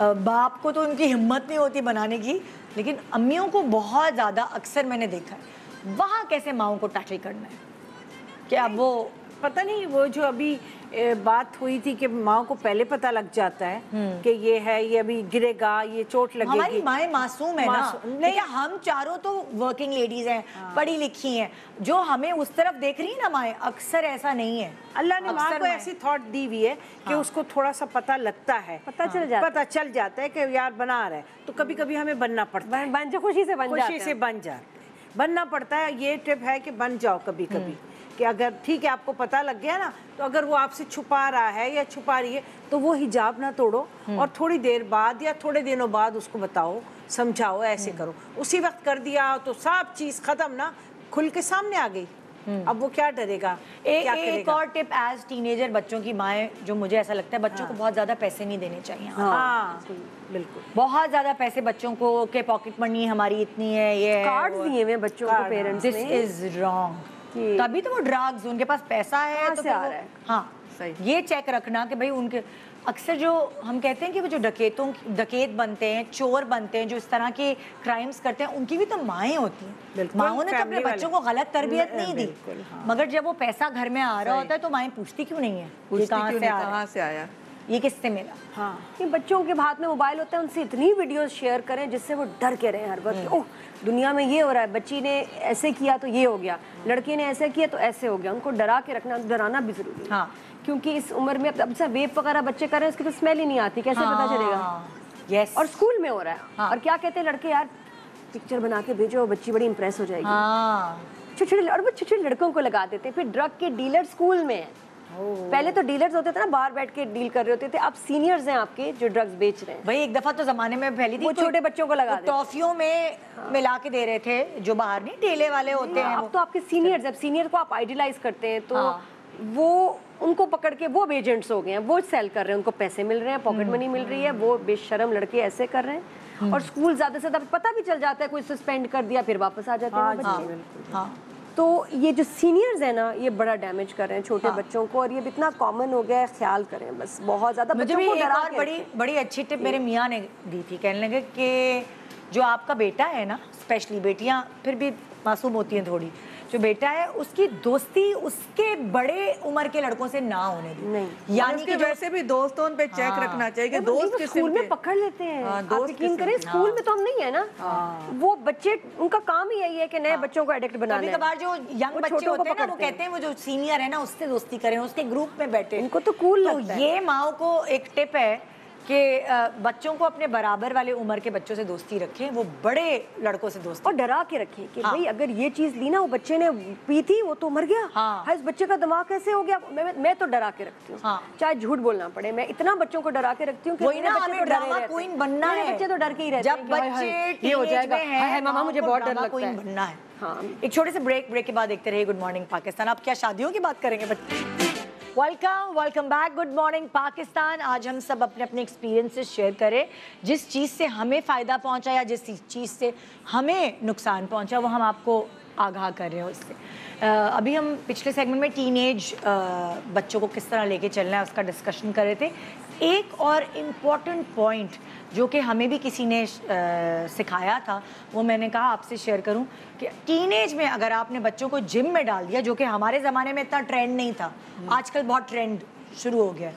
बाप को तो उनकी हिम्मत नहीं होती बनाने की, लेकिन अम्मियों को बहुत ज़्यादा अक्सर मैंने देखा है। वहाँ कैसे माओं को टैकल करना है कि अब वो पता नहीं वो जो अभी बात हुई थी कि माँ को पहले पता लग जाता है कि ये है, ये अभी गिरेगा, ये चोट लगेगी। हमारी माएँ मासूम है ना, नहीं हम चारों तो वर्किंग लेडीज हैं, पढ़ी लिखी हैं, जो हमें उस तरफ देख रही है ना माएँ, अक्सर ऐसा नहीं है। अल्लाह ने माँ को ऐसी थॉट दी हुई है कि उसको थोड़ा सा पता लगता है, पता चल जाता है कि यार बना रहा है, तो कभी कभी हमें बनना पड़ता है, खुशी से बन जाते हैं, बनना पड़ता है। ये टिप है कि बन जाओ कभी कभी, कि अगर ठीक है आपको पता लग गया ना, तो अगर वो आपसे छुपा रहा है या छुपा रही है तो वो हिजाब ना तोड़ो और थोड़ी देर बाद या थोड़े दिनों बाद उसको बताओ, समझाओ, ऐसे करो। उसी वक्त कर दिया तो सब चीज़ खत्म ना, खुल के सामने आ गई, अब वो क्या डरेगा। एक और टिप एज टीनेजर बच्चों की माएँ, जो मुझे ऐसा लगता है बच्चों को बहुत ज़्यादा पैसे नहीं देने चाहिए। हाँ बिल्कुल, बहुत ज़्यादा पैसे बच्चों को के पॉकेट मनी हमारी इतनी है, ये कार्ड्स दिए हुए बच्चों को पेरेंट्स ने, दिस इज रॉन्ग। तभी तो वो ड्रग्स, उनके पास पैसा है तो आ रहा है। हाँ सही, ये चेक रखना कि भाई उनके अक्सर जो हम कहते हैं कि वो जो डकैत बनते हैं, चोर बनते हैं, जो इस तरह के क्राइम्स करते हैं, उनकी भी तो माएँ होती हैं। माओं ने तो अपने बच्चों को गलत तरबियत नहीं दी, मगर जब वो पैसा घर में आ रहा होता है तो माएँ पूछती क्यों नहीं है, कहाँ से आया, ये किससे मिला। हाँ, ये बच्चों के हाथ में मोबाइल होता है, उनसे इतनी वीडियोस शेयर करें जिससे वो डर के रहें हर वक्त। ओह दुनिया में ये हो रहा है, बच्ची ने ऐसे किया तो ये हो गया, लड़के ने ऐसे किया तो ऐसे हो गया। उनको डरा के रखना, डराना भी जरूरी है। हाँ, क्योंकि इस उम्र में अब से वेप वगैरह बच्चे कर रहे हैं, उसकी तो स्मेल ही नहीं आती, कैसे पता चलेगा। यस, और स्कूल में हो रहा है। और क्या कहते हैं लड़के, यार पिक्चर बना के भेजो, बच्ची बड़ी इंप्रेस हो जाएगी। छोटे और वो छोटे लड़कों को लगा देते हैं। फिर ड्रग के डीलर स्कूल में है। पहले तो डीलर्स होते थे ना, बाहर बैठ के डील कर रहे होते थे, अब सीनियर्स हैं आपके जो ड्रग्स बेच रहे हैं। भाई एक दफा तो जमाने में फैली थी, वो छोटे बच्चों को लगा टॉफियों में मिला के दे रहे थे, जो बाहर नहीं ठेले वाले होते हैं। अब तो आपके सीनियर्स, अब सीनियर को आप आइडियलाइज करते हैं तो वो उनको पकड़ के वो एजेंट्स हो गए हैं, वो सेल कर रहे हैं, उनको पैसे मिल रहे हैं, पॉकेट मनी मिल रही है, वो बेशरम लड़के ऐसे कर रहे हैं। और स्कूल ज्यादा से ज्यादा पता भी चल जाता है, कोई सस्पेंड कर दिया, फिर वापस आ जाते हैं बच्चे। तो ये जो सीनियर्स है ना, ये बड़ा डैमेज कर रहे हैं छोटे बच्चों को, और ये इतना कॉमन हो गया है, ख्याल करें बस बहुत ज्यादा। मुझे भी एक और बड़ी अच्छी टिप मेरे मियाँ ने दी थी, कहने लगे कि जो आपका बेटा है ना, स्पेशली बेटियाँ फिर भी मासूम होती हैं थोड़ी, जो बेटा है उसकी दोस्ती उसके बड़े उम्र के लड़कों से ना होने दी। नहीं, यानी कि वैसे भी दोस्तों पे चेक रखना चाहिए कि दोस्त किस स्कूल में पकड़ लेते हैं। आप यकीन करें, स्कूल में तो हम नहीं है ना, वो बच्चे उनका काम ही यही है कि नए बच्चों को एडिक्ट बनाना है। कभी-कभार जो यंग बच्चे होते हैं ना, वो कहते हैं वो जो सीनियर है ना उससे दोस्ती करें, उसके ग्रुप में बैठे, उनको तो कूल लगता है। ये माओ को एक टिप है कि बच्चों को अपने बराबर वाले उम्र के बच्चों से दोस्ती रखें, वो बड़े लड़कों से दोस्ती, और डरा के रखें कि भाई अगर ये चीज ली ना, वो बच्चे ने पी थी, वो तो मर गया। हाँ, इस बच्चे का दिमाग कैसे हो गया। मैं तो डरा के रखती हूँ। चाहे झूठ बोलना पड़े, मैं इतना बच्चों को डरा के रखती हूँ कि हमें ड्रामा क्वीन बनना है। बच्चे तो डर के ही रहते हैं, जब बच्चे ये हो जाएगा, मामा मुझे बहुत डर लगता है, बनना है। हाँ, एक छोटे से ब्रेक के बाद देखते रहिए गुड मॉर्निंग पाकिस्तान। आप क्या शादियों की बात करेंगे बच्चे? Welcome back, good morning Pakistan. आज हम सब अपने अपने एक्सपीरियंसेस शेयर करें, जिस चीज़ से हमें फ़ायदा पहुंचा या जिस चीज़ से हमें नुकसान पहुंचा, वो हम आपको आगाह कर रहे हैं उससे। अभी हम पिछले सेगमेंट में टीनेज बच्चों को किस तरह लेके चलना है उसका डिस्कशन कर रहे थे। एक और इम्पॉर्टेंट पॉइंट जो कि हमें भी किसी ने सिखाया था, वो मैंने कहा आपसे शेयर करूं कि टीनेज में अगर आपने बच्चों को जिम में डाल दिया, जो कि हमारे ज़माने में इतना ट्रेंड नहीं था, आजकल बहुत ट्रेंड शुरू हो गया है,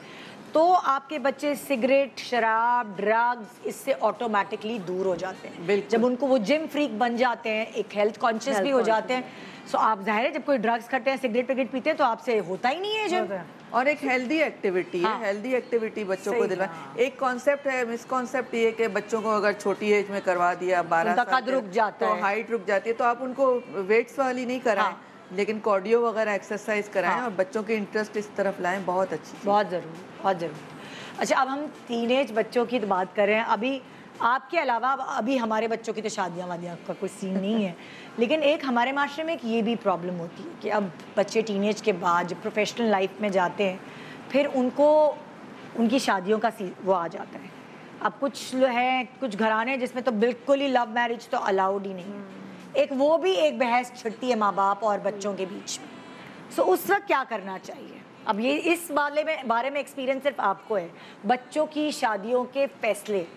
तो आपके बच्चे सिगरेट, शराब, ड्रग्स इससे ऑटोमेटिकली दूर हो जाते हैं। जब उनको वो जिम फ्रीक बन जाते हैं, एक हेल्थ कॉन्शियस भी हो जाते हैं, सो आप जाहिर है जब कोई ड्रग्स करते हैं, सिगरेट पिगरेट पीते हैं, तो आपसे होता ही नहीं है जिम। और एक हेल्दी एक्टिविटी है, हेल्दी एक्टिविटी बच्चों को दिला। एक कॉन्सेप्ट है, मिसकॉन्सेप्ट ये कि बच्चों को अगर छोटी एज में करवा दिया, 12 साल रुक जाता है, तो हाइट रुक जाती है, तो आप उनको वेट्स वाली नहीं कराएं, लेकिन कार्डियो वगैरह एक्सरसाइज कराएं और बच्चों के इंटरेस्ट इस तरफ लाएं, बहुत अच्छी, बहुत ज़रूरी। अच्छा, अब हम टीनेज बच्चों की बात कर रहे हैं। अभी आपके अलावा अभी हमारे बच्चों की तो शादियाँ वादियाँ का कोई सीन नहीं है, लेकिन एक हमारे माशरे में एक ये भी प्रॉब्लम होती है कि अब बच्चे टीनेज के बाद जब प्रोफेशनल लाइफ में जाते हैं, फिर उनको उनकी शादियों का वो आ जाता है। अब कुछ घराने जिसमें तो बिल्कुल ही लव मैरिज तो अलाउड ही नहीं है, एक वो भी एक बहस छिड़ती है माँ बाप और बच्चों के बीच में। सो उस वक्त क्या करना चाहिए? अब ये इस बारे में एक्सपीरियंस सिर्फ आपको है। बच्चों की शादियों के फैसले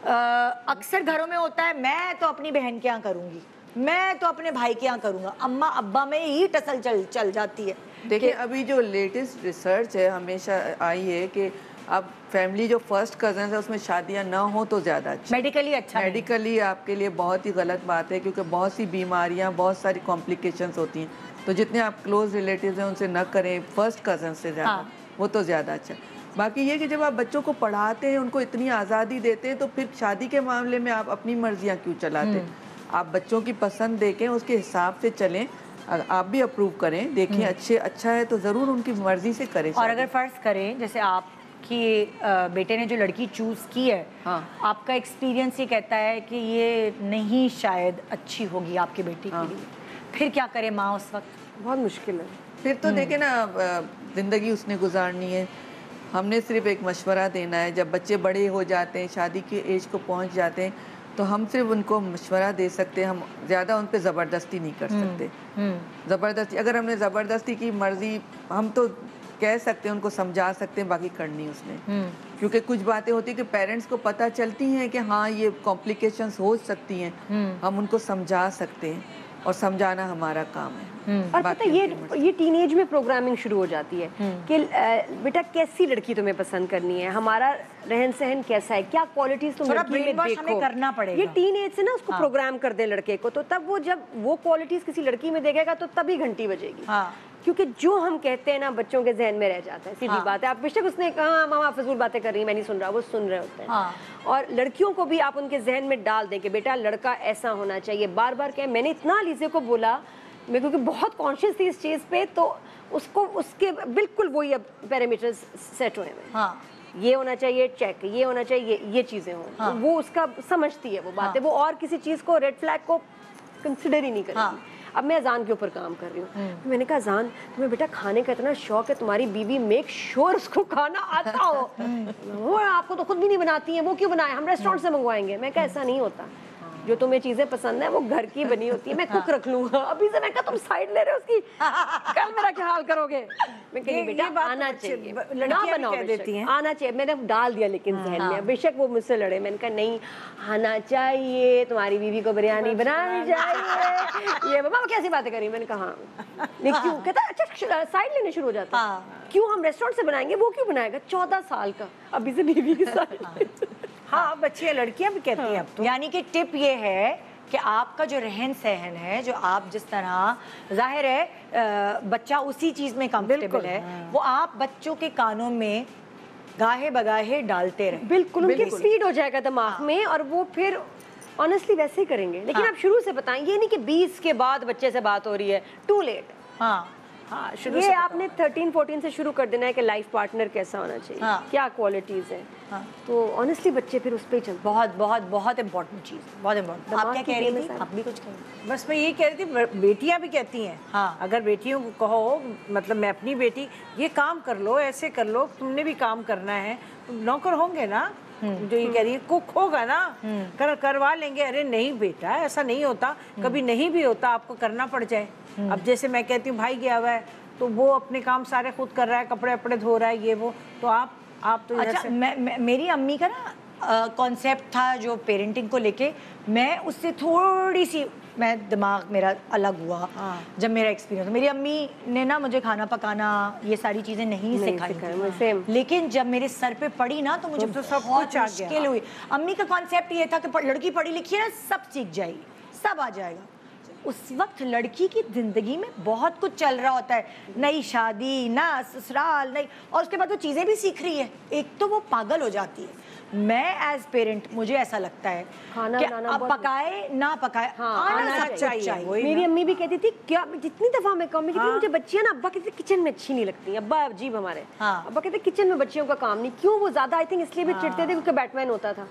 अक्सर घरों में होता है, मैं तो अपनी बहन के यहाँ करूँगी, मैं तो अपने भाई के यहाँ करूँगा, अम्मा अब्बा में ही टसल चल जाती है। देखिए अभी जो लेटेस्ट रिसर्च है हमेशा आई है कि अब फैमिली जो फर्स्ट कजन है उसमें शादियां ना हो तो ज़्यादा अच्छा। मेडिकली अच्छा, मेडिकली आपके लिए बहुत ही गलत बात है, क्योंकि बहुत सी बीमारियां, बहुत सारी कॉम्प्लिकेशंस होती हैं। तो जितने आप क्लोज रिलेटिव्स हैं उनसे न करें, फर्स्ट कजन से ज़्यादा, वो तो ज़्यादा अच्छा। बाकी ये कि जब आप बच्चों को पढ़ाते हैं, उनको इतनी आज़ादी देते हैं, तो फिर शादी के मामले में आप अपनी मर्जियाँ क्यों चलाते हैं? आप बच्चों की पसंद देखें, उसके हिसाब से चलें, आप भी अप्रूव करें, देखें अच्छे अच्छा है तो ज़रूर उनकी मर्जी से करें। और अगर फ़र्ज़ करें जैसे आपकी बेटे ने जो लड़की चूज़ की है, आपका एक्सपीरियंस ये कहता है कि ये नहीं शायद अच्छी होगी आपकी बेटी के लिए, फिर क्या करे माँ उस वक्त? बहुत मुश्किल है। फिर तो देखें ना, ज़िंदगी उसने गुजारनी है, हमने सिर्फ एक मशवरा देना है। जब बच्चे बड़े हो जाते हैं, शादी की एज को पहुंच जाते हैं, तो हम सिर्फ उनको मशवरा दे सकते हैं, हम ज़्यादा उन पर ज़बरदस्ती नहीं कर सकते। ज़बरदस्ती, अगर हमने ज़बरदस्ती की मर्ज़ी, हम तो कह सकते हैं, उनको समझा सकते हैं, बाकी करनी उसने। क्योंकि कुछ बातें होती हैं कि पेरेंट्स को पता चलती हैं कि हाँ ये कॉम्प्लिकेशंस हो सकती हैं, हम उनको समझा सकते हैं और समझाना हमारा काम है। और पता है ये टीनेज में प्रोग्रामिंग शुरू हो जाती है कि बेटा कैसी लड़की तुम्हें पसंद करनी है, हमारा रहन सहन कैसा है, क्या क्वालिटीज तुम लड़की में देखो, हमें करना पड़ेगा। ये टीनेज से ना उसको प्रोग्राम कर दे लड़के को, तो तब वो जब वो क्वालिटीज किसी लड़की में देखेगा तो तभी घंटी बजेगी। क्योंकि जो हम कहते हैं ना बच्चों के जहन में रह जाता है, सीधी बात है। आप बेशक उसने कहा मामा फजूल बातें कर रही है, मैं नहीं सुन रहा, वो सुन रहे होते हैं। और लड़कियों को भी आप उनके जहन में डाल दें कि बेटा लड़का ऐसा होना चाहिए, बार बार कहें। मैंने इतना लीजे को बोला, मैं क्योंकि बहुत कॉन्शियस थी इस चीज़ पे, तो उसको उसके बिल्कुल वही अब पैरामीटर्स सेट हुए हैं। ये होना चाहिए चेक, ये होना चाहिए, ये चीज़ें हों, वो उसका समझती है वो बातें, वो और किसी चीज़ को, रेड फ्लैग को कंसिडर ही नहीं करेगी। अब मैं अजान के ऊपर काम कर रही हूँ, तो मैंने कहा अजान तुम्हें बेटा खाने का इतना शौक है, तुम्हारी बीवी मेक श्योर उसको खाना आता हो। वो आपको तो खुद भी नहीं बनाती है, वो क्यों बनाए, हम रेस्टोरेंट से मंगवाएंगे। मैं कहा ऐसा नहीं होता, जो तुम्हें चीजें पसंद है वो घर की बनी होती है, मैं कुक रख लूंगा। अभी से मैं कहा तुम साइड ले रहे हो उसकी, कल मेरा क्या हाल करोगे। मैं कही बेटा आना चाहिए, ना बनाओ देती हैं, आना चाहिए। मैंने डाल दिया लेकिन जहन में, बेशक वो मुझसे लड़े, मैंने कहा नहीं आना चाहिए, तुम्हारी बीवी को बिरयानी बनानी चाहिए। ये बाबा कैसी बातें करी, मैंने कहा नहीं क्यों, कहता अच्छा साइड लेने शुरू हो जाता, क्यों हम रेस्टोरेंट से बनाएंगे, वो क्यों बनाएगा, 14 साल का अभी से बीवी के साथ। हाँ बच्चियाँ लड़कियाँ भी कहती हैं अब तो। यानी कि टिप ये है कि आपका जो रहन सहन है, जो आप जिस तरह, जाहिर है बच्चा उसी चीज़ में कंफर्टेबल है, वो आप बच्चों के कानों में गाहे बगाहे डालते रहे। बिल्कुल, उनके फीड हो जाएगा दिमाग में और वो फिर ऑनेस्टली वैसे ही करेंगे। लेकिन आप शुरू से बताएं, ये नहीं कि 20 के बाद बच्चे से बात हो रही है, टू लेट। ये आपने 13-14 से शुरू कर देना है कि लाइफ पार्टनर कैसा होना चाहिए, क्या क्वालिटीज है। तो ऑनेस्टली बच्चे फिर उस पे चलते। बहुत बहुत बहुत इंपॉर्टेंट चीज़, बहुत इंपॉर्टेंट। आप क्या कह रही थी? आप भी कुछ कह रही? बस मैं यही कह रही थी, बेटियां भी कहती हैं, अगर बेटियों को कहो, मतलब मैं अपनी बेटी ये काम कर लो, ऐसे कर लो, तुमने भी काम करना है, नौकर होंगे ना, जो ये कह रही है कुक होगा ना, करवा लेंगे। अरे नहीं बेटा, ऐसा नहीं होता, कभी नहीं भी होता, आपको करना पड़ जाए। अब जैसे मैं कहती हूँ भाई गया हुआ है तो वो अपने काम सारे खुद कर रहा है, कपड़े अपड़े धो रहा है, ये वो, तो आप तो अच्छा, मेरी अम्मी का ना कॉन्सेप्ट था जो पेरेंटिंग को लेके, मैं उससे थोड़ी सी, मैं दिमाग मेरा अलग हुआ जब मेरा एक्सपीरियंस। मेरी अम्मी ने ना मुझे खाना पकाना ये सारी चीज़ें नहीं सिखाई, लेकिन जब मेरे सर पे पड़ी ना तो मुझे तो सब कुछ मुश्किल हुई। अम्मी का कॉन्सेप्ट ये था कि लड़की पढ़ी लिखी है ना, सब सीख जाएगी, सब आ जाएगा। उस वक्त लड़की की जिंदगी में बहुत कुछ चल रहा होता है, नई शादी, ना ससुराल, नहीं, और उसके बाद वो चीज़ें भी सीख रही है। एक तो वो पागल हो जाती है। मैं एज पेरेंट मुझे ऐसा लगता है खाना कि अब पकाए ना पकाए, आना चाहिए। मेरी अम्मी भी कहती थी, क्या जितनी दफा मैं कहूँ, मुझे बच्चियां ना, अब्बा कहते किचन में अच्छी नहीं लगती, अब्बा अजीब हमारे, अब्बा कहते किचन में बच्चियों का काम नहीं। क्यों? वो ज्यादा आई थिंक इसलिए भी चिढ़ते थे क्योंकि बैटमैन होता था,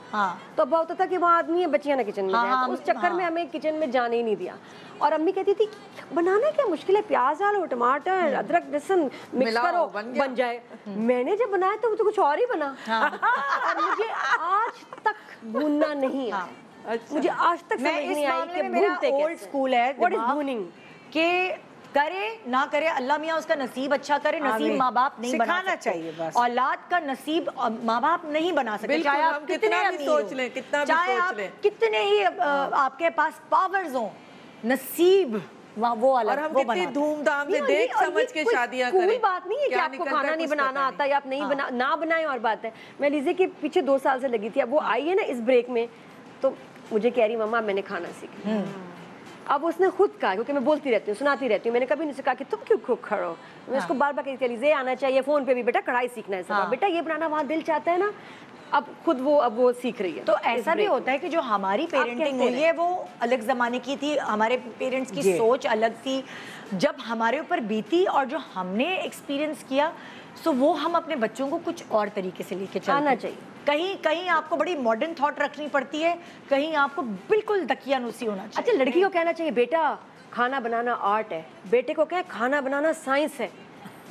तो अब्बा होता था कि वहाँ आदमी है, बच्चियां ना किचन में जाए, उस चक्कर में हमें किचन में जाने ही नहीं दिया। और अम्मी कहती थी बनाना क्या मुश्किल है, प्याज डालो, टमाटर, अदरक, लहसुन मिक्स करो, बन जाए। मैंने जब बनाया तो वो तो कुछ और ही बना। और मुझे आज तक भूनना नहीं आया। मुझे आज तक समझ नहीं आई कि भूनते कैसे। ओल्ड स्कूल है, व्हाट इज भूनिंग, के करे ना करे, अल्लाह मियाँ उसका नसीब अच्छा करे, नसीब माँ बाप नहीं बना चाहिए। बस औलाद का नसीब माँ बाप नहीं बना सकते, चाहे आप कितने भी सोच लें, कितना भी चाहे सोच आप लें, कितने ही आपके पास पावर्स हों, नसीब वो अलग, और हम वो कितनी बनाते। धूमधाम से देख समझ के शादियां कोई करें। बात नहीं है कि क्या आपको निकलता खाना है नहीं कुछ बनाना पता आता या आप नहीं ना बनाए और बात है। मैं लीजिए कि पीछे 2 साल से लगी थी, अब वो आई है ना इस ब्रेक में, तो मुझे कह रही मम्मा मैंने खाना सीखा। अब उसने खुद कहा, क्योंकि मैं बोलती रहती हूँ सुनाती रहती हूँ, मैंने कभी नहीं कहा कि तुम क्यों कुक करो, मैं उसको बार बार कहती थी आना चाहिए, फोन पे भी बेटा कढ़ाई सीखना है सब, बेटा ये बनाना वहाँ दिल चाहता है ना, अब खुद वो सीख रही है। तो ऐसा भी होता है कि जो हमारी पेरेंटिंग हुई है वो अलग ज़माने की थी, हमारे पेरेंट्स की सोच अलग थी, जब हमारे ऊपर बीती और जो हमने एक्सपीरियंस किया, सो वो हम अपने बच्चों को कुछ और तरीके से लेके चलना आना चाहिए। कहीं कहीं आपको बड़ी मॉडर्न थॉट रखनी पड़ती है, कहीं आपको बिल्कुल दकियानुसी होना चाहिए। अच्छा, लड़की को कहना चाहिए बेटा खाना बनाना आर्ट है, बेटे को कहे खाना बनाना साइंस है,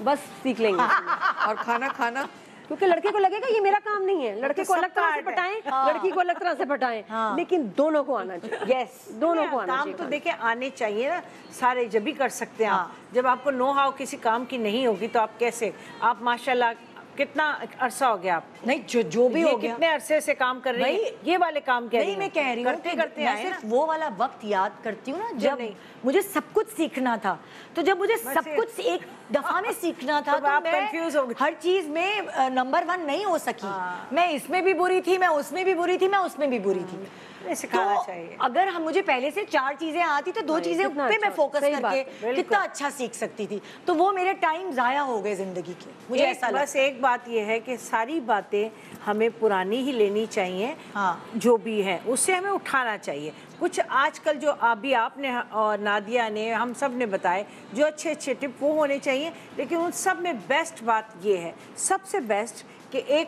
बस सीख लेंगे। और खाना खाना, क्योंकि लड़के को लगेगा ये मेरा काम नहीं है, लड़के को अलग तरह से पटाएं, लड़की को अलग तरह से पटाएं, लेकिन दोनों को आना चाहिए। यस, दोनों को आना काम चाहिए। तो देखिए आने चाहिए ना, सारे जब भी कर सकते हैं आप। जब आपको नो हाउ किसी काम की नहीं होगी तो आप कैसे, आप माशाल्लाह कितना अरसा हो गया आप नहीं जो भी हो गया, कितने अरसे से काम कर रही है, ये वाले काम कह रही नहीं, मैं कह रही हूँ करते करते मैं आए सिर्फ ना। वो वाला वक्त याद करती हूँ ना जब नहीं। मुझे सब कुछ सीखना था, तो जब मुझे सब कुछ एक दफा में सीखना था तब तो आप मैं confuse हो गई। हर चीज में नंबर 1 नहीं हो सकी। मैं इसमें भी बुरी थी, मैं उसमें भी बुरी थी, मैं उसमें भी बुरी थी। सिखाना तो चाहिए। अगर हम मुझे पहले से 4 चीजें आती तो 2 चीजें कितना पे मैं अच्छा, फोकस सही बात करके है, कितना अच्छा सीख सकती थी। तो वो मेरे टाइम जाया हो गए जिंदगी के, मुझे ऐसा लगता है। बस एक बात ये है कि सारी बातें हमें पुरानी ही लेनी चाहिए। हाँ। जो भी है उससे हमें उठाना चाहिए। कुछ आजकल जो अभी आपने और नादिया ने हम सब ने बताए जो अच्छे अच्छे टिप वो होने चाहिए, लेकिन उन सब में बेस्ट बात ये है, सबसे बेस्ट कि एक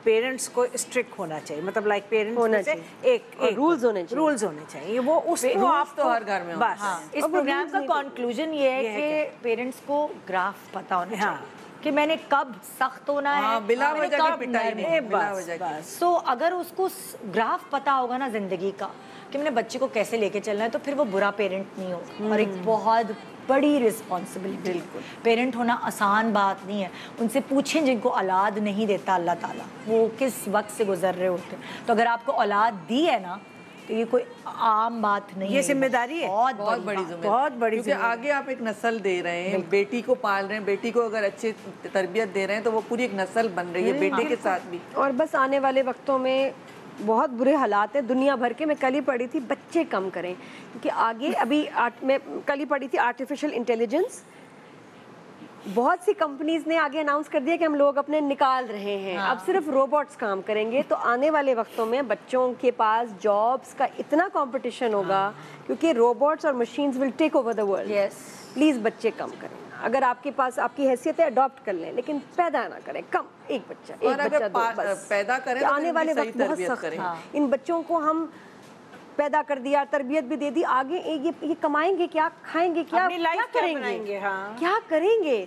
पेरेंट्स को स्ट्रिक्ट होना चाहिए, मतलब लाइक पेरेंट्स होना में से चाहिए। एक रूल्स होने चाहिए। रूल्स होने चाहिए, वो उसको रूल्स आप तो हर घर में होते हैं। बस इस प्रोग्राम का कंक्लूजन ये है कि पेरेंट्स को ग्राफ पता होना चाहिए कि मैंने कब सख्त होना है, हाँ, बिला मैंने वजह की कब पिटाई नरम नहीं, होना है। बिला वजह की। सो अगर उसको ग्राफ पता होगा ना जिंदगी का कि मैंने बच्चे को कैसे लेके चलना है, तो फिर वो बुरा पेरेंट नहीं होगा। और एक बहुत बड़ी रिस्पॉन्सिबिलिटी, बिल्कुल पेरेंट होना आसान बात नहीं है। उनसे पूछें जिनको औलाद नहीं देता अल्लाह ताला, वो किस वक्त से गुजर रहे होते हैं। तो अगर आपको औलाद दी है ना, तो ये कोई आम बात नहीं है, ये जिम्मेदारी है, बहुत बहुत बड़ी बड़ी जिम्मेदारी, बहुत बड़ी क्योंकि आगे आप एक नस्ल दे रहे हैं, बेटी को पाल रहे हैं, बेटी को अगर अच्छी तरबियत दे रहे हैं तो वो पूरी एक नस्ल बन रही है बेटे के साथ भी। और बस आने वाले वक्तों में बहुत बुरे हालात हैं दुनिया भर के। मैं कल ही पढ़ी थी बच्चे कम करें, क्योंकि आगे अभी मैं कल ही पढ़ी थी आर्टिफिशियल इंटेलिजेंस, बहुत सी कंपनीज ने आगे अनाउंस कर दिया कि हम लोग अपने निकाल रहे हैं। अब सिर्फ रोबोट्स काम करेंगे, तो आने वाले वक्तों में बच्चों के पास जॉब्स का इतना कंपटीशन होगा, क्योंकि रोबोट्स और machines will take over the world. Please बच्चे कम करें, अगर आपके पास आपकी हैसियत है अडॉप्ट कर लें, लेकिन पैदा ना करें, कम एक बच्चा, एक और अगर बच्चा दो बस। पैदा करें तो आने वाले सही वक्त बहुत तरबियत सख्त करें। है। इन बच्चों को हम पैदा कर दिया, तरबियत भी दे दी, आगे ये कमाएंगे क्या, खाएंगे क्या, अपनी लाइफ क्या क्या बनाएंगे, हाँ। क्या करेंगे,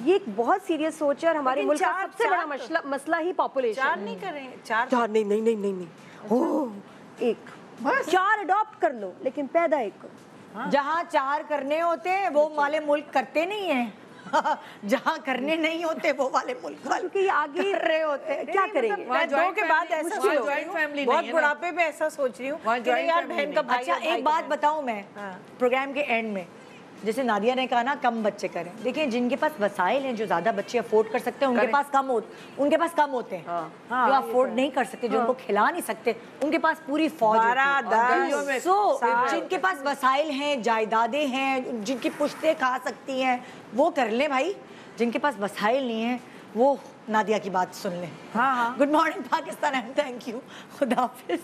ये एक बहुत सीरियस सोच है। और हमारे लेकिन मुल्क का चार- सबसे चार बड़ा मसला ही पॉपुलेशन। 4 नहीं करें, 4 चार नहीं नहीं नहीं नहीं नहीं, ओह एक, 4 अडॉप्ट कर लो, लेकिन पैदा एक करो। जहाँ 4 करने होते हैं वो वाले मुल्क करते नहीं हैं। जहाँ करने नहीं होते वो वाले मुल्क वाले क्योंकि ये आगे कर रहे होते हैं। क्या करेंगे। मैं 2 के बाद ऐसा वहाँ सोच रही joint हूँ, family बहुत नहीं है ना। बुढ़ापे में ऐसा सोच रही हूँ वहाँ कि नहीं joint यार family बहन का नहीं। भाई अच्छा और भाई एक का बात बहन। बताऊं मैं, प्रोग्राम के एंड में जैसे नादिया ने कहा ना कम बच्चे करें, देखिए जिनके पास वसाइल हैं, जो ज्यादा बच्चे अफोर्ड कर सकते हैं उनके पास कम होते हैं। जो अफोर्ड नहीं कर सकते, जो उनको खिला नहीं सकते, उनके पास पूरी फौज होती है। 12, 10 सो जिनके पास वसाइल हैं, जायदादें हैं, जिनकी पुश्तें खा सकती हैं, वो कर लें भाई। जिनके पास वसाइल नहीं है वो नादिया की बात सुन लें। हाँ। Good morning Pakistan and thank you, खुदा हाफिज।